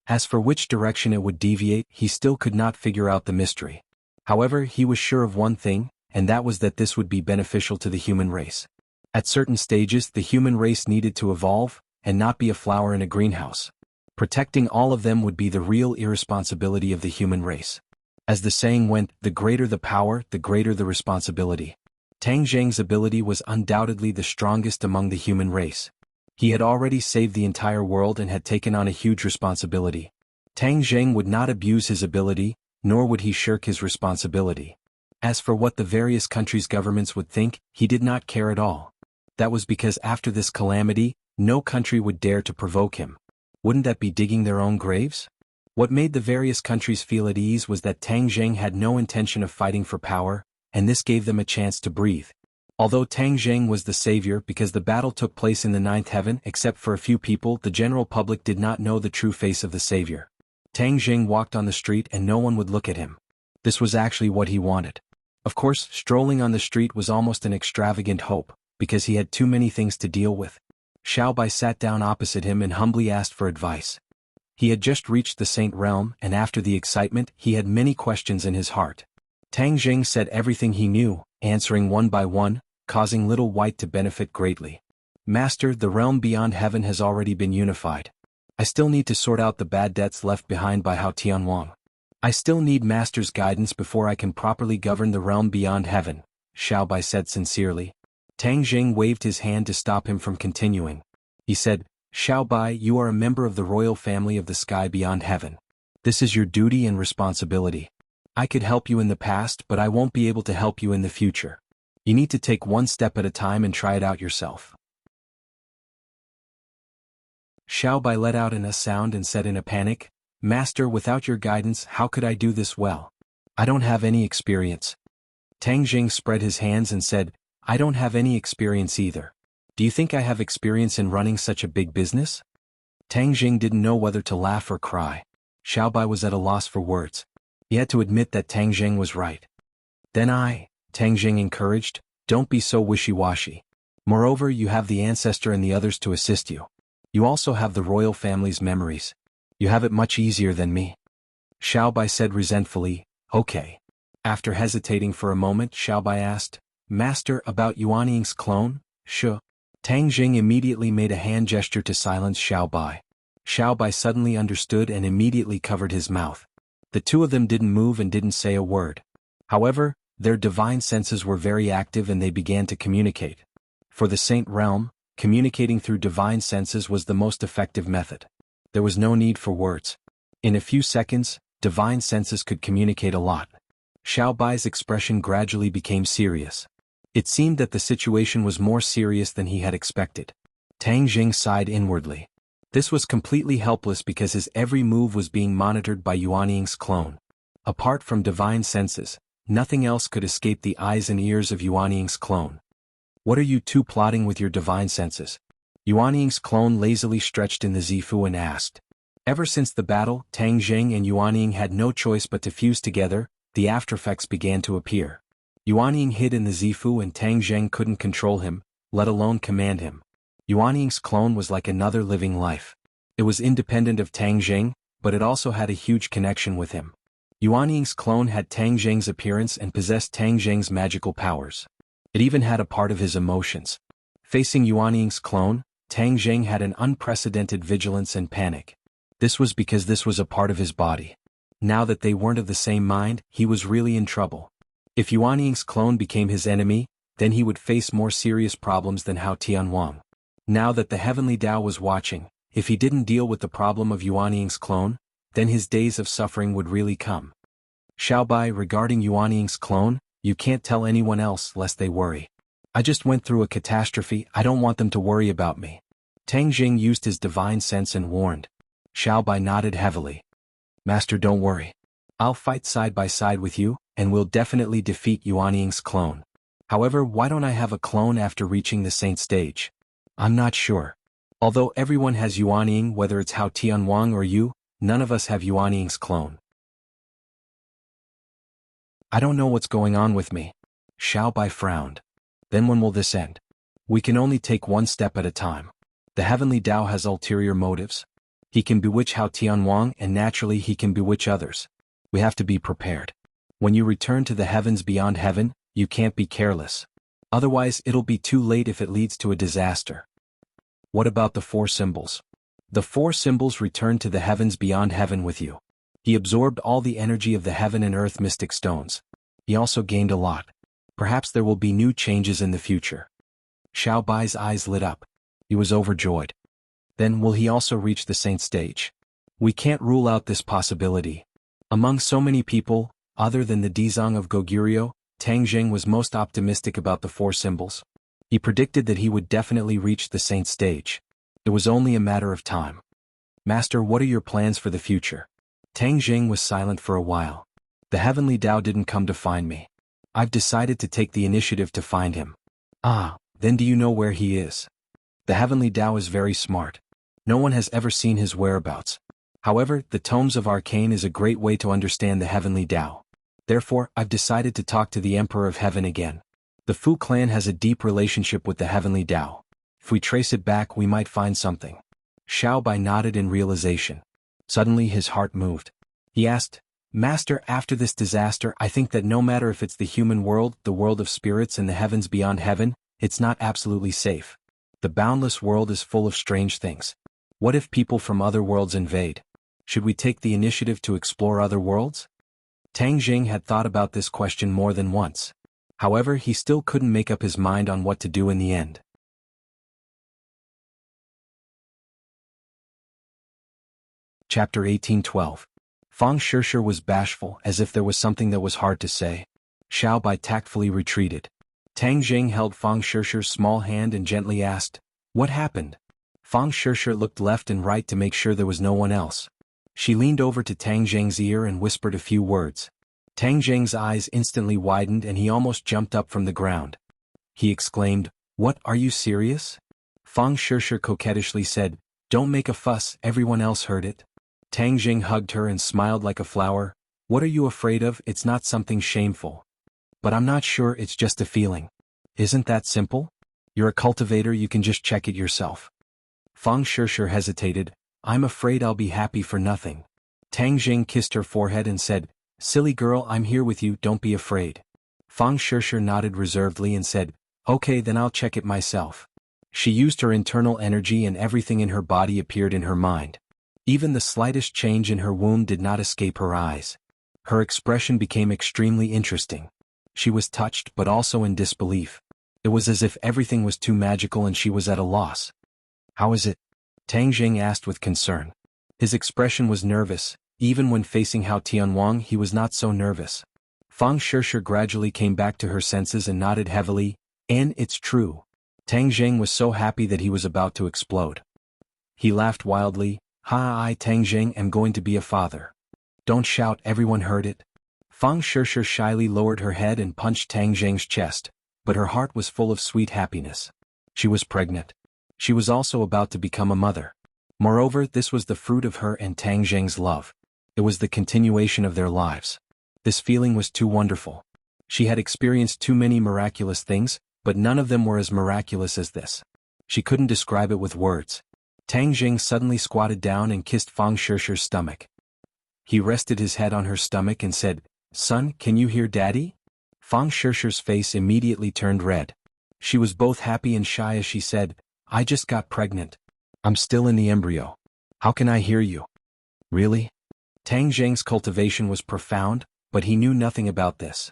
As for which direction it would deviate, he still could not figure out the mystery. However, he was sure of one thing, and that was that this would be beneficial to the human race. At certain stages, the human race needed to evolve, and not be a flower in a greenhouse. Protecting all of them would be the real irresponsibility of the human race. As the saying went, the greater the power, the greater the responsibility. Tang Zheng's ability was undoubtedly the strongest among the human race. He had already saved the entire world and had taken on a huge responsibility. Tang Zheng would not abuse his ability, nor would he shirk his responsibility. As for what the various countries' governments would think, he did not care at all. That was because after this calamity, no country would dare to provoke him. Wouldn't that be digging their own graves? What made the various countries feel at ease was that Tang Zheng had no intention of fighting for power, and this gave them a chance to breathe. Although Tang Zheng was the savior because the battle took place in the ninth heaven, except for a few people, the general public did not know the true face of the savior. Tang Zheng walked on the street and no one would look at him. This was actually what he wanted. Of course, strolling on the street was almost an extravagant hope, because he had too many things to deal with. Xiaobai sat down opposite him and humbly asked for advice. He had just reached the Saint Realm, and after the excitement, he had many questions in his heart. Tang Zheng said everything he knew, answering one by one, causing Little White to benefit greatly. Master, the realm beyond heaven has already been unified. I still need to sort out the bad debts left behind by Hao Tianwang. I still need Master's guidance before I can properly govern the realm beyond heaven, Xiaobai said sincerely. Tang Zheng waved his hand to stop him from continuing. He said, Xiaobai, you are a member of the royal family of the sky beyond heaven. This is your duty and responsibility. I could help you in the past, but I won't be able to help you in the future. You need to take one step at a time and try it out yourself. Xiaobai let out a sound and said in a panic, Master, without your guidance, how could I do this well? I don't have any experience. Tang Zheng spread his hands and said, I don't have any experience either. Do you think I have experience in running such a big business? Tang Zheng didn't know whether to laugh or cry. Xiaobai was at a loss for words. He had to admit that Tang Zheng was right. Then Tang Zheng encouraged, don't be so wishy-washy. Moreover, you have the ancestor and the others to assist you. You also have the royal family's memories. You have it much easier than me. Xiaobai said resentfully, okay. After hesitating for a moment, Xiaobai asked, Master, about Yuanying's clone? Sure. Tang Jing immediately made a hand gesture to silence Xiaobai. Xiaobai suddenly understood and immediately covered his mouth. The two of them didn't move and didn't say a word. However, their divine senses were very active and they began to communicate. For the Saint Realm, communicating through divine senses was the most effective method. There was no need for words. In a few seconds, divine senses could communicate a lot. Xiaobai's expression gradually became serious. It seemed that the situation was more serious than he had expected. Tang Jing sighed inwardly. This was completely helpless because his every move was being monitored by Yuanying's clone. Apart from divine senses, nothing else could escape the eyes and ears of Yuanying's clone. What are you two plotting with your divine senses? Yuanying's clone lazily stretched in the Zifu and asked. Ever since the battle, Tang Jing and Yuanying had no choice but to fuse together. The aftereffects began to appear. Yuanying hid in the Zifu and Tang Jing couldn't control him, let alone command him. Yuanying's clone was like another living life. It was independent of Tang Jing, but it also had a huge connection with him. Yuanying's clone had Tang Jing's appearance and possessed Tang Jing's magical powers. It even had a part of his emotions. Facing Yuanying's clone, Tang Jing had an unprecedented vigilance and panic. This was because this was a part of his body. Now that they weren't of the same mind, he was really in trouble. If Yuanying's clone became his enemy, then he would face more serious problems than Hao Tianwang. Now that the Heavenly Tao was watching, if he didn't deal with the problem of Yuanying's clone, then his days of suffering would really come. Xiaobai, regarding Yuanying's clone, you can't tell anyone else lest they worry. I just went through a catastrophe, I don't want them to worry about me. Tang Jing used his divine sense and warned. Xiaobai nodded heavily. Master, don't worry. I'll fight side by side with you, and we'll definitely defeat Yuanying's clone. However, why don't I have a clone after reaching the saint stage? I'm not sure. Although everyone has Yuanying, whether it's Hao Tianwang or you, none of us have Yuanying's clone. I don't know what's going on with me. Xiaobai frowned. Then when will this end? We can only take one step at a time. The Heavenly Tao has ulterior motives. He can bewitch Hao Tianwang and naturally he can bewitch others. We have to be prepared. When you return to the heavens beyond heaven, you can't be careless. Otherwise it'll be too late if it leads to a disaster. What about the four symbols? The four symbols returned to the heavens beyond heaven with you. He absorbed all the energy of the heaven and earth mystic stones. He also gained a lot. Perhaps there will be new changes in the future. Xiaobai's eyes lit up. He was overjoyed. Then will he also reach the saint stage? We can't rule out this possibility. Among so many people, other than the Dizang of Goguryeo, Tang Jing was most optimistic about the four symbols. He predicted that he would definitely reach the saint stage. It was only a matter of time. Master, what are your plans for the future? Tang Jing was silent for a while. The Heavenly Tao didn't come to find me. I've decided to take the initiative to find him. Ah, then do you know where he is? The Heavenly Tao is very smart. No one has ever seen his whereabouts. However, the Tomes of Arcane is a great way to understand the Heavenly Tao. Therefore, I've decided to talk to the Emperor of Heaven again. The Fu clan has a deep relationship with the Heavenly Tao. If we trace it back, we might find something. Xiaobai nodded in realization. Suddenly his heart moved. He asked, Master, after this disaster, I think that no matter if it's the human world, the world of spirits and the heavens beyond heaven, it's not absolutely safe. The boundless world is full of strange things. What if people from other worlds invade? Should we take the initiative to explore other worlds? Tang Jing had thought about this question more than once. However, he still couldn't make up his mind on what to do in the end. Chapter 1812. Fang Shishir was bashful, as if there was something that was hard to say. Xiaobai tactfully retreated. Tang Jing held Fang Shishir's small hand and gently asked, What happened? Fang Shishir looked left and right to make sure there was no one else. She leaned over to Tang Jing's ear and whispered a few words. Tang Jing's eyes instantly widened and he almost jumped up from the ground. He exclaimed, What, are you serious? Fang Shishir coquettishly said, Don't make a fuss, everyone else heard it. Tang Jing hugged her and smiled like a flower. What are you afraid of? It's not something shameful. But I'm not sure, it's just a feeling. Isn't that simple? You're a cultivator, you can just check it yourself. Fang Shishir hesitated. I'm afraid I'll be happy for nothing. Tang Jing kissed her forehead and said, Silly girl, I'm here with you, don't be afraid. Fang Shishir nodded reservedly and said, Okay, then I'll check it myself. She used her internal energy and everything in her body appeared in her mind. Even the slightest change in her wound did not escape her eyes. Her expression became extremely interesting. She was touched but also in disbelief. It was as if everything was too magical and she was at a loss. How is it? Tang Jing asked with concern. His expression was nervous. Even when facing Hao Tianwang he was not so nervous. Fang Shishir gradually came back to her senses and nodded heavily, and it's true. Tang Jing was so happy that he was about to explode. He laughed wildly, I Tang Jing am going to be a father. Don't shout, everyone heard it. Fang Shishir shyly lowered her head and punched Tang Jing's chest, but her heart was full of sweet happiness. She was pregnant. She was also about to become a mother. Moreover, this was the fruit of her and Tang Jing's love. It was the continuation of their lives. This feeling was too wonderful. She had experienced too many miraculous things, but none of them were as miraculous as this. She couldn't describe it with words. Tang Jing suddenly squatted down and kissed Fang Shishir's stomach. He rested his head on her stomach and said, Son, can you hear Daddy? Fang Shishir's face immediately turned red. She was both happy and shy as she said, I just got pregnant. I'm still in the embryo. How can I hear you? Really? Tang Jing's cultivation was profound, but he knew nothing about this.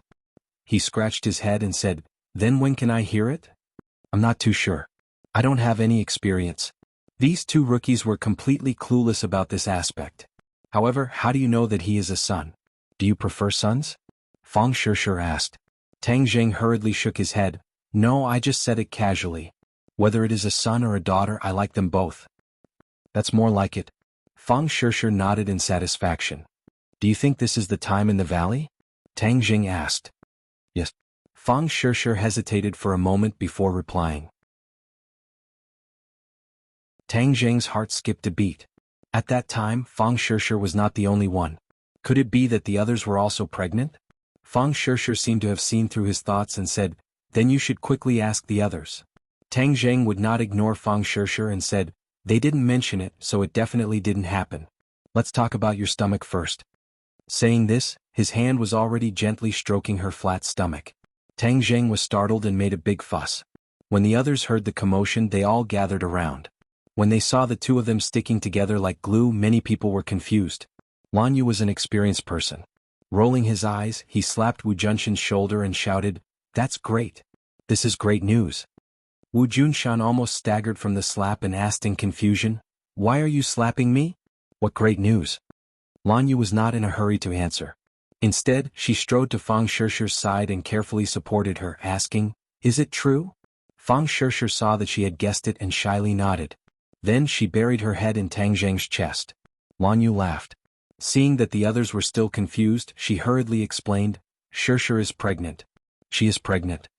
He scratched his head and said, Then when can I hear it? I'm not too sure. I don't have any experience. These two rookies were completely clueless about this aspect. However, how do you know that he is a son? Do you prefer sons? Fang Shishir asked. Tang Jing hurriedly shook his head. No, I just said it casually. Whether it is a son or a daughter, I like them both. That's more like it. Fang Shishir nodded in satisfaction. Do you think this is the time in the valley? Tang Jing asked. Yes. Fang Shishir hesitated for a moment before replying. Tang Jing's heart skipped a beat. At that time, Fang Shishir was not the only one. Could it be that the others were also pregnant? Fang Shishir seemed to have seen through his thoughts and said, Then you should quickly ask the others. Tang Jing would not ignore Fang Shishir and said, They didn't mention it, so it definitely didn't happen. Let's talk about your stomach first. Saying this, his hand was already gently stroking her flat stomach. Tang Jing was startled and made a big fuss. When the others heard the commotion, they all gathered around. When they saw the two of them sticking together like glue, many people were confused. Lan Yu was an experienced person. Rolling his eyes, he slapped Wu Junshan's shoulder and shouted, That's great. This is great news. Wu Junshan almost staggered from the slap and asked in confusion, Why are you slapping me? What great news? Lan Yu was not in a hurry to answer. Instead, she strode to Fang Shishir's side and carefully supported her, asking, Is it true? Fang Shishir saw that she had guessed it and shyly nodded. Then she buried her head in Tang Jing's chest. Lan Yu laughed. Seeing that the others were still confused, she hurriedly explained, Shishir is pregnant. She is pregnant.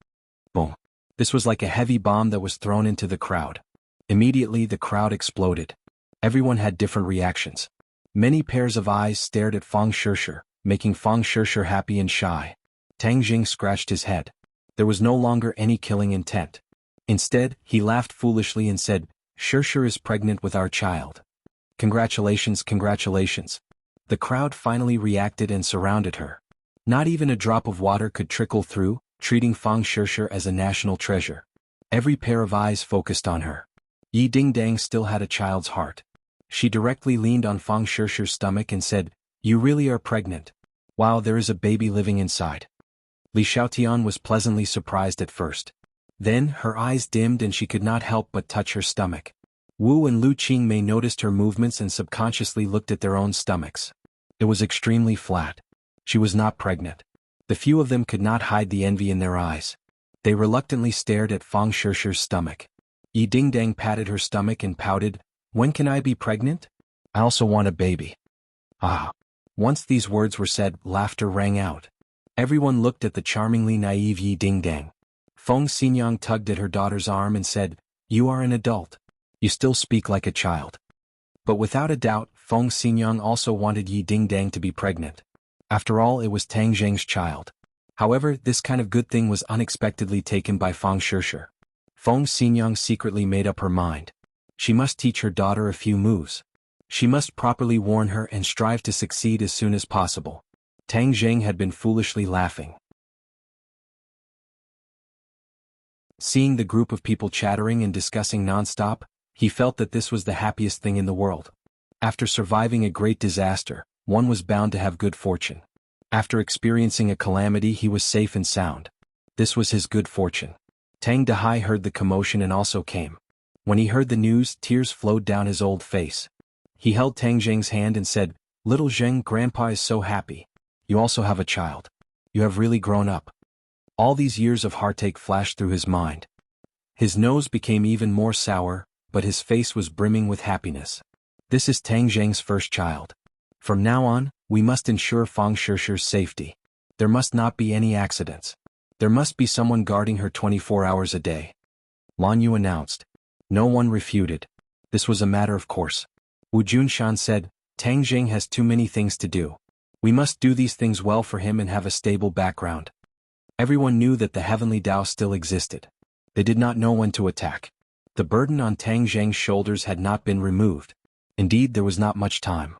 Boom. This was like a heavy bomb that was thrown into the crowd. Immediately the crowd exploded. Everyone had different reactions. Many pairs of eyes stared at Fang Shishir, making Fang Shishir happy and shy. Tang Jing scratched his head. There was no longer any killing intent. Instead, he laughed foolishly and said, Shishir is pregnant with our child. Congratulations, congratulations. The crowd finally reacted and surrounded her. Not even a drop of water could trickle through, treating Fang Shishir as a national treasure. Every pair of eyes focused on her. Yi Dingdang still had a child's heart. She directly leaned on Fang Shishir's stomach and said, You really are pregnant. Wow, there is a baby living inside. Li Xiaotian was pleasantly surprised at first. Then, her eyes dimmed and she could not help but touch her stomach. Wu and Lu Qingmei noticed her movements and subconsciously looked at their own stomachs. It was extremely flat. She was not pregnant. The few of them could not hide the envy in their eyes. They reluctantly stared at Fang Shishir's stomach. Yi Dingdang patted her stomach and pouted, When can I be pregnant? I also want a baby. Ah. Once these words were said, laughter rang out. Everyone looked at the charmingly naive Yi Dingdang. Feng Xinyang tugged at her daughter's arm and said, You are an adult. You still speak like a child. But without a doubt, Feng Xinyang also wanted Yi Dingdang to be pregnant. After all, it was Tang Jing's child. However, this kind of good thing was unexpectedly taken by Fang Shishir. Feng Xinyang secretly made up her mind. She must teach her daughter a few moves. She must properly warn her and strive to succeed as soon as possible. Tang Jing had been foolishly laughing. Seeing the group of people chattering and discussing non-stop, he felt that this was the happiest thing in the world. After surviving a great disaster, one was bound to have good fortune. After experiencing a calamity, he was safe and sound. This was his good fortune. Tang Dehai heard the commotion and also came. When he heard the news, tears flowed down his old face. He held Tang Jing's hand and said, "Little Zheng, Grandpa is so happy. You also have a child. You have really grown up." All these years of heartache flashed through his mind. His nose became even more sour, but his face was brimming with happiness. This is Tang Zheng's first child. From now on, we must ensure Fang Shishir's safety. There must not be any accidents. There must be someone guarding her 24 hours a day. Lan Yu announced. No one refuted. This was a matter of course. Wu Junshan said, Tang Jing has too many things to do. We must do these things well for him and have a stable background. Everyone knew that the heavenly Tao still existed. They did not know when to attack. The burden on Tang Jing's shoulders had not been removed. Indeed, there was not much time.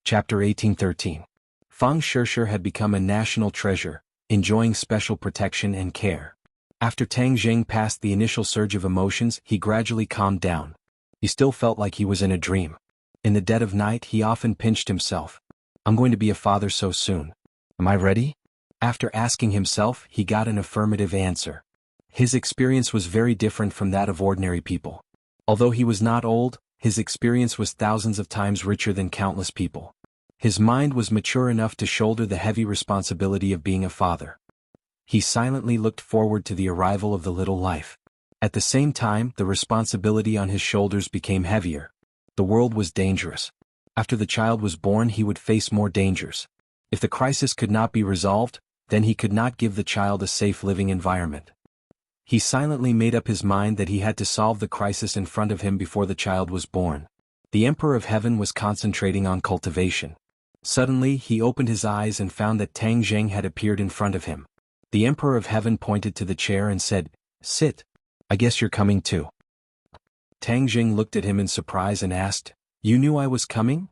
Chapter 1813. Fang Shishir had become a national treasure, enjoying special protection and care. After Tang Jing passed the initial surge of emotions, he gradually calmed down. He still felt like he was in a dream. In the dead of night, he often pinched himself. I'm going to be a father so soon. Am I ready? After asking himself, he got an affirmative answer. His experience was very different from that of ordinary people. Although he was not old, his experience was thousands of times richer than countless people. His mind was mature enough to shoulder the heavy responsibility of being a father. He silently looked forward to the arrival of the little life. At the same time, the responsibility on his shoulders became heavier. The world was dangerous. After the child was born, he would face more dangers. If the crisis could not be resolved, then he could not give the child a safe living environment. He silently made up his mind that he had to solve the crisis in front of him before the child was born. The Emperor of Heaven was concentrating on cultivation. Suddenly, he opened his eyes and found that Tang Jing had appeared in front of him. The Emperor of Heaven pointed to the chair and said, "Sit. I guess you're coming too." Tang Jing looked at him in surprise and asked, "You knew I was coming?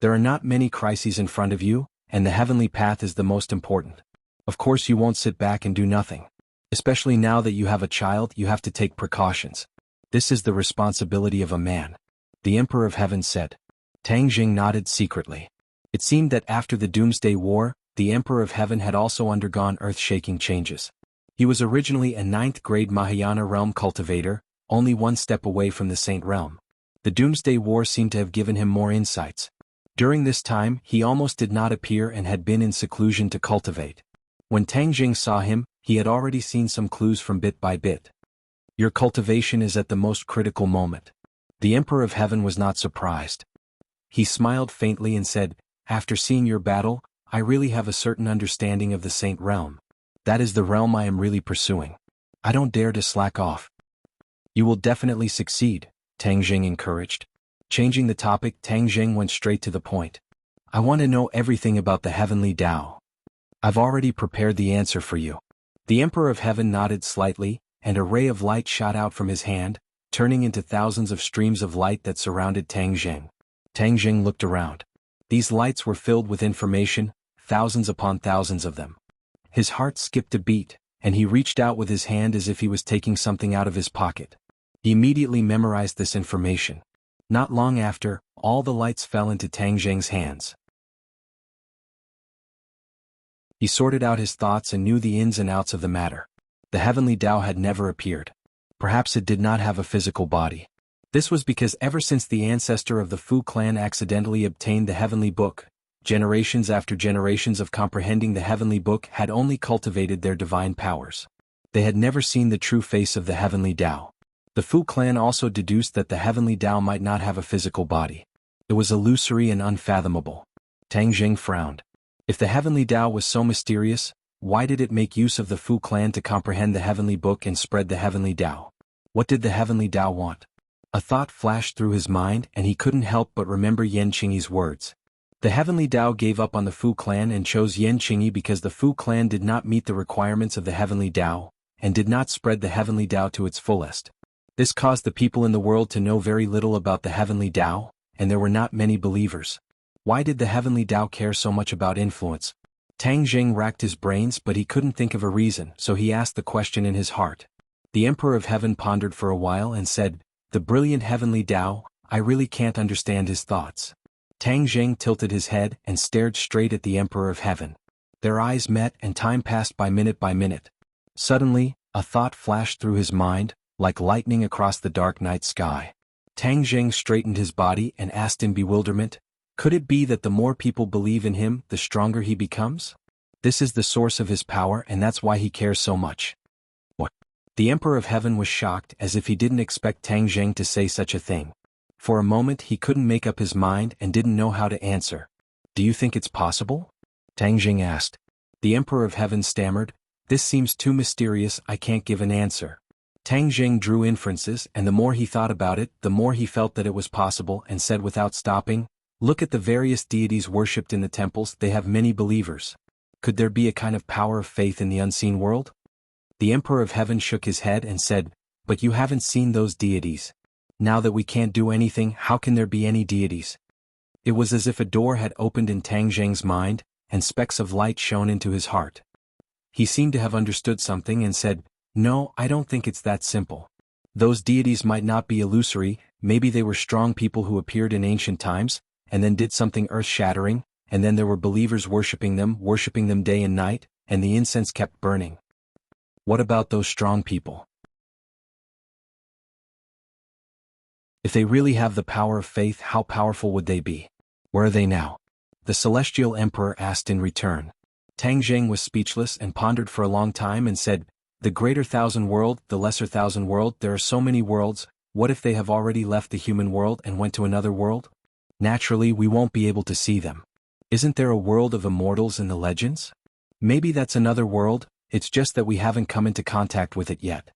There are not many crises in front of you, and the heavenly path is the most important. Of course you won't sit back and do nothing. Especially now that you have a child, you have to take precautions. This is the responsibility of a man," the Emperor of Heaven said. Tang Jing nodded secretly. It seemed that after the Doomsday War, the Emperor of Heaven had also undergone earth-shaking changes. He was originally a 9th-grade Mahayana realm cultivator, only one step away from the Saint realm. The Doomsday War seemed to have given him more insights. During this time, he almost did not appear and had been in seclusion to cultivate. When Tang Jing saw him, he had already seen some clues from bit by bit. Your cultivation is at the most critical moment. The Emperor of Heaven was not surprised. He smiled faintly and said, "After seeing your battle, I really have a certain understanding of the Saint realm. That is the realm I am really pursuing. I don't dare to slack off." "You will definitely succeed," Tang Jing encouraged. Changing the topic, Tang Jing went straight to the point. "I want to know everything about the heavenly Tao. I've already prepared the answer for you." The Emperor of Heaven nodded slightly, and a ray of light shot out from his hand, turning into thousands of streams of light that surrounded Tang Jing. Tang Jing looked around. These lights were filled with information, thousands upon thousands of them. His heart skipped a beat, and he reached out with his hand as if he was taking something out of his pocket. He immediately memorized this information. Not long after, all the lights fell into Tang Jing's hands. He sorted out his thoughts and knew the ins and outs of the matter. The heavenly Tao had never appeared. Perhaps it did not have a physical body. This was because ever since the ancestor of the Fu clan accidentally obtained the heavenly book, generations after generations of comprehending the heavenly book had only cultivated their divine powers. They had never seen the true face of the heavenly Tao. The Fu clan also deduced that the heavenly Tao might not have a physical body. It was illusory and unfathomable. Tang Jing frowned. If the heavenly Tao was so mysterious, why did it make use of the Fu clan to comprehend the heavenly book and spread the heavenly Tao? What did the heavenly Tao want? A thought flashed through his mind and he couldn't help but remember Yan Qingyi's words. The heavenly Tao gave up on the Fu clan and chose Yan Qingyi because the Fu clan did not meet the requirements of the heavenly Tao, and did not spread the heavenly Tao to its fullest. This caused the people in the world to know very little about the heavenly Tao, and there were not many believers. Why did the heavenly Tao care so much about influence? Tang Jing racked his brains, but he couldn't think of a reason, so he asked the question in his heart. The Emperor of Heaven pondered for a while and said, "The brilliant heavenly Tao, I really can't understand his thoughts." Tang Jing tilted his head and stared straight at the Emperor of Heaven. Their eyes met and time passed by minute by minute. Suddenly, a thought flashed through his mind, like lightning across the dark night sky. Tang Jing straightened his body and asked in bewilderment, "Could it be that the more people believe in him, the stronger he becomes? This is the source of his power and that's why he cares so much." What? The Emperor of Heaven was shocked, as if he didn't expect Tang Jing to say such a thing. For a moment he couldn't make up his mind and didn't know how to answer. "Do you think it's possible?" Tang Jing asked. The Emperor of Heaven stammered, "This seems too mysterious, I can't give an answer." Tang Jing drew inferences, and the more he thought about it, the more he felt that it was possible, and said without stopping, "Look at the various deities worshipped in the temples, they have many believers. Could there be a kind of power of faith in the unseen world?" The Emperor of Heaven shook his head and said, "But you haven't seen those deities. Now that we can't do anything, how can there be any deities?" It was as if a door had opened in Tang Jing's mind, and specks of light shone into his heart. He seemed to have understood something and said, "No, I don't think it's that simple. Those deities might not be illusory, maybe they were strong people who appeared in ancient times, and then did something earth-shattering, and then there were believers worshipping them day and night, and the incense kept burning." What about those strong people? If they really have the power of faith, how powerful would they be? Where are they now? The Celestial Emperor asked in return. Tang Jing was speechless and pondered for a long time and said, "The greater thousand world, the lesser thousand world, there are so many worlds, what if they have already left the human world and went to another world? Naturally we won't be able to see them. Isn't there a world of immortals in the legends? Maybe that's another world, it's just that we haven't come into contact with it yet."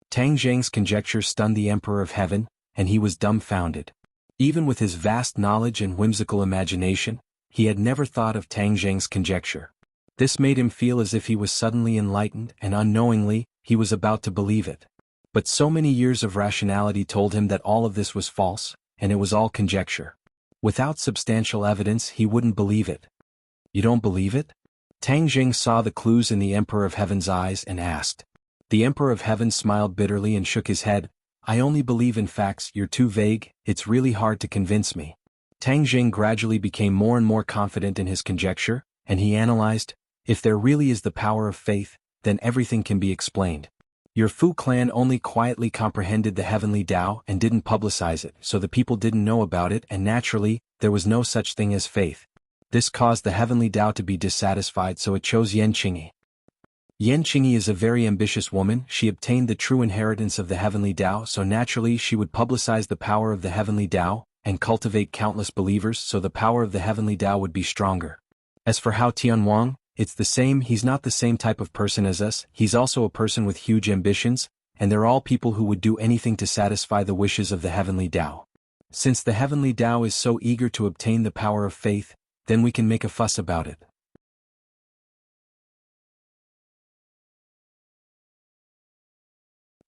Tang Jing's conjecture stunned the Emperor of Heaven, and he was dumbfounded. Even with his vast knowledge and whimsical imagination, he had never thought of Tang Jing's conjecture. This made him feel as if he was suddenly enlightened, and unknowingly, he was about to believe it. But so many years of rationality told him that all of this was false, and it was all conjecture. Without substantial evidence he wouldn't believe it. "You don't believe it?" Tang Jing saw the clues in the Emperor of Heaven's eyes and asked. The Emperor of Heaven smiled bitterly and shook his head. "I only believe in facts, you're too vague, it's really hard to convince me." Tang Jing gradually became more and more confident in his conjecture, and he analyzed, "If there really is the power of faith, then everything can be explained. Your Fu clan only quietly comprehended the heavenly Tao and didn't publicize it, so the people didn't know about it, and naturally, there was no such thing as faith. This caused the heavenly Tao to be dissatisfied, so it chose Yan Qingyi. Yan Qingyi is a very ambitious woman, she obtained the true inheritance of the heavenly Tao, so naturally she would publicize the power of the heavenly Tao, and cultivate countless believers, so the power of the heavenly Tao would be stronger. As for Hao Tianwang, it's the same, he's not the same type of person as us, he's also a person with huge ambitions, and they're all people who would do anything to satisfy the wishes of the heavenly Tao. Since the heavenly Tao is so eager to obtain the power of faith, then we can make a fuss about it."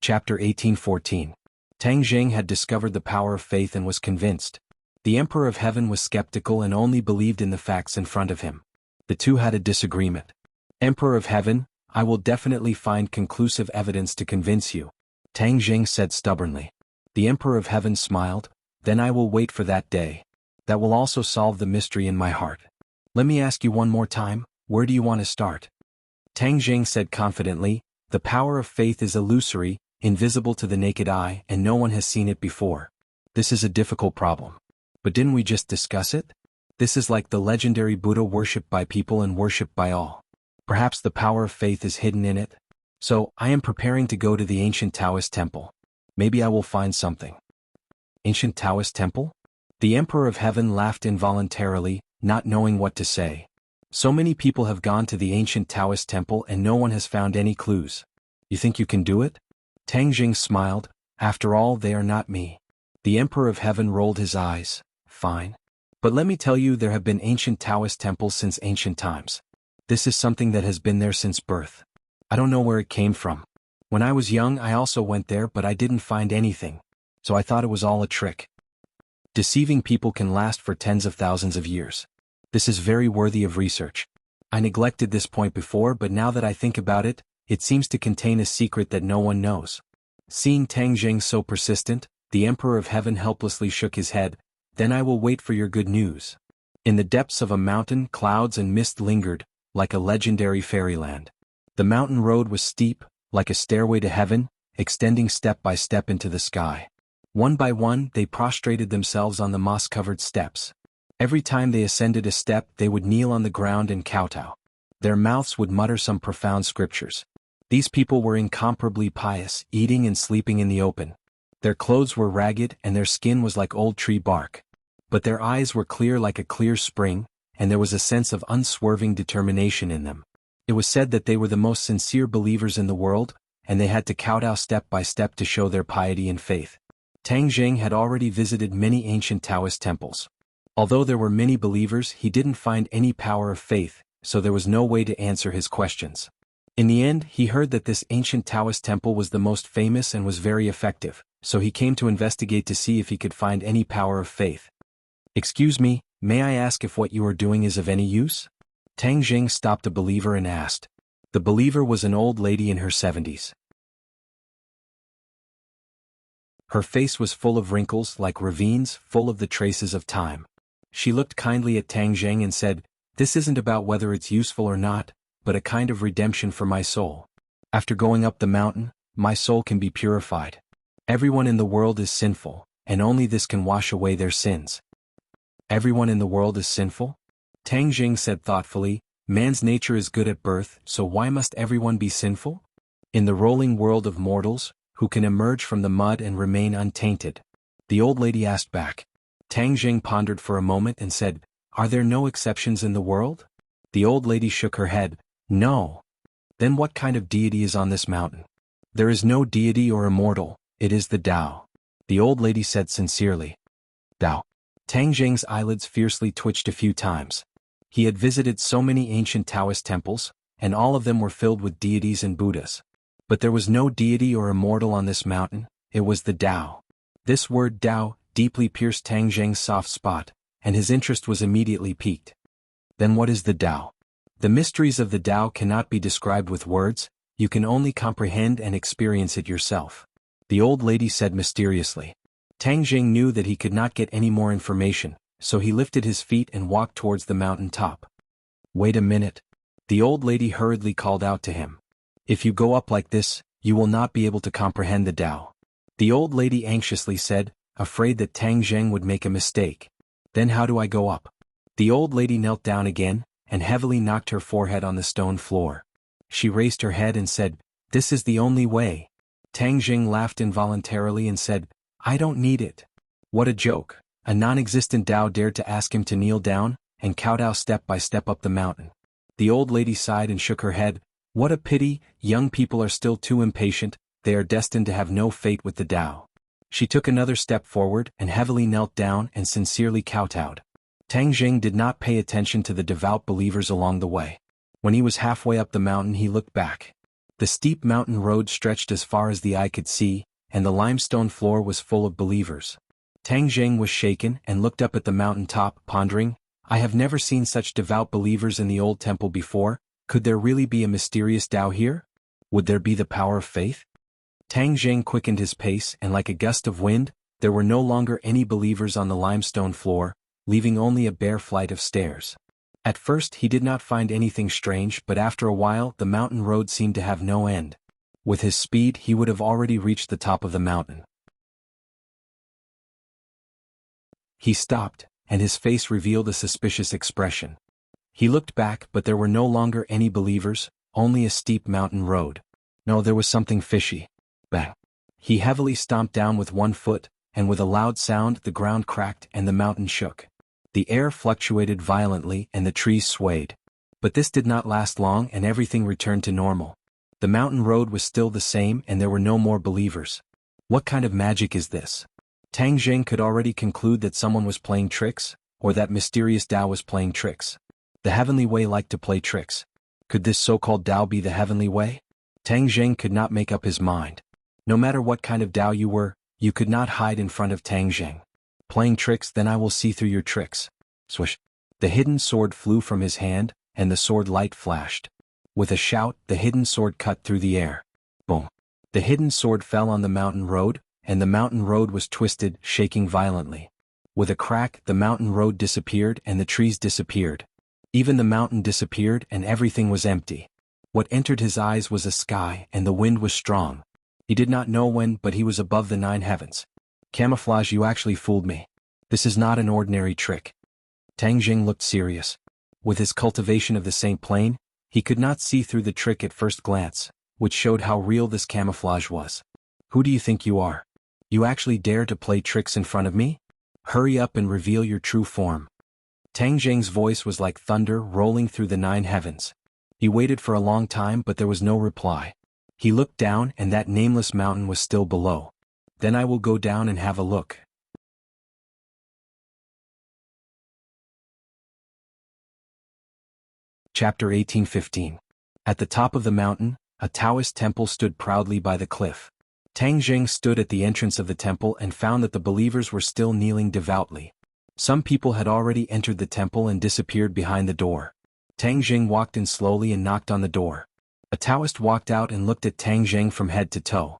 Chapter 1814. Tang Jing had discovered the power of faith and was convinced. The Emperor of Heaven was skeptical and only believed in the facts in front of him. The two had a disagreement. "Emperor of Heaven, I will definitely find conclusive evidence to convince you," Tang Jing said stubbornly. The Emperor of Heaven smiled. "Then I will wait for that day. That will also solve the mystery in my heart. Let me ask you one more time, where do you want to start?" Tang Jing said confidently, "The power of faith is illusory, invisible to the naked eye, and no one has seen it before. This is a difficult problem. But didn't we just discuss it? This is like the legendary Buddha worshipped by people and worshipped by all. Perhaps the power of faith is hidden in it? So, I am preparing to go to the ancient Taoist temple. Maybe I will find something." "Ancient Taoist temple?" The Emperor of Heaven laughed involuntarily, not knowing what to say. "So many people have gone to the ancient Taoist temple and no one has found any clues. You think you can do it?" Tang Jing smiled. "After all, they are not me." The Emperor of Heaven rolled his eyes. "Fine. But let me tell you, there have been ancient Taoist temples since ancient times. This is something that has been there since birth. I don't know where it came from. When I was young I also went there but I didn't find anything. So I thought it was all a trick. Deceiving people can last for tens of thousands of years. This is very worthy of research. I neglected this point before but now that I think about it, it seems to contain a secret that no one knows. Seeing Tang Jing so persistent, the Emperor of Heaven helplessly shook his head. Then I will wait for your good news. In the depths of a mountain clouds and mist lingered, like a legendary fairyland. The mountain road was steep, like a stairway to heaven, extending step by step into the sky. One by one they prostrated themselves on the moss-covered steps. Every time they ascended a step they would kneel on the ground and kowtow. Their mouths would mutter some profound scriptures. These people were incomparably pious, eating and sleeping in the open. Their clothes were ragged and their skin was like old tree bark. But their eyes were clear like a clear spring, and there was a sense of unswerving determination in them. It was said that they were the most sincere believers in the world, and they had to kowtow step by step to show their piety and faith. Tang Jing had already visited many ancient Taoist temples. Although there were many believers, he didn't find any power of faith, so there was no way to answer his questions. In the end, he heard that this ancient Taoist temple was the most famous and was very effective, so he came to investigate to see if he could find any power of faith. "Excuse me, may I ask if what you are doing is of any use?" Tang Jing stopped a believer and asked. The believer was an old lady in her 70s. Her face was full of wrinkles like ravines, full of the traces of time. She looked kindly at Tang Jing and said, "This isn't about whether it's useful or not, but a kind of redemption for my soul. After going up the mountain, my soul can be purified. Everyone in the world is sinful, and only this can wash away their sins." "Everyone in the world is sinful?" Tang Jing said thoughtfully, "Man's nature is good at birth, so why must everyone be sinful? In the rolling world of mortals, who can emerge from the mud and remain untainted?" The old lady asked back. Tang Jing pondered for a moment and said, "Are there no exceptions in the world?" The old lady shook her head. "No." "Then what kind of deity is on this mountain?" "There is no deity or immortal, it is the Tao," the old lady said sincerely. "Tao." Tang Jing's eyelids fiercely twitched a few times. He had visited so many ancient Taoist temples, and all of them were filled with deities and Buddhas. But there was no deity or immortal on this mountain, it was the Tao. This word Tao deeply pierced Tang Jing's soft spot, and his interest was immediately piqued. "Then what is the Tao?" "The mysteries of the Tao cannot be described with words, you can only comprehend and experience it yourself," the old lady said mysteriously. Tang Jing knew that he could not get any more information, so he lifted his feet and walked towards the mountain top. "Wait a minute," the old lady hurriedly called out to him. "If you go up like this, you will not be able to comprehend the Tao," the old lady anxiously said, afraid that Tang Jing would make a mistake. "Then how do I go up?" The old lady knelt down again, and heavily knocked her forehead on the stone floor. She raised her head and said, "This is the only way." Tang Jing laughed involuntarily and said, "I don't need it." What a joke! A non-existent Tao dared to ask him to kneel down, and kowtow step by step up the mountain. The old lady sighed and shook her head. What a pity, young people are still too impatient, they are destined to have no fate with the Tao. She took another step forward and heavily knelt down and sincerely kowtowed. Tang Jing did not pay attention to the devout believers along the way. When he was halfway up the mountain he looked back. The steep mountain road stretched as far as the eye could see, and the limestone floor was full of believers. Tang Jing was shaken and looked up at the mountain top, pondering, "I have never seen such devout believers in the old temple before. Could there really be a mysterious Tao here? Would there be the power of faith?" Tang Jing quickened his pace and like a gust of wind, there were no longer any believers on the limestone floor, leaving only a bare flight of stairs. At first he did not find anything strange, but after a while the mountain road seemed to have no end. With his speed he would have already reached the top of the mountain. He stopped, and his face revealed a suspicious expression. He looked back, but there were no longer any believers, only a steep mountain road. No, there was something fishy. Bang! He heavily stomped down with one foot, and with a loud sound the ground cracked and the mountain shook. The air fluctuated violently and the trees swayed. But this did not last long and everything returned to normal. The mountain road was still the same and there were no more believers. What kind of magic is this? Tang Jing could already conclude that someone was playing tricks, or that mysterious Tao was playing tricks. The heavenly way liked to play tricks. Could this so-called Tao be the heavenly way? Tang Jing could not make up his mind. No matter what kind of Dao you were, you could not hide in front of Tang Jing. Playing tricks, then I will see through your tricks. Swish. The hidden sword flew from his hand, and the sword light flashed. With a shout, the hidden sword cut through the air. Boom. The hidden sword fell on the mountain road, and the mountain road was twisted, shaking violently. With a crack, the mountain road disappeared and the trees disappeared. Even the mountain disappeared and everything was empty. What entered his eyes was a sky, and the wind was strong. He did not know when, but he was above the 9 heavens. Camouflage, you actually fooled me. This is not an ordinary trick. Tang Jing looked serious. With his cultivation of the Saint Plane, he could not see through the trick at first glance, which showed how real this camouflage was. Who do you think you are? You actually dare to play tricks in front of me? Hurry up and reveal your true form. Tang Jing's voice was like thunder rolling through the 9 heavens. He waited for a long time, but there was no reply. He looked down and that nameless mountain was still below. Then I will go down and have a look. Chapter 18:15. At the top of the mountain, a Taoist temple stood proudly by the cliff. Tang Jing stood at the entrance of the temple and found that the believers were still kneeling devoutly. Some people had already entered the temple and disappeared behind the door. Tang Jing walked in slowly and knocked on the door. A Taoist walked out and looked at Tang Jing from head to toe.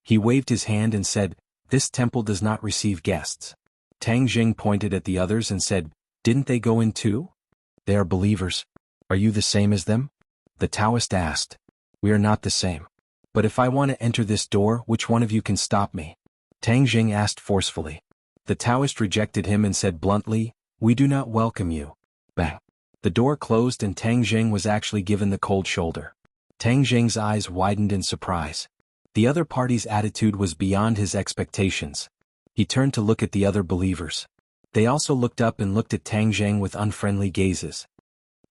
He waved his hand and said, "This temple does not receive guests." Tang Jing pointed at the others and said, "Didn't they go in too?" "They are believers. Are you the same as them?" The Taoist asked. "We are not the same. But if I want to enter this door, which one of you can stop me?" Tang Jing asked forcefully. The Taoist rejected him and said bluntly, "We do not welcome you." Bang. The door closed and Tang Jing was actually given the cold shoulder. Tang Jing's eyes widened in surprise. The other party's attitude was beyond his expectations. He turned to look at the other believers. They also looked up and looked at Tang Jing with unfriendly gazes.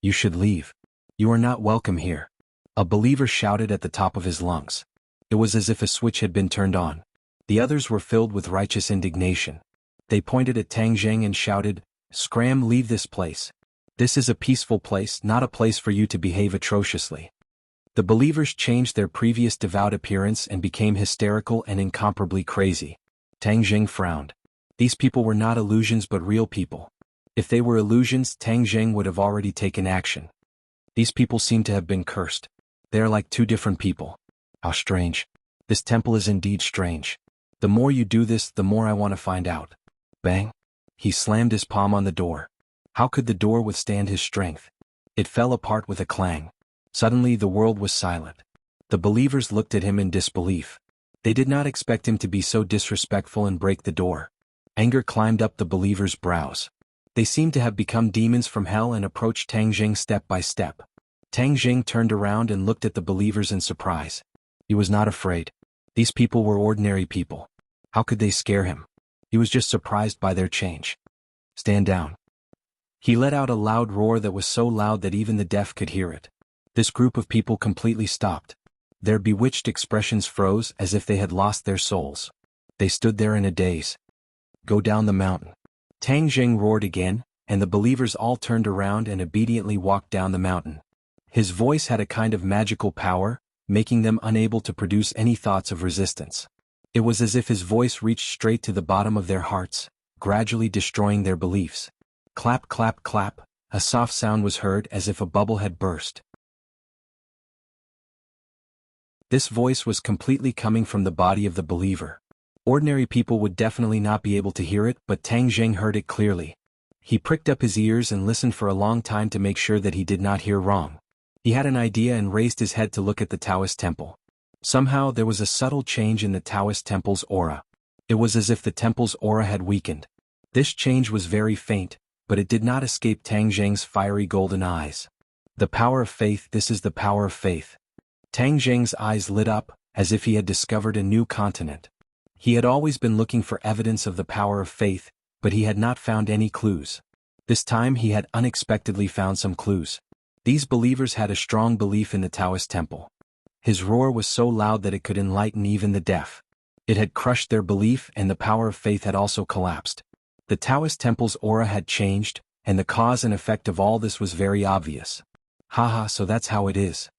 "You should leave. You are not welcome here." A believer shouted at the top of his lungs. It was as if a switch had been turned on. The others were filled with righteous indignation. They pointed at Tang Jing and shouted, "Scram, leave this place. This is a peaceful place, not a place for you to behave atrociously." The believers changed their previous devout appearance and became hysterical and incomparably crazy. Tang Jing frowned. These people were not illusions but real people. If they were illusions, Tang Jing would have already taken action. These people seem to have been cursed. They are like two different people. How strange. This temple is indeed strange. The more you do this, the more I want to find out. Bang. He slammed his palm on the door. How could the door withstand his strength? It fell apart with a clang. Suddenly the world was silent. The believers looked at him in disbelief. They did not expect him to be so disrespectful and break the door. Anger climbed up the believers' brows. They seemed to have become demons from hell and approached Tang Jing step by step. Tang Jing turned around and looked at the believers in surprise. He was not afraid. These people were ordinary people. How could they scare him? He was just surprised by their change. "Stand down." He let out a loud roar that was so loud that even the deaf could hear it. This group of people completely stopped. Their bewitched expressions froze as if they had lost their souls. They stood there in a daze. "Go down the mountain." Tang Jing roared again, and the believers all turned around and obediently walked down the mountain. His voice had a kind of magical power, making them unable to produce any thoughts of resistance. It was as if his voice reached straight to the bottom of their hearts, gradually destroying their beliefs. Clap, clap, clap, a soft sound was heard as if a bubble had burst. This voice was completely coming from the body of the believer. Ordinary people would definitely not be able to hear it, but Tang Jing heard it clearly. He pricked up his ears and listened for a long time to make sure that he did not hear wrong. He had an idea and raised his head to look at the Taoist temple. Somehow there was a subtle change in the Taoist temple's aura. It was as if the temple's aura had weakened. This change was very faint, but it did not escape Tang Jing's fiery golden eyes. The power of faith, this is the power of faith. Tang Jing's eyes lit up, as if he had discovered a new continent. He had always been looking for evidence of the power of faith, but he had not found any clues. This time he had unexpectedly found some clues. These believers had a strong belief in the Taoist temple. His roar was so loud that it could enlighten even the deaf. It had crushed their belief and the power of faith had also collapsed. The Taoist temple's aura had changed, and the cause and effect of all this was very obvious. Haha, so that's how it is.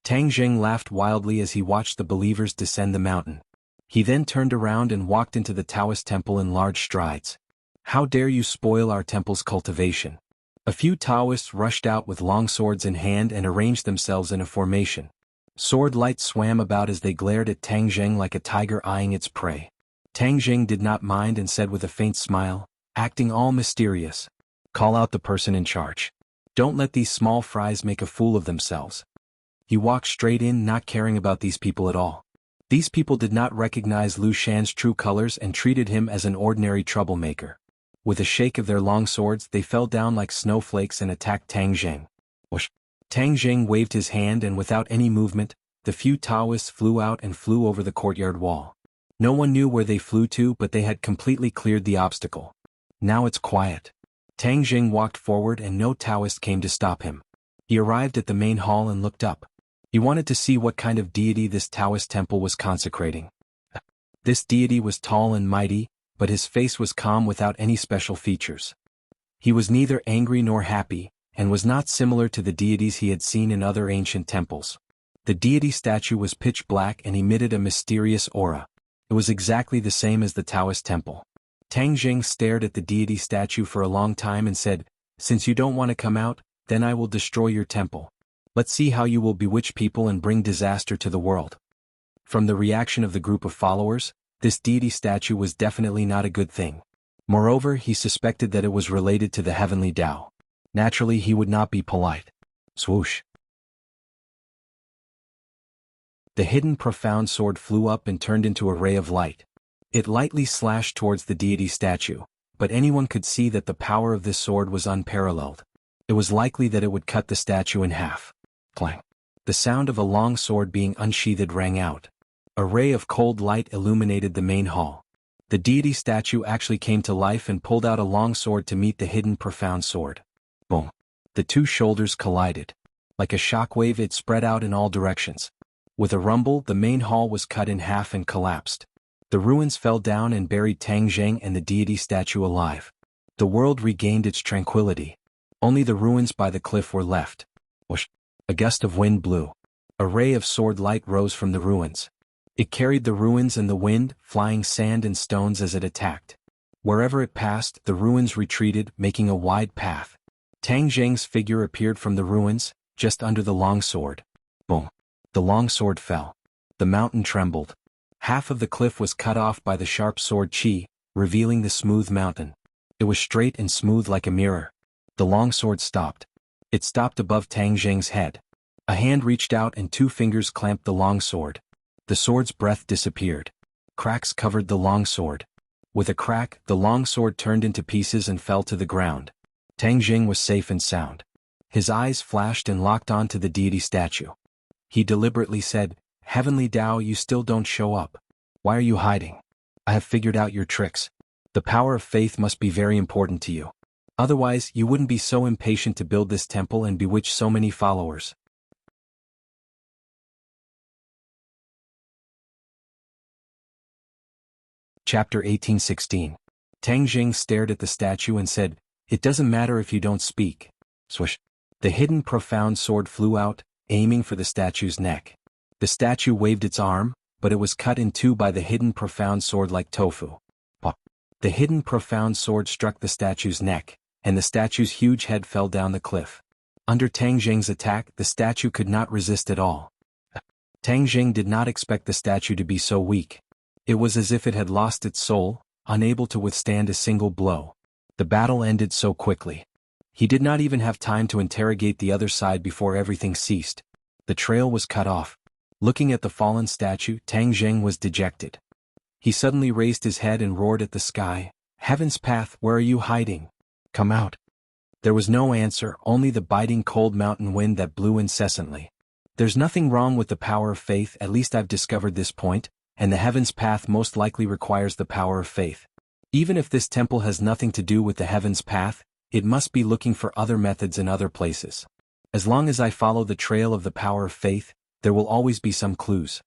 Tang Jing laughed wildly as he watched the believers descend the mountain. He then turned around and walked into the Taoist temple in large strides. "How dare you spoil our temple's cultivation?" A few Taoists rushed out with long swords in hand and arranged themselves in a formation. Sword lights swam about as they glared at Tang Jing like a tiger eyeing its prey. Tang Jing did not mind and said with a faint smile, acting all mysterious, "Call out the person in charge. Don't let these small fries make a fool of themselves." He walked straight in, not caring about these people at all. These people did not recognize Lu Shan's true colors and treated him as an ordinary troublemaker. With a shake of their long swords, they fell down like snowflakes and attacked Tang Jing. Whoosh! Tang Jing waved his hand and without any movement, the few Taoists flew out and flew over the courtyard wall. No one knew where they flew to, but they had completely cleared the obstacle. Now it's quiet. Tang Jing walked forward and no Taoist came to stop him. He arrived at the main hall and looked up. He wanted to see what kind of deity this Taoist temple was consecrating. This deity was tall and mighty, but his face was calm without any special features. He was neither angry nor happy, and was not similar to the deities he had seen in other ancient temples. The deity statue was pitch black and emitted a mysterious aura. It was exactly the same as the Taoist temple. Tang Jing stared at the deity statue for a long time and said, "Since you don't want to come out, then I will destroy your temple. Let's see how you will bewitch people and bring disaster to the world." From the reaction of the group of followers, this deity statue was definitely not a good thing. Moreover, he suspected that it was related to the heavenly Tao. Naturally, he would not be polite. Swoosh! The hidden profound sword flew up and turned into a ray of light. It lightly slashed towards the deity statue, but anyone could see that the power of this sword was unparalleled. It was likely that it would cut the statue in half. Clang! The sound of a long sword being unsheathed rang out. A ray of cold light illuminated the main hall. The deity statue actually came to life and pulled out a long sword to meet the hidden profound sword. Boom! The two shoulders collided. Like a shockwave, it spread out in all directions. With a rumble, the main hall was cut in half and collapsed. The ruins fell down and buried Tang Jing and the deity statue alive. The world regained its tranquility. Only the ruins by the cliff were left. Whoosh! A gust of wind blew. A ray of sword light rose from the ruins. It carried the ruins and the wind, flying sand and stones as it attacked. Wherever it passed, the ruins retreated, making a wide path. Tang Jing's figure appeared from the ruins, just under the long sword. Boom! The long sword fell. The mountain trembled. Half of the cliff was cut off by the sharp sword chi, revealing the smooth mountain. It was straight and smooth like a mirror. The long sword stopped. It stopped above Tang Jing's head. A hand reached out and two fingers clamped the long sword. The sword's breath disappeared. Cracks covered the long sword. With a crack, the long sword turned into pieces and fell to the ground. Tang Jing was safe and sound. His eyes flashed and locked onto the deity statue. He deliberately said, "Heavenly Tao, you still don't show up. Why are you hiding? I have figured out your tricks. The power of faith must be very important to you. Otherwise, you wouldn't be so impatient to build this temple and bewitch so many followers." Chapter 1816. Tang Jing stared at the statue and said, "It doesn't matter if you don't speak." Swish! The hidden profound sword flew out, aiming for the statue's neck. The statue waved its arm, but it was cut in two by the hidden profound sword like tofu. Pop! The hidden profound sword struck the statue's neck, and the statue's huge head fell down the cliff. Under Tang Jing's attack, the statue could not resist at all. Tang Jing did not expect the statue to be so weak. It was as if it had lost its soul, unable to withstand a single blow. The battle ended so quickly. He did not even have time to interrogate the other side before everything ceased. The trail was cut off. Looking at the fallen statue, Tang Jing was dejected. He suddenly raised his head and roared at the sky, "Heaven's path, where are you hiding? Come out." There was no answer, only the biting cold mountain wind that blew incessantly. There's nothing wrong with the power of faith, at least I've discovered this point, and the heaven's path most likely requires the power of faith. Even if this temple has nothing to do with the heaven's path, it must be looking for other methods in other places. As long as I follow the trail of the power of faith, there will always be some clues.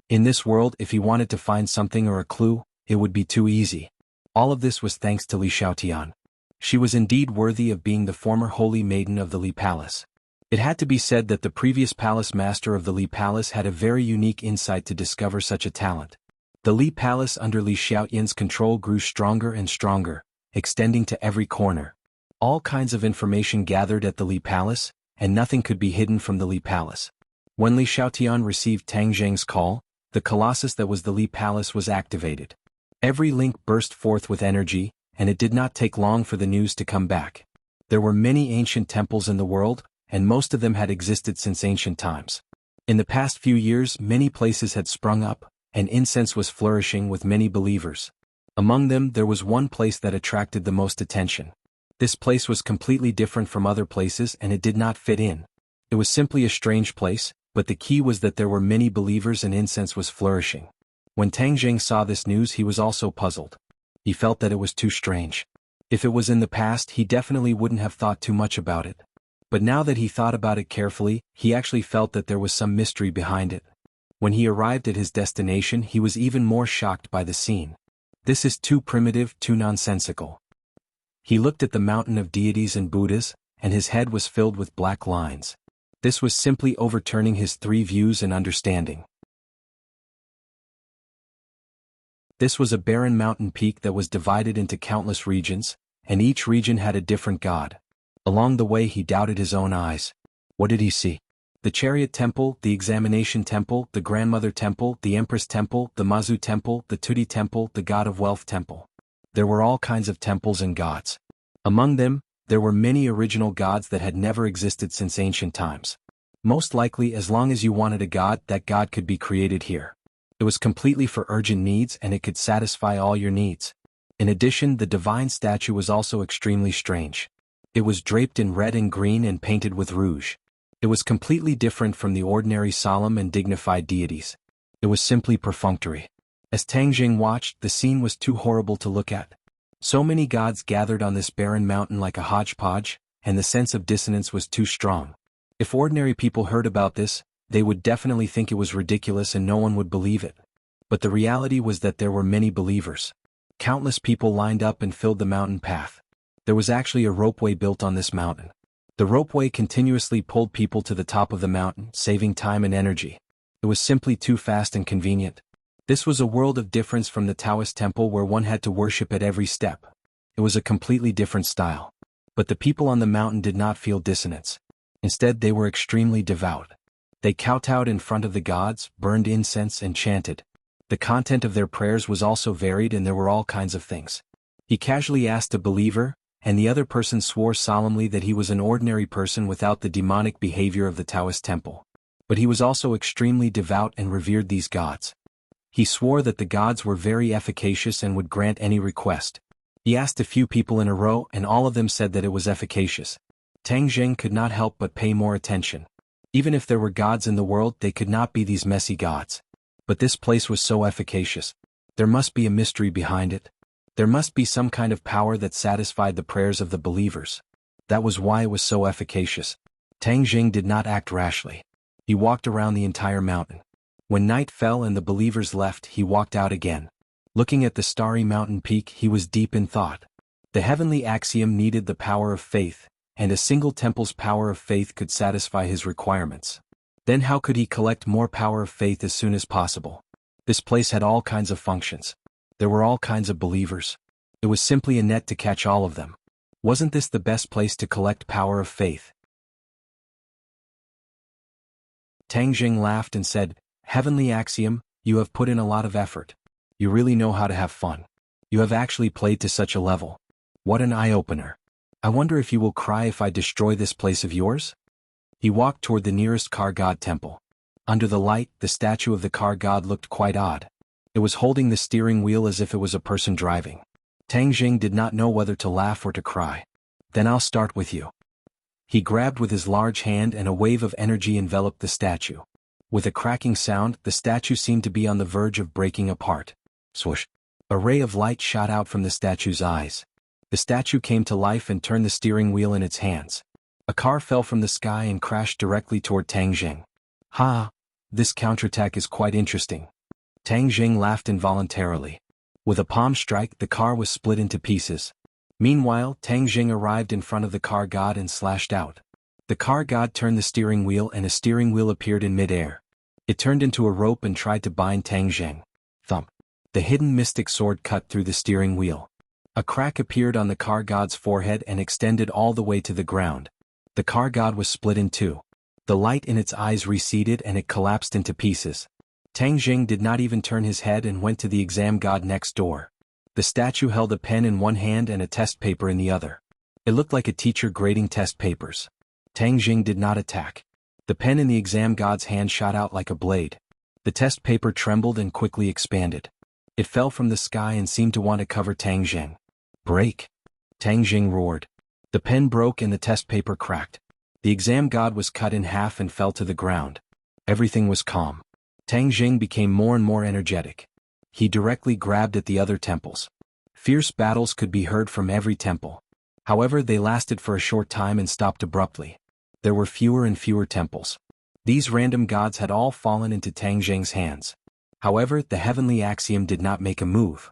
In this world, if he wanted to find something or a clue, it would be too easy. All of this was thanks to Li Xiaotian. She was indeed worthy of being the former holy maiden of the Li Palace. It had to be said that the previous palace master of the Li Palace had a very unique insight to discover such a talent. The Li Palace under Li Xiaoyan's control grew stronger and stronger, extending to every corner. All kinds of information gathered at the Li Palace, and nothing could be hidden from the Li Palace. When Li Xiaotian received Tang Zheng's call, the colossus that was the Li Palace was activated. Every link burst forth with energy, and it did not take long for the news to come back. There were many ancient temples in the world, and most of them had existed since ancient times. In the past few years, many places had sprung up, and incense was flourishing with many believers. Among them, there was one place that attracted the most attention. This place was completely different from other places and it did not fit in. It was simply a strange place, but the key was that there were many believers and incense was flourishing. When Tang Zheng saw this news, he was also puzzled. He felt that it was too strange. If it was in the past, he definitely wouldn't have thought too much about it. But now that he thought about it carefully, he actually felt that there was some mystery behind it. When he arrived at his destination, he was even more shocked by the scene. This is too primitive, too nonsensical. He looked at the mountain of deities and Buddhas, and his head was filled with black lines. This was simply overturning his three views and understanding. This was a barren mountain peak that was divided into countless regions, and each region had a different god. Along the way he doubted his own eyes. What did he see? The Chariot Temple, the Examination Temple, the Grandmother Temple, the Empress Temple, the Mazu Temple, the Tudi Temple, the God of Wealth Temple. There were all kinds of temples and gods. Among them, there were many original gods that had never existed since ancient times. Most likely, as long as you wanted a god, that god could be created here. It was completely for urgent needs and it could satisfy all your needs. In addition, the divine statue was also extremely strange. It was draped in red and green and painted with rouge. It was completely different from the ordinary solemn and dignified deities. It was simply perfunctory. As Tang Zheng watched, the scene was too horrible to look at. So many gods gathered on this barren mountain like a hodgepodge, and the sense of dissonance was too strong. If ordinary people heard about this, they would definitely think it was ridiculous and no one would believe it. But the reality was that there were many believers. Countless people lined up and filled the mountain path. There was actually a ropeway built on this mountain. The ropeway continuously pulled people to the top of the mountain, saving time and energy. It was simply too fast and convenient. This was a world of difference from the Taoist temple where one had to worship at every step. It was a completely different style. But the people on the mountain did not feel dissonance. Instead, they were extremely devout. They kowtowed in front of the gods, burned incense and chanted. The content of their prayers was also varied and there were all kinds of things. He casually asked a believer, and the other person swore solemnly that he was an ordinary person without the demonic behavior of the Taoist temple. But he was also extremely devout and revered these gods. He swore that the gods were very efficacious and would grant any request. He asked a few people in a row and all of them said that it was efficacious. Tang Zheng could not help but pay more attention. Even if there were gods in the world, they could not be these messy gods. But this place was so efficacious. There must be a mystery behind it. There must be some kind of power that satisfied the prayers of the believers. That was why it was so efficacious. Tang Zheng did not act rashly. He walked around the entire mountain. When night fell and the believers left, he walked out again. Looking at the starry mountain peak, he was deep in thought. The heavenly axiom needed the power of faith, and a single temple's power of faith could satisfy his requirements. Then how could he collect more power of faith as soon as possible? This place had all kinds of functions. There were all kinds of believers. It was simply a net to catch all of them. Wasn't this the best place to collect power of faith? Tang Zheng laughed and said, "Heavenly axiom, you have put in a lot of effort. You really know how to have fun. You have actually played to such a level. What an eye-opener. I wonder if you will cry if I destroy this place of yours?" He walked toward the nearest car god temple. Under the light, the statue of the car god looked quite odd. It was holding the steering wheel as if it was a person driving. Tang Zheng did not know whether to laugh or to cry. "Then I'll start with you." He grabbed with his large hand and a wave of energy enveloped the statue. With a cracking sound, the statue seemed to be on the verge of breaking apart. Swoosh! A ray of light shot out from the statue's eyes. The statue came to life and turned the steering wheel in its hands. A car fell from the sky and crashed directly toward Tang Zheng. "Ha! This counterattack is quite interesting." Tang Zheng laughed involuntarily. With a palm strike, the car was split into pieces. Meanwhile, Tang Zheng arrived in front of the car god and slashed out. The car god turned the steering wheel and a steering wheel appeared in midair. It turned into a rope and tried to bind Tang Jing. Thump. The hidden mystic sword cut through the steering wheel. A crack appeared on the car god's forehead and extended all the way to the ground. The car god was split in two. The light in its eyes receded and it collapsed into pieces. Tang Jing did not even turn his head and went to the exam god next door. The statue held a pen in one hand and a test paper in the other. It looked like a teacher grading test papers. Tang Jing did not attack. The pen in the exam god's hand shot out like a blade. The test paper trembled and quickly expanded. It fell from the sky and seemed to want to cover Tang Jing. Break! Tang Jing roared. The pen broke and the test paper cracked. The exam god was cut in half and fell to the ground. Everything was calm. Tang Jing became more and more energetic. He directly grabbed at the other temples. Fierce battles could be heard from every temple. However, they lasted for a short time and stopped abruptly. There were fewer and fewer temples. These random gods had all fallen into Tang Jing's hands. However, the heavenly axiom did not make a move.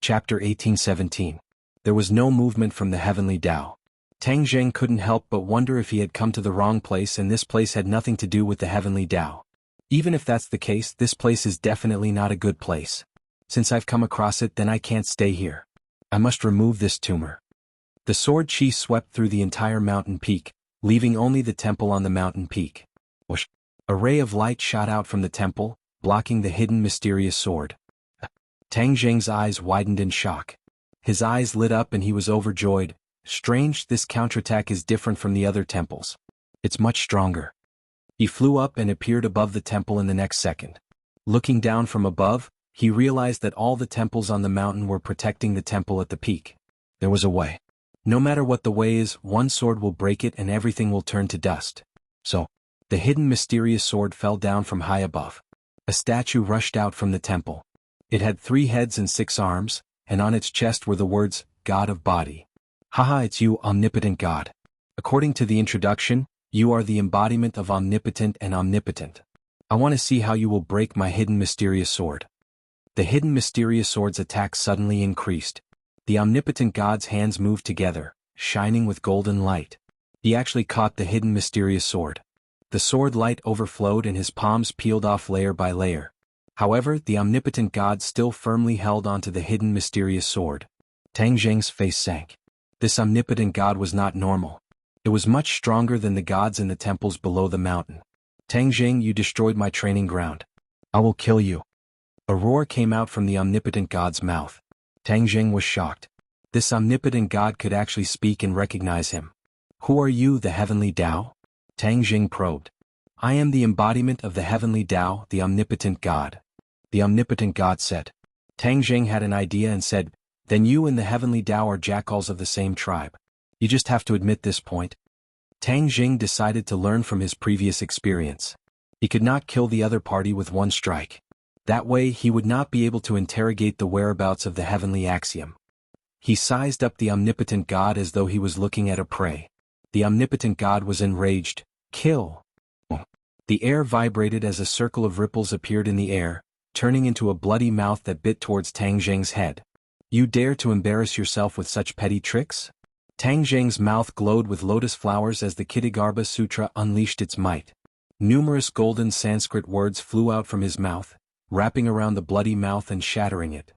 Chapter 1817. There was no movement from the heavenly Tao. Tang Jing couldn't help but wonder if he had come to the wrong place and this place had nothing to do with the heavenly Tao. Even if that's the case, this place is definitely not a good place. Since I've come across it, then I can't stay here. I must remove this tumor. The sword chi swept through the entire mountain peak, leaving only the temple on the mountain peak. Whoosh! A ray of light shot out from the temple, blocking the hidden mysterious sword. Tang Jing's eyes widened in shock. His eyes lit up and he was overjoyed. Strange, this counterattack is different from the other temples. It's much stronger. He flew up and appeared above the temple in the next second. Looking down from above, he realized that all the temples on the mountain were protecting the temple at the peak. There was a way. No matter what the way is, one sword will break it and everything will turn to dust. So, the hidden mysterious sword fell down from high above. A statue rushed out from the temple. It had 3 heads and 6 arms, and on its chest were the words, God of Body. Haha, it's you, omnipotent God. According to the introduction, you are the embodiment of omnipotent and omnipotent. I want to see how you will break my hidden mysterious sword. The hidden mysterious sword's attack suddenly increased. The omnipotent God's hands moved together, shining with golden light. He actually caught the hidden mysterious sword. The sword light overflowed and his palms peeled off layer by layer. However, the omnipotent God still firmly held onto the hidden mysterious sword. Tang Jing's face sank. This omnipotent God was not normal. It was much stronger than the gods in the temples below the mountain. Tang Jing, you destroyed my training ground. I will kill you. A roar came out from the omnipotent God's mouth. Tang Jing was shocked. This omnipotent God could actually speak and recognize him. Who are you, the heavenly Tao? Tang Jing probed. I am the embodiment of the heavenly Tao, the omnipotent God. The omnipotent God said. Tang Jing had an idea and said, then you and the heavenly Tao are jackals of the same tribe. You just have to admit this point. Tang Jing decided to learn from his previous experience. He could not kill the other party with one strike. That way he would not be able to interrogate the whereabouts of the heavenly axiom. He sized up the omnipotent God as though he was looking at a prey. The omnipotent God was enraged. Kill! The air vibrated as a circle of ripples appeared in the air, turning into a bloody mouth that bit towards Tang Jing's head. You dare to embarrass yourself with such petty tricks? Tang Jing's mouth glowed with lotus flowers as the Kittigarbha Sutra unleashed its might. Numerous golden Sanskrit words flew out from his mouth, wrapping around the bloody mouth and shattering it.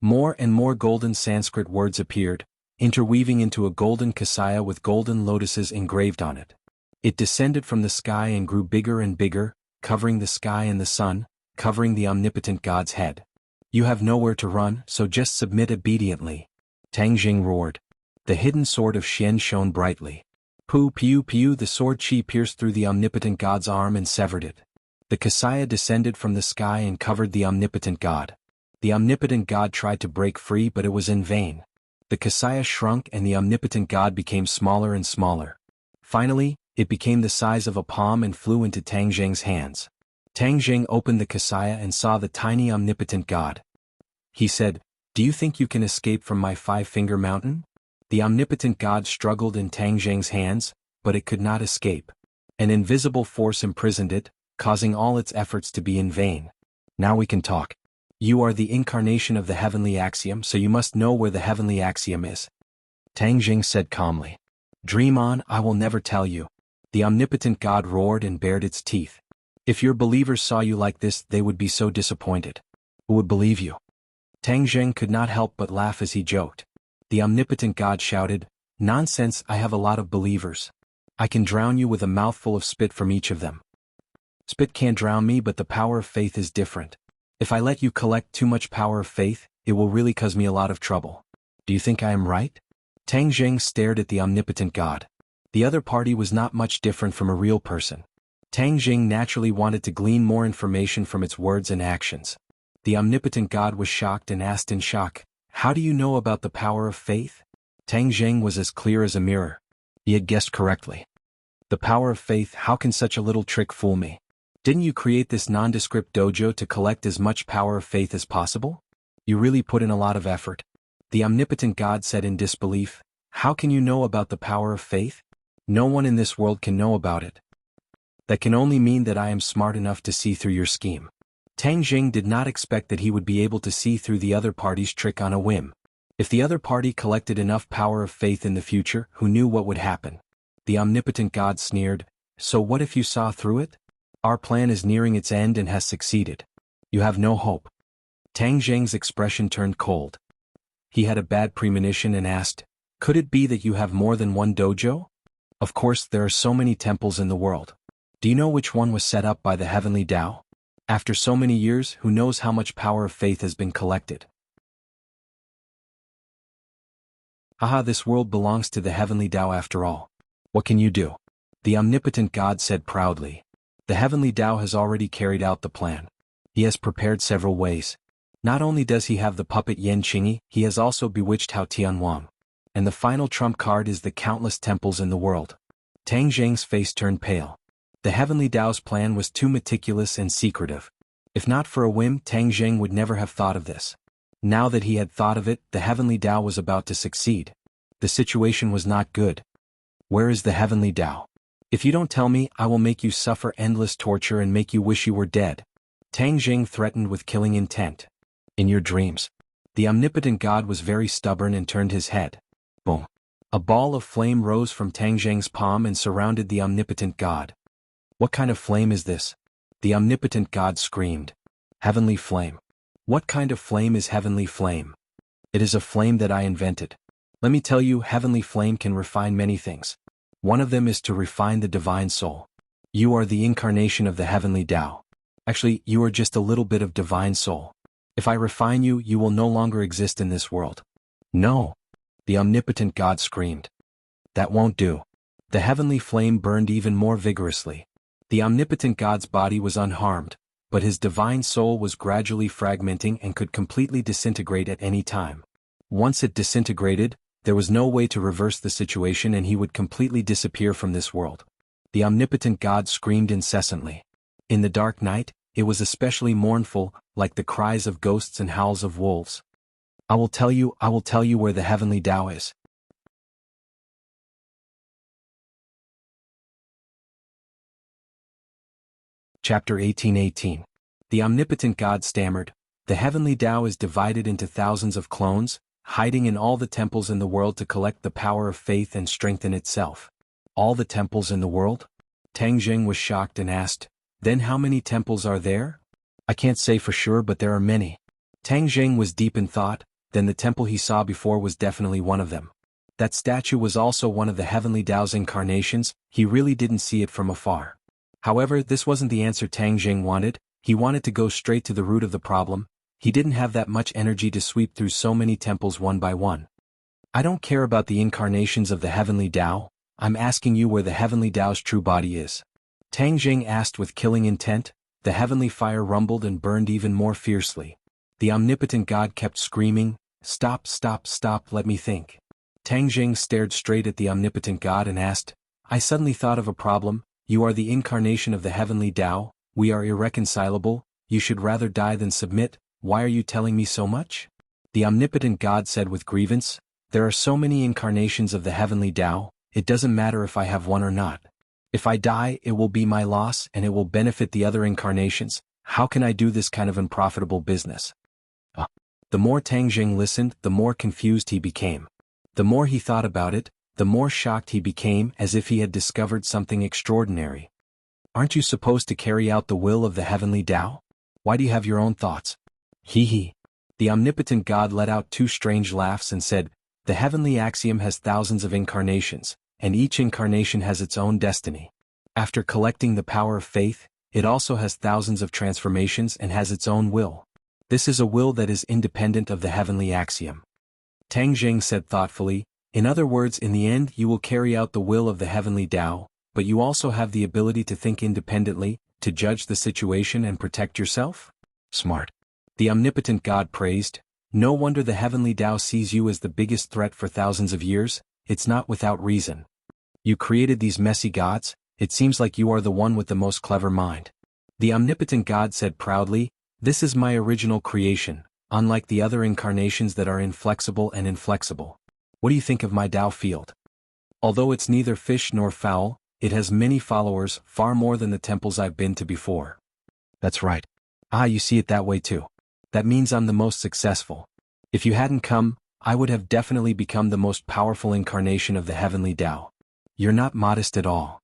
More and more golden Sanskrit words appeared, interweaving into a golden kasaya with golden lotuses engraved on it. It descended from the sky and grew bigger and bigger, covering the sky and the sun, covering the omnipotent God's head. You have nowhere to run, so just submit obediently. Tang Jing roared. The hidden sword of Xian shone brightly. Pu piu piu, the sword chi pierced through the omnipotent God's arm and severed it. The kasaya descended from the sky and covered the omnipotent God. The omnipotent God tried to break free, but it was in vain. The kasaya shrunk and the omnipotent God became smaller and smaller. Finally, it became the size of a palm and flew into Tang Jing's hands. Tang Jing opened the kasaya and saw the tiny omnipotent God. He said, "Do you think you can escape from my 5-finger mountain?" The omnipotent God struggled in Tang Jing's hands, but it could not escape. An invisible force imprisoned it, causing all its efforts to be in vain. Now we can talk. You are the incarnation of the heavenly axiom, so you must know where the heavenly axiom is. Tang Jing said calmly. Dream on, I will never tell you. The omnipotent God roared and bared its teeth. If your believers saw you like this, they would be so disappointed. Who would believe you? Tang Jing could not help but laugh as he joked. The omnipotent God shouted, Nonsense, I have a lot of believers. I can drown you with a mouthful of spit from each of them. Spit can't drown me, but the power of faith is different. If I let you collect too much power of faith, it will really cause me a lot of trouble. Do you think I am right? Tang Jing stared at the omnipotent God. The other party was not much different from a real person. Tang Jing naturally wanted to glean more information from its words and actions. The omnipotent God was shocked and asked in shock, How do you know about the power of faith? Tang Jing was as clear as a mirror. He had guessed correctly. The power of faith, how can such a little trick fool me? Didn't you create this nondescript dojo to collect as much power of faith as possible? You really put in a lot of effort. The omnipotent God said in disbelief, How can you know about the power of faith? No one in this world can know about it. That can only mean that I am smart enough to see through your scheme. Tang Jing did not expect that he would be able to see through the other party's trick on a whim. If the other party collected enough power of faith in the future, who knew what would happen? The omnipotent God sneered, So what if you saw through it? Our plan is nearing its end and has succeeded. You have no hope. Tang Jing's expression turned cold. He had a bad premonition and asked, Could it be that you have more than one dojo? Of course, there are so many temples in the world. Do you know which one was set up by the heavenly Tao? After so many years, who knows how much power of faith has been collected? Haha, this world belongs to the heavenly Tao after all. What can you do? The omnipotent God said proudly. The heavenly Tao has already carried out the plan. He has prepared several ways. Not only does he have the puppet Yan Qingyi, he has also bewitched Hao Tianwang. And the final trump card is the countless temples in the world. Tang Jing's face turned pale. The heavenly Tao's plan was too meticulous and secretive. If not for a whim, Tang Jing would never have thought of this. Now that he had thought of it, the heavenly Tao was about to succeed. The situation was not good. Where is the heavenly Tao? If you don't tell me, I will make you suffer endless torture and make you wish you were dead. Tang Jing threatened with killing intent. In your dreams. The omnipotent God was very stubborn and turned his head. Boom. A ball of flame rose from Tang Jing's palm and surrounded the omnipotent God. What kind of flame is this? The omnipotent God screamed. Heavenly flame. What kind of flame is heavenly flame? It is a flame that I invented. Let me tell you, heavenly flame can refine many things. One of them is to refine the divine soul. You are the incarnation of the heavenly Tao. Actually, you are just a little bit of divine soul. If I refine you, you will no longer exist in this world. No. The omnipotent God screamed. That won't do. The heavenly flame burned even more vigorously. The omnipotent God's body was unharmed, but his divine soul was gradually fragmenting and could completely disintegrate at any time. Once it disintegrated, there was no way to reverse the situation and he would completely disappear from this world. The omnipotent God screamed incessantly. In the dark night, it was especially mournful, like the cries of ghosts and howls of wolves. I will tell you where the heavenly Tao is. Chapter 18:18. The omnipotent God stammered, The heavenly Tao is divided into thousands of clones, hiding in all the temples in the world to collect the power of faith and strengthen itself. All the temples in the world? Tang Jing was shocked and asked, Then how many temples are there? I can't say for sure, but there are many. Tang Jing was deep in thought. Then the temple he saw before was definitely one of them. That statue was also one of the heavenly Tao's incarnations. He really didn't see it from afar. However, this wasn't the answer Tang Jing wanted. He wanted to go straight to the root of the problem. He didn't have that much energy to sweep through so many temples one by one. I don't care about the incarnations of the heavenly Tao. I'm asking you where the heavenly Tao's true body is. Tang Jing asked with killing intent. The heavenly fire rumbled and burned even more fiercely. The omnipotent God kept screaming, Stop, stop, stop, let me think. Tang Jing stared straight at the omnipotent God and asked, I suddenly thought of a problem. You are the incarnation of the heavenly Tao. We are irreconcilable. You should rather die than submit. Why are you telling me so much? The omnipotent God said with grievance, There are so many incarnations of the heavenly Tao, it doesn't matter if I have one or not. If I die, it will be my loss and it will benefit the other incarnations. How can I do this kind of unprofitable business? Uh, The more Tang Jing listened, the more confused he became. The more he thought about it, the more shocked he became, as if he had discovered something extraordinary. Aren't you supposed to carry out the will of the heavenly Tao? Why do you have your own thoughts? Hee hee. The omnipotent God let out two strange laughs and said, the heavenly axiom has thousands of incarnations, and each incarnation has its own destiny. After collecting the power of faith, it also has thousands of transformations and has its own will. This is a will that is independent of the heavenly axiom. Tang Jing said thoughtfully, in other words, in the end you will carry out the will of the heavenly Tao, but you also have the ability to think independently, to judge the situation and protect yourself? Smart. The omnipotent God praised, no wonder the heavenly Tao sees you as the biggest threat for thousands of years, it's not without reason. You created these messy gods, it seems like you are the one with the most clever mind. The omnipotent God said proudly, this is my original creation, unlike the other incarnations that are inflexible and inflexible. What do you think of my Tao field? Although it's neither fish nor fowl, it has many followers, far more than the temples I've been to before. That's right. Ah, you see it that way too. That means I'm the most successful. If you hadn't come, I would have definitely become the most powerful incarnation of the heavenly Tao. You're not modest at all.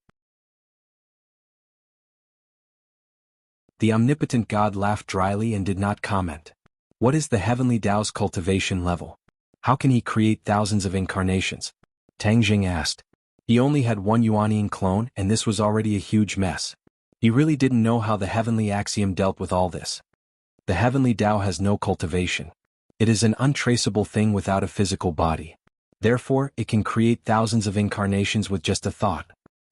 The omnipotent God laughed dryly and did not comment. What is the heavenly Tao's cultivation level? How can he create thousands of incarnations? Tang Jing asked. He only had one Yuanian clone, and this was already a huge mess. He really didn't know how the heavenly axiom dealt with all this. The heavenly Tao has no cultivation. It is an untraceable thing without a physical body. Therefore, it can create thousands of incarnations with just a thought.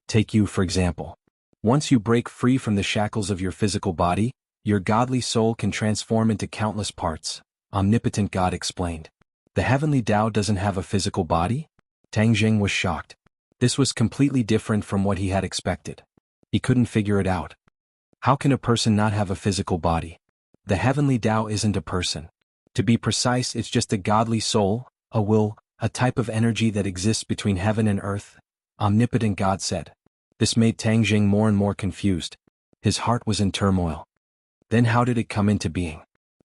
Take you, for example. Once you break free from the shackles of your physical body, your godly soul can transform into countless parts, omnipotent God explained. The heavenly Tao doesn't have a physical body? Tang Jing was shocked. This was completely different from what he had expected. He couldn't figure it out. How can a person not have a physical body? The heavenly Tao isn't a person. To be precise, it's just a godly soul, a will, a type of energy that exists between heaven and earth, omnipotent God said. This made Tang Jing more and more confused. His heart was in turmoil. Then how did it come into being?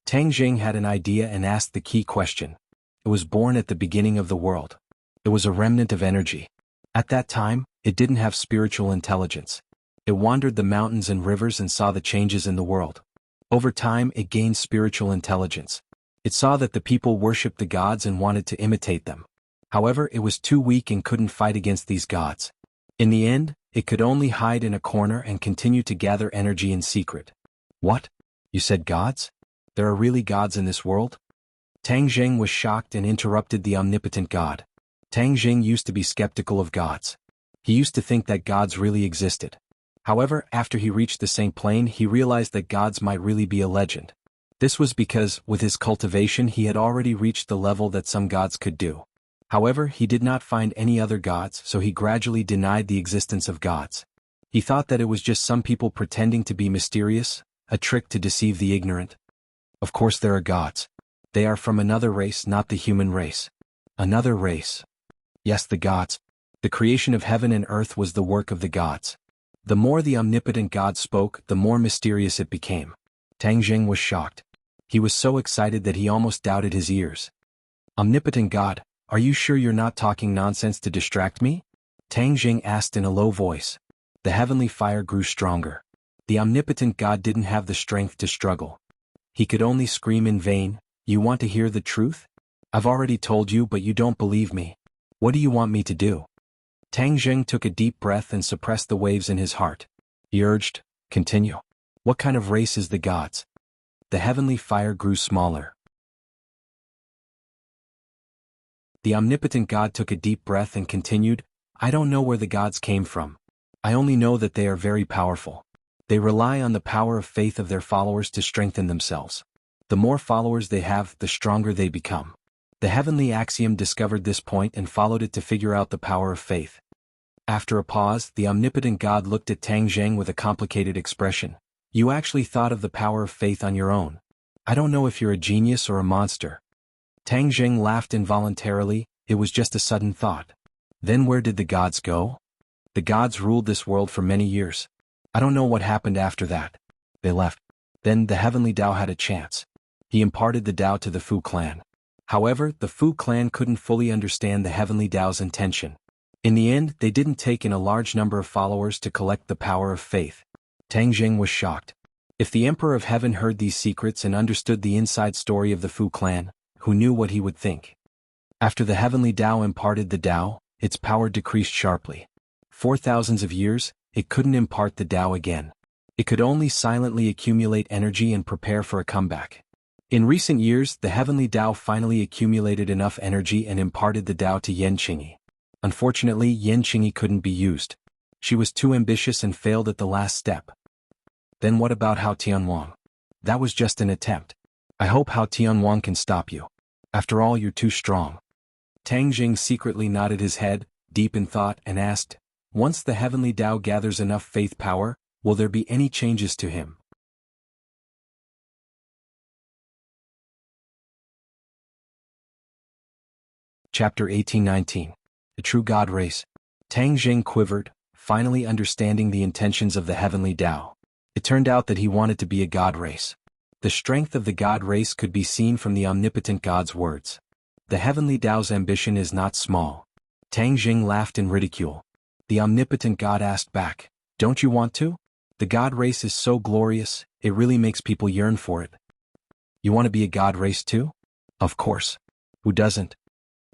Tang Jing had an idea and asked the key question. It was born at the beginning of the world. It was a remnant of energy. At that time, it didn't have spiritual intelligence. It wandered the mountains and rivers and saw the changes in the world. Over time, it gained spiritual intelligence. It saw that the people worshipped the gods and wanted to imitate them. However, it was too weak and couldn't fight against these gods. In the end, it could only hide in a corner and continue to gather energy in secret. What? You said gods? There are really gods in this world? Tang Jing was shocked and interrupted the omnipotent God. Tang Jing used to be skeptical of gods. He used to think that gods really existed. However, after he reached the same plane, he realized that gods might really be a legend. This was because, with his cultivation, he had already reached the level that some gods could do. However, he did not find any other gods, so he gradually denied the existence of gods. He thought that it was just some people pretending to be mysterious, a trick to deceive the ignorant. Of course there are gods. They are from another race, not the human race. Another race. Yes, the gods. The creation of heaven and earth was the work of the gods. The more the omnipotent God spoke, the more mysterious it became. Tang Jing was shocked. He was so excited that he almost doubted his ears. Omnipotent God, are you sure you're not talking nonsense to distract me? Tang Jing asked in a low voice. The heavenly fire grew stronger. The omnipotent God didn't have the strength to struggle. He could only scream in vain, you want to hear the truth? I've already told you, but you don't believe me. What do you want me to do? Tang Jing took a deep breath and suppressed the waves in his heart. He urged, continue. What kind of race is the gods? The heavenly fire grew smaller. The omnipotent God took a deep breath and continued, I don't know where the gods came from. I only know that they are very powerful. They rely on the power of faith of their followers to strengthen themselves. The more followers they have, the stronger they become. The heavenly axiom discovered this point and followed it to figure out the power of faith. After a pause, the omnipotent God looked at Tang Jing with a complicated expression. You actually thought of the power of faith on your own. I don't know if you're a genius or a monster. Tang Jing laughed involuntarily, it was just a sudden thought. Then where did the gods go? The gods ruled this world for many years. I don't know what happened after that. They left. Then the heavenly Tao had a chance. He imparted the Tao to the Fu clan. However, the Fu clan couldn't fully understand the heavenly Tao's intention. In the end, they didn't take in a large number of followers to collect the power of faith. Tang Jing was shocked. If the Emperor of Heaven heard these secrets and understood the inside story of the Fu clan, who knew what he would think? After the heavenly Tao imparted the Tao, its power decreased sharply. For thousands of years, it couldn't impart the Tao again. It could only silently accumulate energy and prepare for a comeback. In recent years, the heavenly Tao finally accumulated enough energy and imparted the Tao to Enchanting. Unfortunately, Enchanting couldn't be used. She was too ambitious and failed at the last step. Then what about Hao Tianwang? That was just an attempt. I hope Hao Tianwang can stop you. After all, you're too strong. Tang Jing secretly nodded his head, deep in thought, and asked, once the heavenly Tao gathers enough faith power, will there be any changes to him? Chapter 18-19. The True God Race. Tang Jing quivered, finally understanding the intentions of the heavenly Tao. It turned out that he wanted to be a God race. The strength of the God race could be seen from the omnipotent God's words. The heavenly Tao's ambition is not small. Tang Jing laughed in ridicule. The omnipotent God asked back, don't you want to? The God race is so glorious, it really makes people yearn for it. You want to be a God race too? Of course. Who doesn't?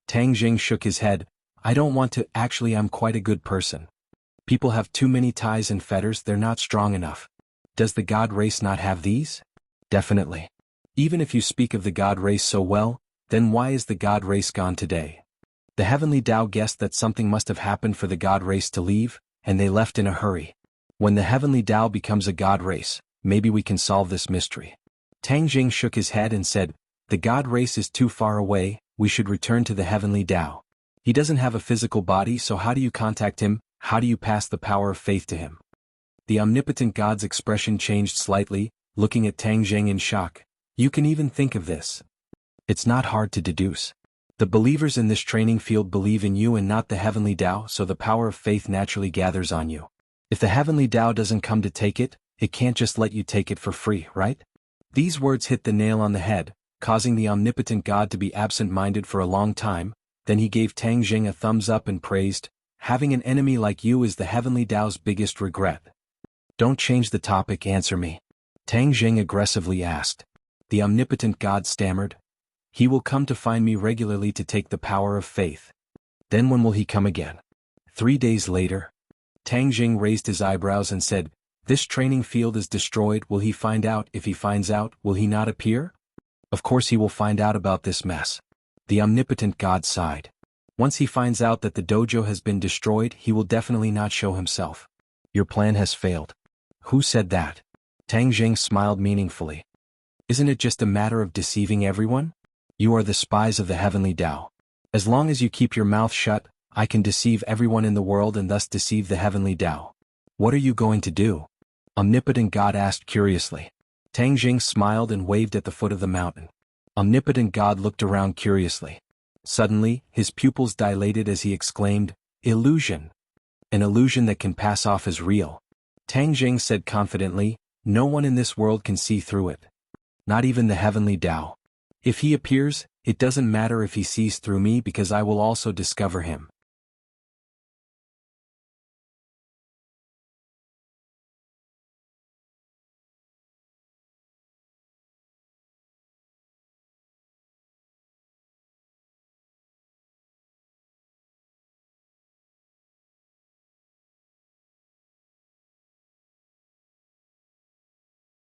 Tang Jing shook his head. I don't want to. Actually, I'm quite a good person. People have too many ties and fetters, they're not strong enough. Does the God race not have these? Definitely. Even if you speak of the God race so well, then why is the God race gone today? The heavenly Tao guessed that something must have happened for the God race to leave, and they left in a hurry. When the heavenly Tao becomes a God race, maybe we can solve this mystery. Tang Jing shook his head and said, the God race is too far away, we should return to the heavenly Tao. He doesn't have a physical body, so how do you contact him? How do you pass the power of faith to him? The omnipotent God's expression changed slightly, looking at Tang Jing in shock. You can even think of this. It's not hard to deduce. The believers in this training field believe in you and not the heavenly Tao, so the power of faith naturally gathers on you. If the heavenly Tao doesn't come to take it, it can't just let you take it for free, right? These words hit the nail on the head, causing the omnipotent God to be absent-minded for a long time. Then he gave Tang Jing a thumbs up and praised, having an enemy like you is the heavenly Tao's biggest regret. Don't change the topic, answer me. Tang Jing aggressively asked. The omnipotent God stammered. He will come to find me regularly to take the power of faith. Then when will he come again? 3 days later. Tang Jing raised his eyebrows and said, this training field is destroyed, will he find out? If he finds out, will he not appear? Of course he will find out about this mess. The omnipotent God sighed. Once he finds out that the dojo has been destroyed, he will definitely not show himself. Your plan has failed. Who said that? Tang Jing smiled meaningfully. Isn't it just a matter of deceiving everyone? You are the spies of the heavenly Tao. As long as you keep your mouth shut, I can deceive everyone in the world and thus deceive the heavenly Tao. What are you going to do? Omnipotent God asked curiously. Tang Jing smiled and waved at the foot of the mountain. Omnipotent God looked around curiously. Suddenly, his pupils dilated as he exclaimed, illusion. An illusion that can pass off as real. Tang Jing said confidently, no one in this world can see through it. Not even the heavenly Tao. If he appears, it doesn't matter if he sees through me because I will also discover him.